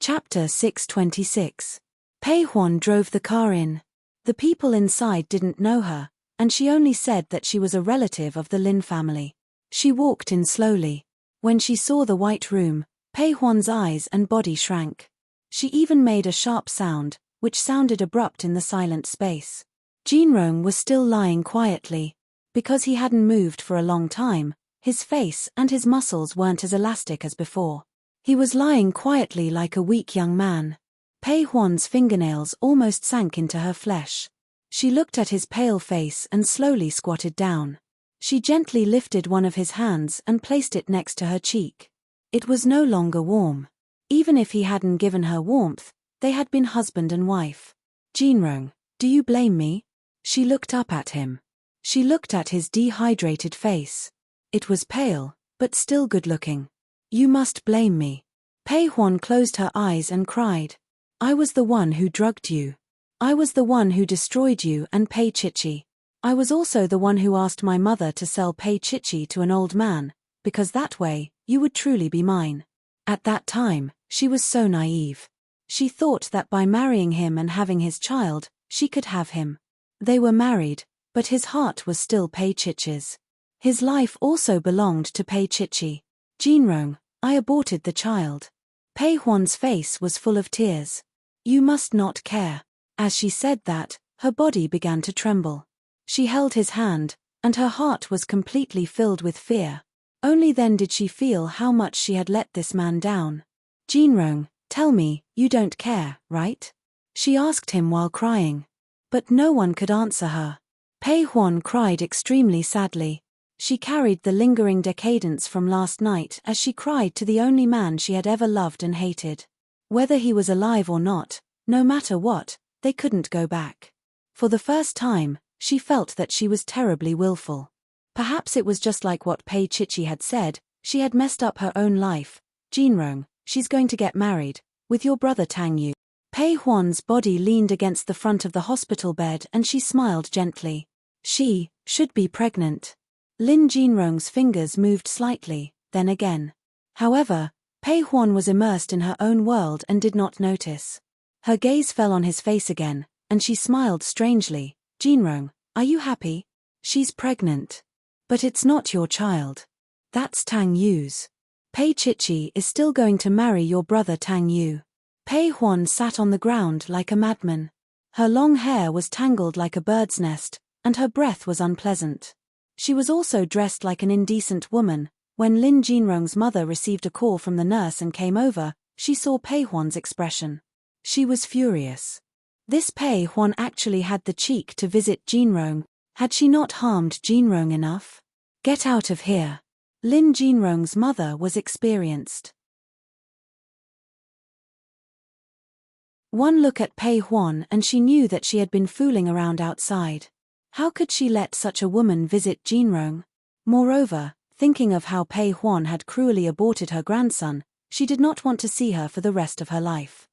Chapter 626. Pei Huan drove the car in. The people inside didn't know her, and she only said that she was a relative of the Lin family. She walked in slowly. When she saw the white room, Pei Huan's eyes and body shrank. She even made a sharp sound, which sounded abrupt in the silent space. Jinrong was still lying quietly. Because he hadn't moved for a long time, his face and his muscles weren't as elastic as before. He was lying quietly like a weak young man. Pei Huan's fingernails almost sank into her flesh. She looked at his pale face and slowly squatted down. She gently lifted one of his hands and placed it next to her cheek. It was no longer warm. Even if he hadn't given her warmth, they had been husband and wife. Jinrong, do you blame me? She looked up at him. She looked at his dehydrated face. It was pale, but still good-looking. You must blame me. Pei Huan closed her eyes and cried. I was the one who drugged you. I was the one who destroyed you and Pei Chichi. I was also the one who asked my mother to sell Pei Chichi to an old man, because that way, you would truly be mine. At that time, she was so naive. She thought that by marrying him and having his child, she could have him. They were married, but his heart was still Pei Chichi's. His life also belonged to Pei Chichi. Jinrong, I aborted the child. Pei Huan's face was full of tears. You must not care. As she said that, her body began to tremble. She held his hand, and her heart was completely filled with fear. Only then did she feel how much she had let this man down. Jinrong, tell me, you don't care, right? She asked him while crying. But no one could answer her. Pei Huan cried extremely sadly. She carried the lingering decadence from last night as she cried to the only man she had ever loved and hated. Whether he was alive or not, no matter what, they couldn't go back. For the first time, she felt that she was terribly willful. Perhaps it was just like what Pei Chichi had said, she had messed up her own life. Jinrong, she's going to get married, with your brother Tang Yu. Pei Huan's body leaned against the front of the hospital bed and she smiled gently. She should be pregnant. Lin Jinrong's fingers moved slightly, then again. However, Pei Huan was immersed in her own world and did not notice. Her gaze fell on his face again, and she smiled strangely. Jinrong, are you happy? She's pregnant. But it's not your child. That's Tang Yu's. Pei Chichi is still going to marry your brother Tang Yu. Pei Huan sat on the ground like a madman. Her long hair was tangled like a bird's nest, and her breath was unpleasant. She was also dressed like an indecent woman. When Lin Jinrong's mother received a call from the nurse and came over, she saw Pei Huan's expression. She was furious. This Pei Huan actually had the cheek to visit Jinrong. Had she not harmed Jinrong enough? Get out of here. Lin Jinrong's mother was experienced. One look at Pei Huan and she knew that she had been fooling around outside. How could she let such a woman visit Jinrong? Moreover, thinking of how Pei Huan had cruelly aborted her grandson, she did not want to see her for the rest of her life.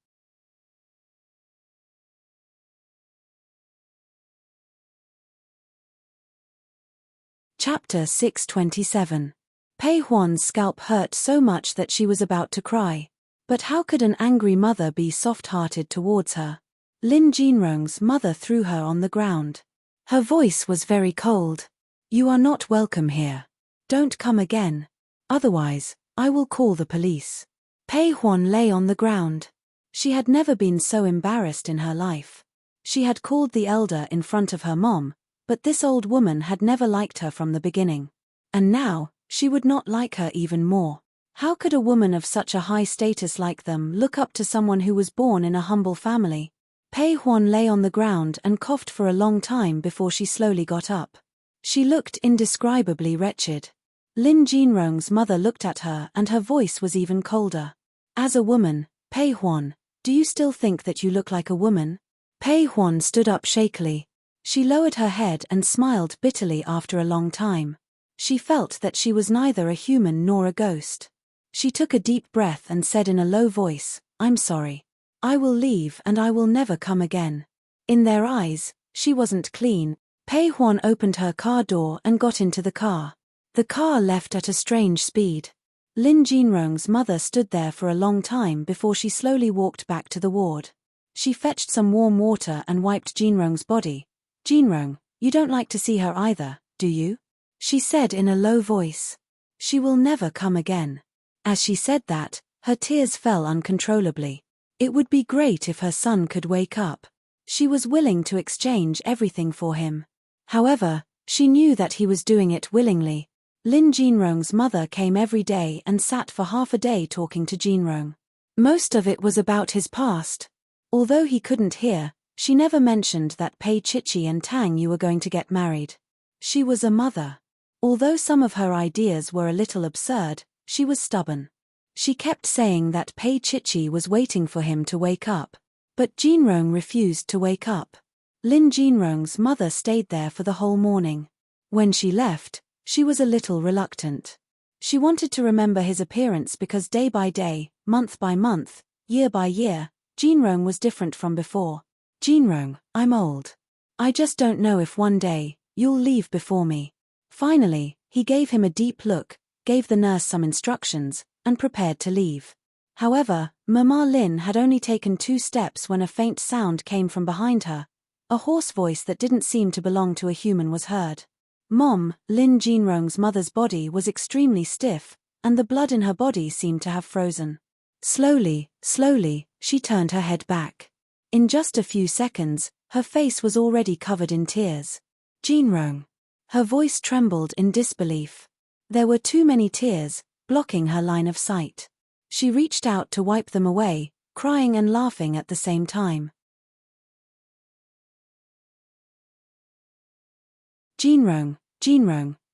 Chapter 627. Pei Huan's scalp hurt so much that she was about to cry. But how could an angry mother be soft-hearted towards her? Lin Jinrong's mother threw her on the ground. Her voice was very cold. You are not welcome here. Don't come again. Otherwise, I will call the police. Pei Huan lay on the ground. She had never been so embarrassed in her life. She had called the elder in front of her mom, but this old woman had never liked her from the beginning. And now, she would not like her even more. How could a woman of such a high status like them look up to someone who was born in a humble family? Pei Huan lay on the ground and coughed for a long time before she slowly got up. She looked indescribably wretched. Lin Jinrong's mother looked at her and her voice was even colder. As a woman, Pei Huan, do you still think that you look like a woman? Pei Huan stood up shakily. She lowered her head and smiled bitterly after a long time. She felt that she was neither a human nor a ghost. She took a deep breath and said in a low voice, I'm sorry. I will leave and I will never come again. In their eyes, she wasn't clean. Pei Huan opened her car door and got into the car. The car left at a strange speed. Lin Jinrong's mother stood there for a long time before she slowly walked back to the ward. She fetched some warm water and wiped Jinrong's body. Jinrong, you don't like to see her either, do you? She said in a low voice. She will never come again. As she said that, her tears fell uncontrollably. It would be great if her son could wake up. She was willing to exchange everything for him. However, she knew that he was doing it willingly. Lin Jinrong's mother came every day and sat for half a day talking to Jinrong. Most of it was about his past. Although he couldn't hear, she never mentioned that Pei Chichi and Tang Yu were going to get married. She was a mother. Although some of her ideas were a little absurd, she was stubborn. She kept saying that Pei Chichi was waiting for him to wake up. But Jinrong refused to wake up. Lin Jinrong's mother stayed there for the whole morning. When she left, she was a little reluctant. She wanted to remember his appearance because day by day, month by month, year by year, Jinrong was different from before. Jinrong, I'm old. I just don't know if one day, you'll leave before me. Finally, he gave him a deep look, gave the nurse some instructions, and prepared to leave. However, Mama Lin had only taken 2 steps when a faint sound came from behind her. A hoarse voice that didn't seem to belong to a human was heard. Mom, Lin Jinrong's mother's body was extremely stiff, and the blood in her body seemed to have frozen. Slowly, she turned her head back. In just a few seconds, her face was already covered in tears. Jinrong. Her voice trembled in disbelief. There were too many tears, blocking her line of sight. She reached out to wipe them away, crying and laughing at the same time. Jinrong,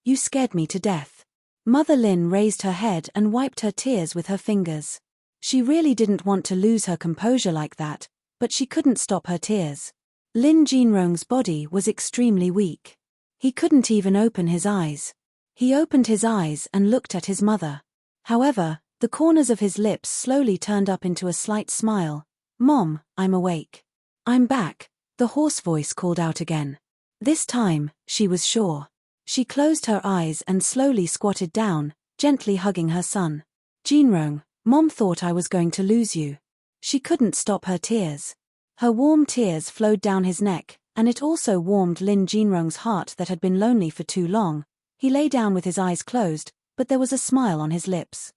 you scared me to death. Mother Lin raised her head and wiped her tears with her fingers. She really didn't want to lose her composure like that, but she couldn't stop her tears. Lin Jinrong's body was extremely weak. He couldn't even open his eyes. He opened his eyes and looked at his mother. However, the corners of his lips slowly turned up into a slight smile. Mom, I'm awake. I'm back, the hoarse voice called out again. This time, she was sure. She closed her eyes and slowly squatted down, gently hugging her son. Jinrong, Mom thought I was going to lose you. She couldn't stop her tears. Her warm tears flowed down his neck, and it also warmed Lin Jinrong's heart that had been lonely for too long. He lay down with his eyes closed, but there was a smile on his lips.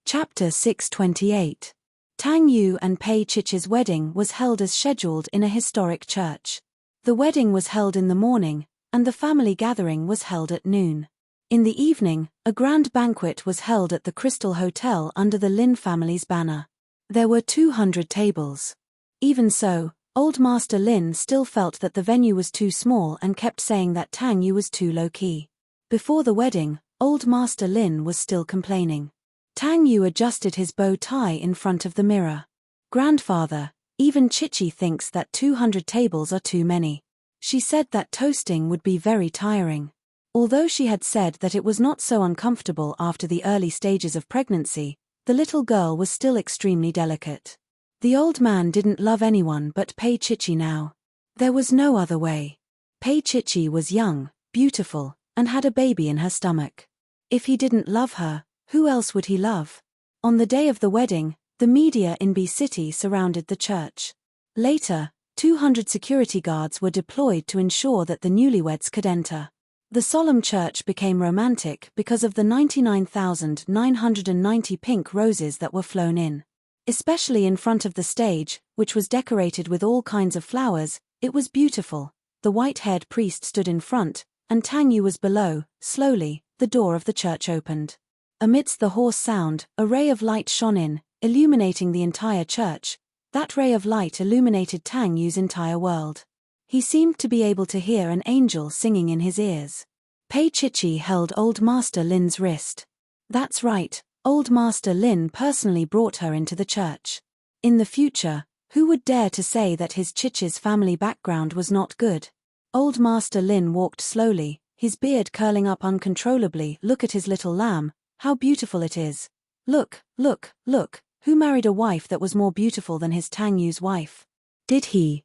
Chapter 628. Tang Yu and Pei Chichi's wedding was held as scheduled in a historic church. The wedding was held in the morning, and the family gathering was held at noon. In the evening, a grand banquet was held at the Crystal Hotel under the Lin family's banner. There were 200 tables. Even so, Old Master Lin still felt that the venue was too small and kept saying that Tang Yu was too low-key. Before the wedding, Old Master Lin was still complaining. Tang Yu adjusted his bow tie in front of the mirror. Grandfather, even Chichi thinks that 200 tables are too many. She said that toasting would be very tiring. Although she had said that it was not so uncomfortable after the early stages of pregnancy, the little girl was still extremely delicate. The old man didn't love anyone but Pei Chichi now. There was no other way. Pei Chichi was young, beautiful, and had a baby in her stomach. If he didn't love her, who else would he love? On the day of the wedding, the media in B City surrounded the church. Later, 200 security guards were deployed to ensure that the newlyweds could enter. The solemn church became romantic because of the 99,990 pink roses that were flown in. Especially in front of the stage, which was decorated with all kinds of flowers, it was beautiful. The white-haired priest stood in front, and Tang Yu was below. Slowly, the door of the church opened. Amidst the hoarse sound, a ray of light shone in, illuminating the entire church. That ray of light illuminated Tang Yu's entire world. He seemed to be able to hear an angel singing in his ears. Pei Chichi held Old Master Lin's wrist. That's right, Old Master Lin personally brought her into the church. In the future, who would dare to say that his Chichi's family background was not good? Old Master Lin walked slowly, his beard curling up uncontrollably. Look at his little lamb, how beautiful it is. Look, look, look, who married a wife that was more beautiful than his Tang Yu's wife? Did he?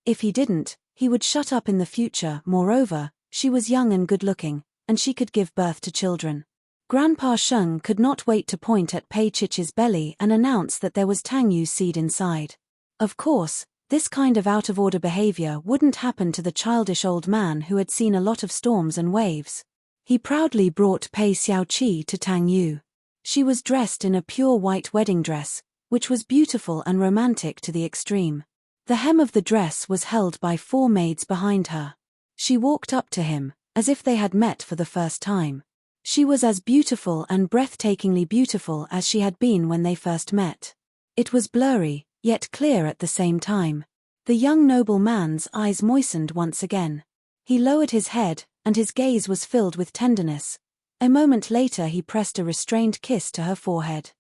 If he didn't, he would shut up in the future. Moreover, she was young and good-looking, and she could give birth to children. Grandpa Sheng could not wait to point at Pei Chichi's belly and announce that there was Tang Yu's seed inside. Of course, this kind of out-of-order behavior wouldn't happen to the childish old man who had seen a lot of storms and waves. He proudly brought Pei Xiaoqi to Tang Yu. She was dressed in a pure white wedding dress, which was beautiful and romantic to the extreme. The hem of the dress was held by 4 maids behind her. She walked up to him, as if they had met for the first time. She was as beautiful and breathtakingly beautiful as she had been when they first met. It was blurry, yet clear at the same time. The young nobleman's eyes moistened once again. He lowered his head, and his gaze was filled with tenderness. A moment later he pressed a restrained kiss to her forehead.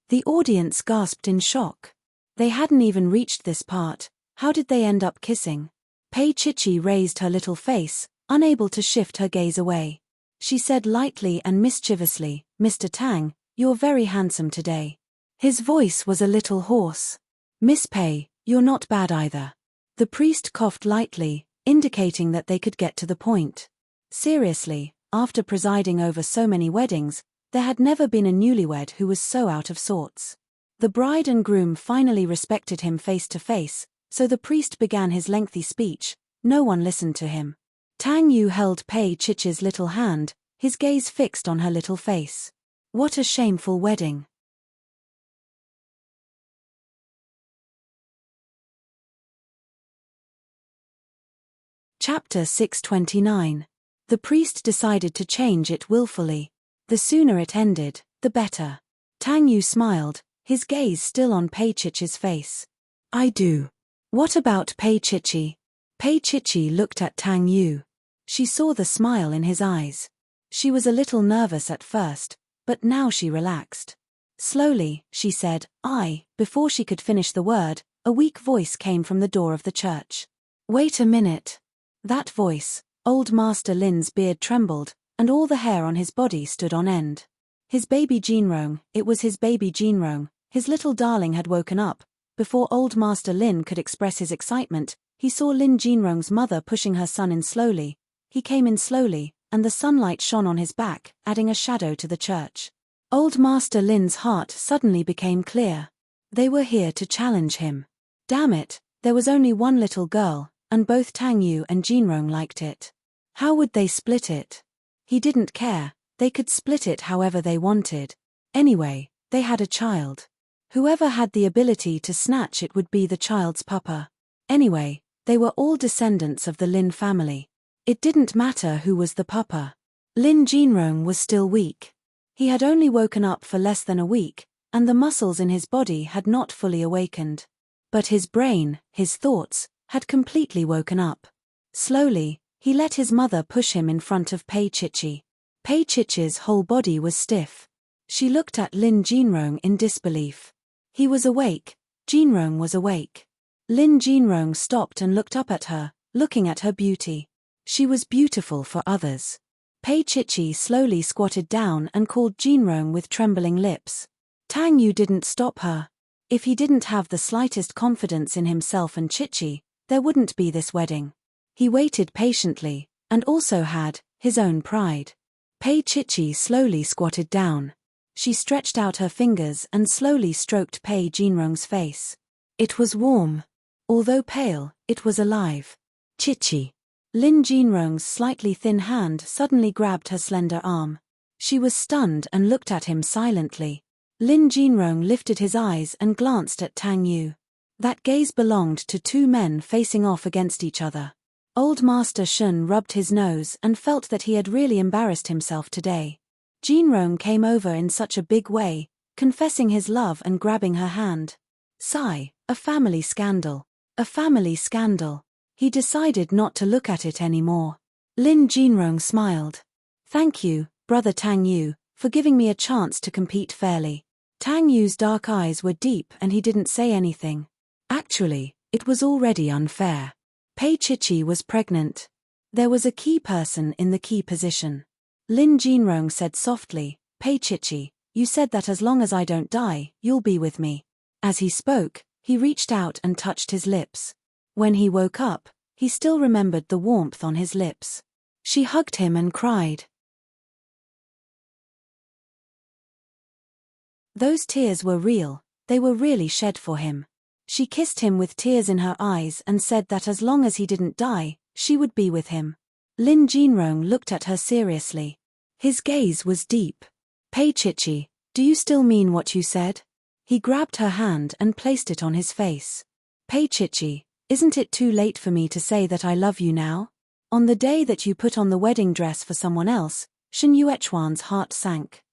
The audience gasped in shock. They hadn't even reached this part. How did they end up kissing? Pei Chichi raised her little face, unable to shift her gaze away. She said lightly and mischievously, "Mr. Tang, you're very handsome today." His voice was a little hoarse. "Miss Pei, you're not bad either." The priest coughed lightly, indicating that they could get to the point. Seriously, after presiding over so many weddings, there had never been a newlywed who was so out of sorts. The bride and groom finally respected him face to face, so the priest began his lengthy speech. No one listened to him. Tang Yu held Pei Chichi's little hand, his gaze fixed on her little face. What a shameful wedding. Chapter 629. The priest decided to change it willfully. The sooner it ended, the better. Tang Yu smiled, his gaze still on Pei Chichi's face. "I do." "What about Pei Chichi?" Pei Chichi looked at Tang Yu. She saw the smile in his eyes. She was a little nervous at first, but now she relaxed. Slowly, she said, "I." Before she could finish the word, a weak voice came from the door of the church. "Wait a minute." That voice, Old Master Lin's beard trembled, and all the hair on his body stood on end. His baby Jinrong, it was his baby Jinrong, his little darling had woken up. Before Old Master Lin could express his excitement, he saw Lin Jinrong's mother pushing her son in slowly. He came in slowly, and the sunlight shone on his back, adding a shadow to the church. Old Master Lin's heart suddenly became clear. They were here to challenge him. Damn it, there was only one little girl, and both Tang Yu and Jinrong liked it. How would they split it? He didn't care, they could split it however they wanted. Anyway, they had a child. Whoever had the ability to snatch it would be the child's papa. Anyway, they were all descendants of the Lin family. It didn't matter who was the papa. Lin Jinrong was still weak. He had only woken up for less than a week, and the muscles in his body had not fully awakened. But his brain, his thoughts, had completely woken up. Slowly, he let his mother push him in front of Pei Chichi. Pei Chichi's whole body was stiff. She looked at Lin Jinrong in disbelief. He was awake, Jinrong was awake. Lin Jinrong stopped and looked up at her, looking at her beauty. She was beautiful for others. Pei Chichi slowly squatted down and called Jinrong with trembling lips. Tang Yu didn't stop her. If he didn't have the slightest confidence in himself and Chichi, there wouldn't be this wedding. He waited patiently, and also had his own pride. Pei Chichi slowly squatted down. She stretched out her fingers and slowly stroked Pei Jinrong's face. It was warm. Although pale, it was alive. Chichi. Lin Jinrong's slightly thin hand suddenly grabbed her slender arm. She was stunned and looked at him silently. Lin Jinrong lifted his eyes and glanced at Tang Yu. That gaze belonged to 2 men facing off against each other. Old Master Shun rubbed his nose and felt that he had really embarrassed himself today. Jinrong came over in such a big way, confessing his love and grabbing her hand. Sigh, a family scandal. A family scandal. He decided not to look at it anymore. Lin Jinrong smiled. Thank you, Brother Tang Yu, for giving me a chance to compete fairly. Tang Yu's dark eyes were deep and he didn't say anything. Actually, it was already unfair. Pei Chichi was pregnant. There was a key person in the key position. Lin Jinrong said softly, Pei Chichi, you said that as long as I don't die, you'll be with me. As he spoke, he reached out and touched his lips. When he woke up, he still remembered the warmth on his lips. She hugged him and cried. Those tears were real, they were really shed for him. She kissed him with tears in her eyes and said that as long as he didn't die, she would be with him. Lin Jinrong looked at her seriously. His gaze was deep. Pei Chichi, do you still mean what you said? He grabbed her hand and placed it on his face. Pei Chichi, isn't it too late for me to say that I love you now? On the day that you put on the wedding dress for someone else, Shen Yuechuan's heart sank.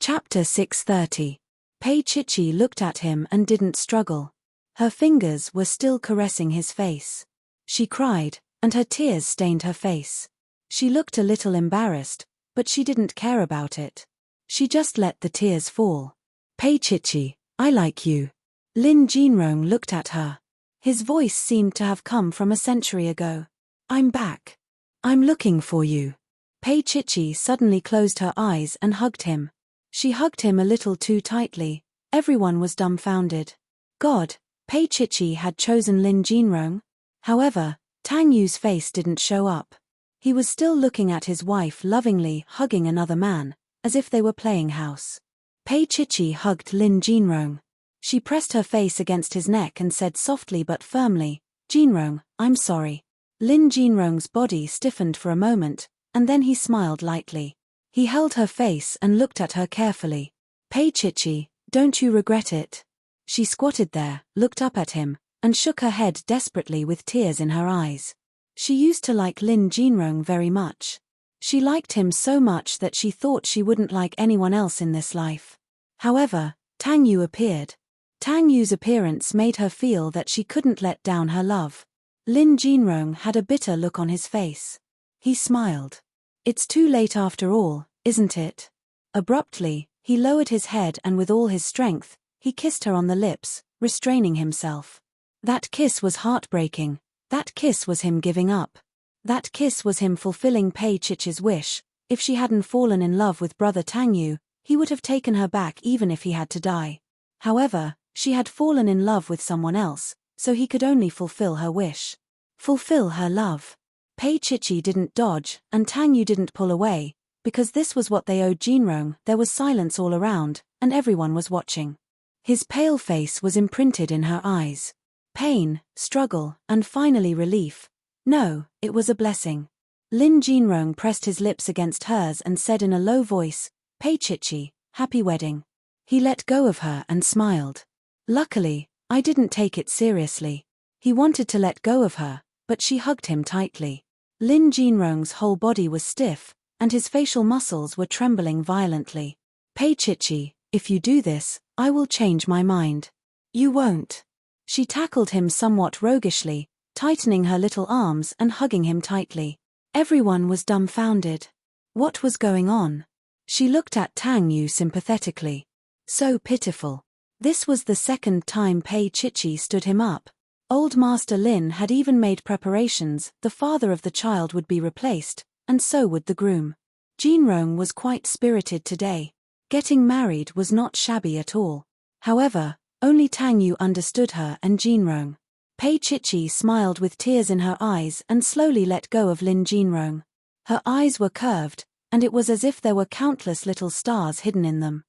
Chapter 630. Pei Chichi looked at him and didn't struggle. Her fingers were still caressing his face. She cried, and her tears stained her face. She looked a little embarrassed, but she didn't care about it. She just let the tears fall. Pei Chichi, I like you. Lin Jinrong looked at her. His voice seemed to have come from a century ago. I'm back. I'm looking for you. Pei Chichi suddenly closed her eyes and hugged him. She hugged him a little too tightly. Everyone was dumbfounded. God, Pei Chichi had chosen Lin Jinrong? However, Tang Yu's face didn't show up. He was still looking at his wife lovingly hugging another man, as if they were playing house. Pei Chichi hugged Lin Jinrong. She pressed her face against his neck and said softly but firmly, Jinrong, I'm sorry. Lin Jinrong's body stiffened for a moment, and then he smiled lightly. He held her face and looked at her carefully. Pei Chichi, don't you regret it? She squatted there, looked up at him, and shook her head desperately with tears in her eyes. She used to like Lin Jinrong very much. She liked him so much that she thought she wouldn't like anyone else in this life. However, Tang Yu appeared. Tang Yu's appearance made her feel that she couldn't let down her love. Lin Jinrong had a bitter look on his face. He smiled. It's too late after all, isn't it? Abruptly, he lowered his head and with all his strength, he kissed her on the lips, restraining himself. That kiss was heartbreaking. That kiss was him giving up. That kiss was him fulfilling Pei Chichi's wish. If she hadn't fallen in love with Brother Tang Yu, he would have taken her back even if he had to die. However, she had fallen in love with someone else, so he could only fulfill her wish. Fulfill her love. Pei Chichi didn't dodge, and Tang Yu didn't pull away, because this was what they owed Jinrong. There was silence all around, and everyone was watching. His pale face was imprinted in her eyes. Pain, struggle, and finally relief. No, it was a blessing. Lin Jinrong pressed his lips against hers and said in a low voice, Pei Chichi, happy wedding. He let go of her and smiled. Luckily, I didn't take it seriously. He wanted to let go of her, but she hugged him tightly. Lin Jinrong's whole body was stiff, and his facial muscles were trembling violently. Pei Chichi, if you do this, I will change my mind. You won't. She tackled him somewhat roguishly, tightening her little arms and hugging him tightly. Everyone was dumbfounded. What was going on? She looked at Tang Yu sympathetically. So pitiful. This was the second time Pei Chichi stood him up. Old Master Lin had even made preparations. The father of the child would be replaced, and so would the groom. Jinrong was quite spirited today. Getting married was not shabby at all. However, only Tang Yu understood her and Jinrong. Pei Chichi smiled with tears in her eyes and slowly let go of Lin Jinrong. Her eyes were curved, and it was as if there were countless little stars hidden in them.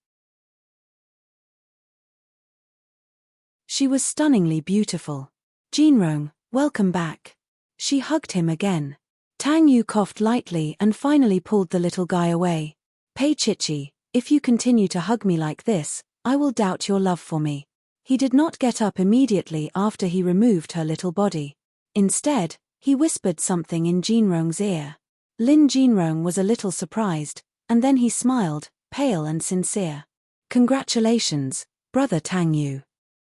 She was stunningly beautiful. Jinrong, welcome back. She hugged him again. Tang Yu coughed lightly and finally pulled the little guy away. Pei Chichi, If you continue to hug me like this, I will doubt your love for me." He did not get up immediately after he removed her little body. Instead, he whispered something in Jinrong's ear. Lin Jinrong was a little surprised, and then he smiled, pale and sincere. "Congratulations, Brother Tang Yu.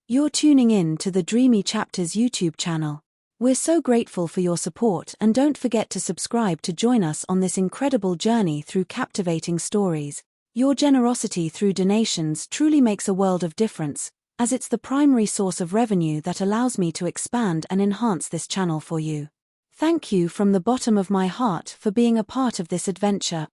You're tuning in to the Dreamy Chapters YouTube channel. We're so grateful for your support, and don't forget to subscribe to join us on this incredible journey through captivating stories. Your generosity through donations truly makes a world of difference, as it's the primary source of revenue that allows me to expand and enhance this channel for you. Thank you from the bottom of my heart for being a part of this adventure.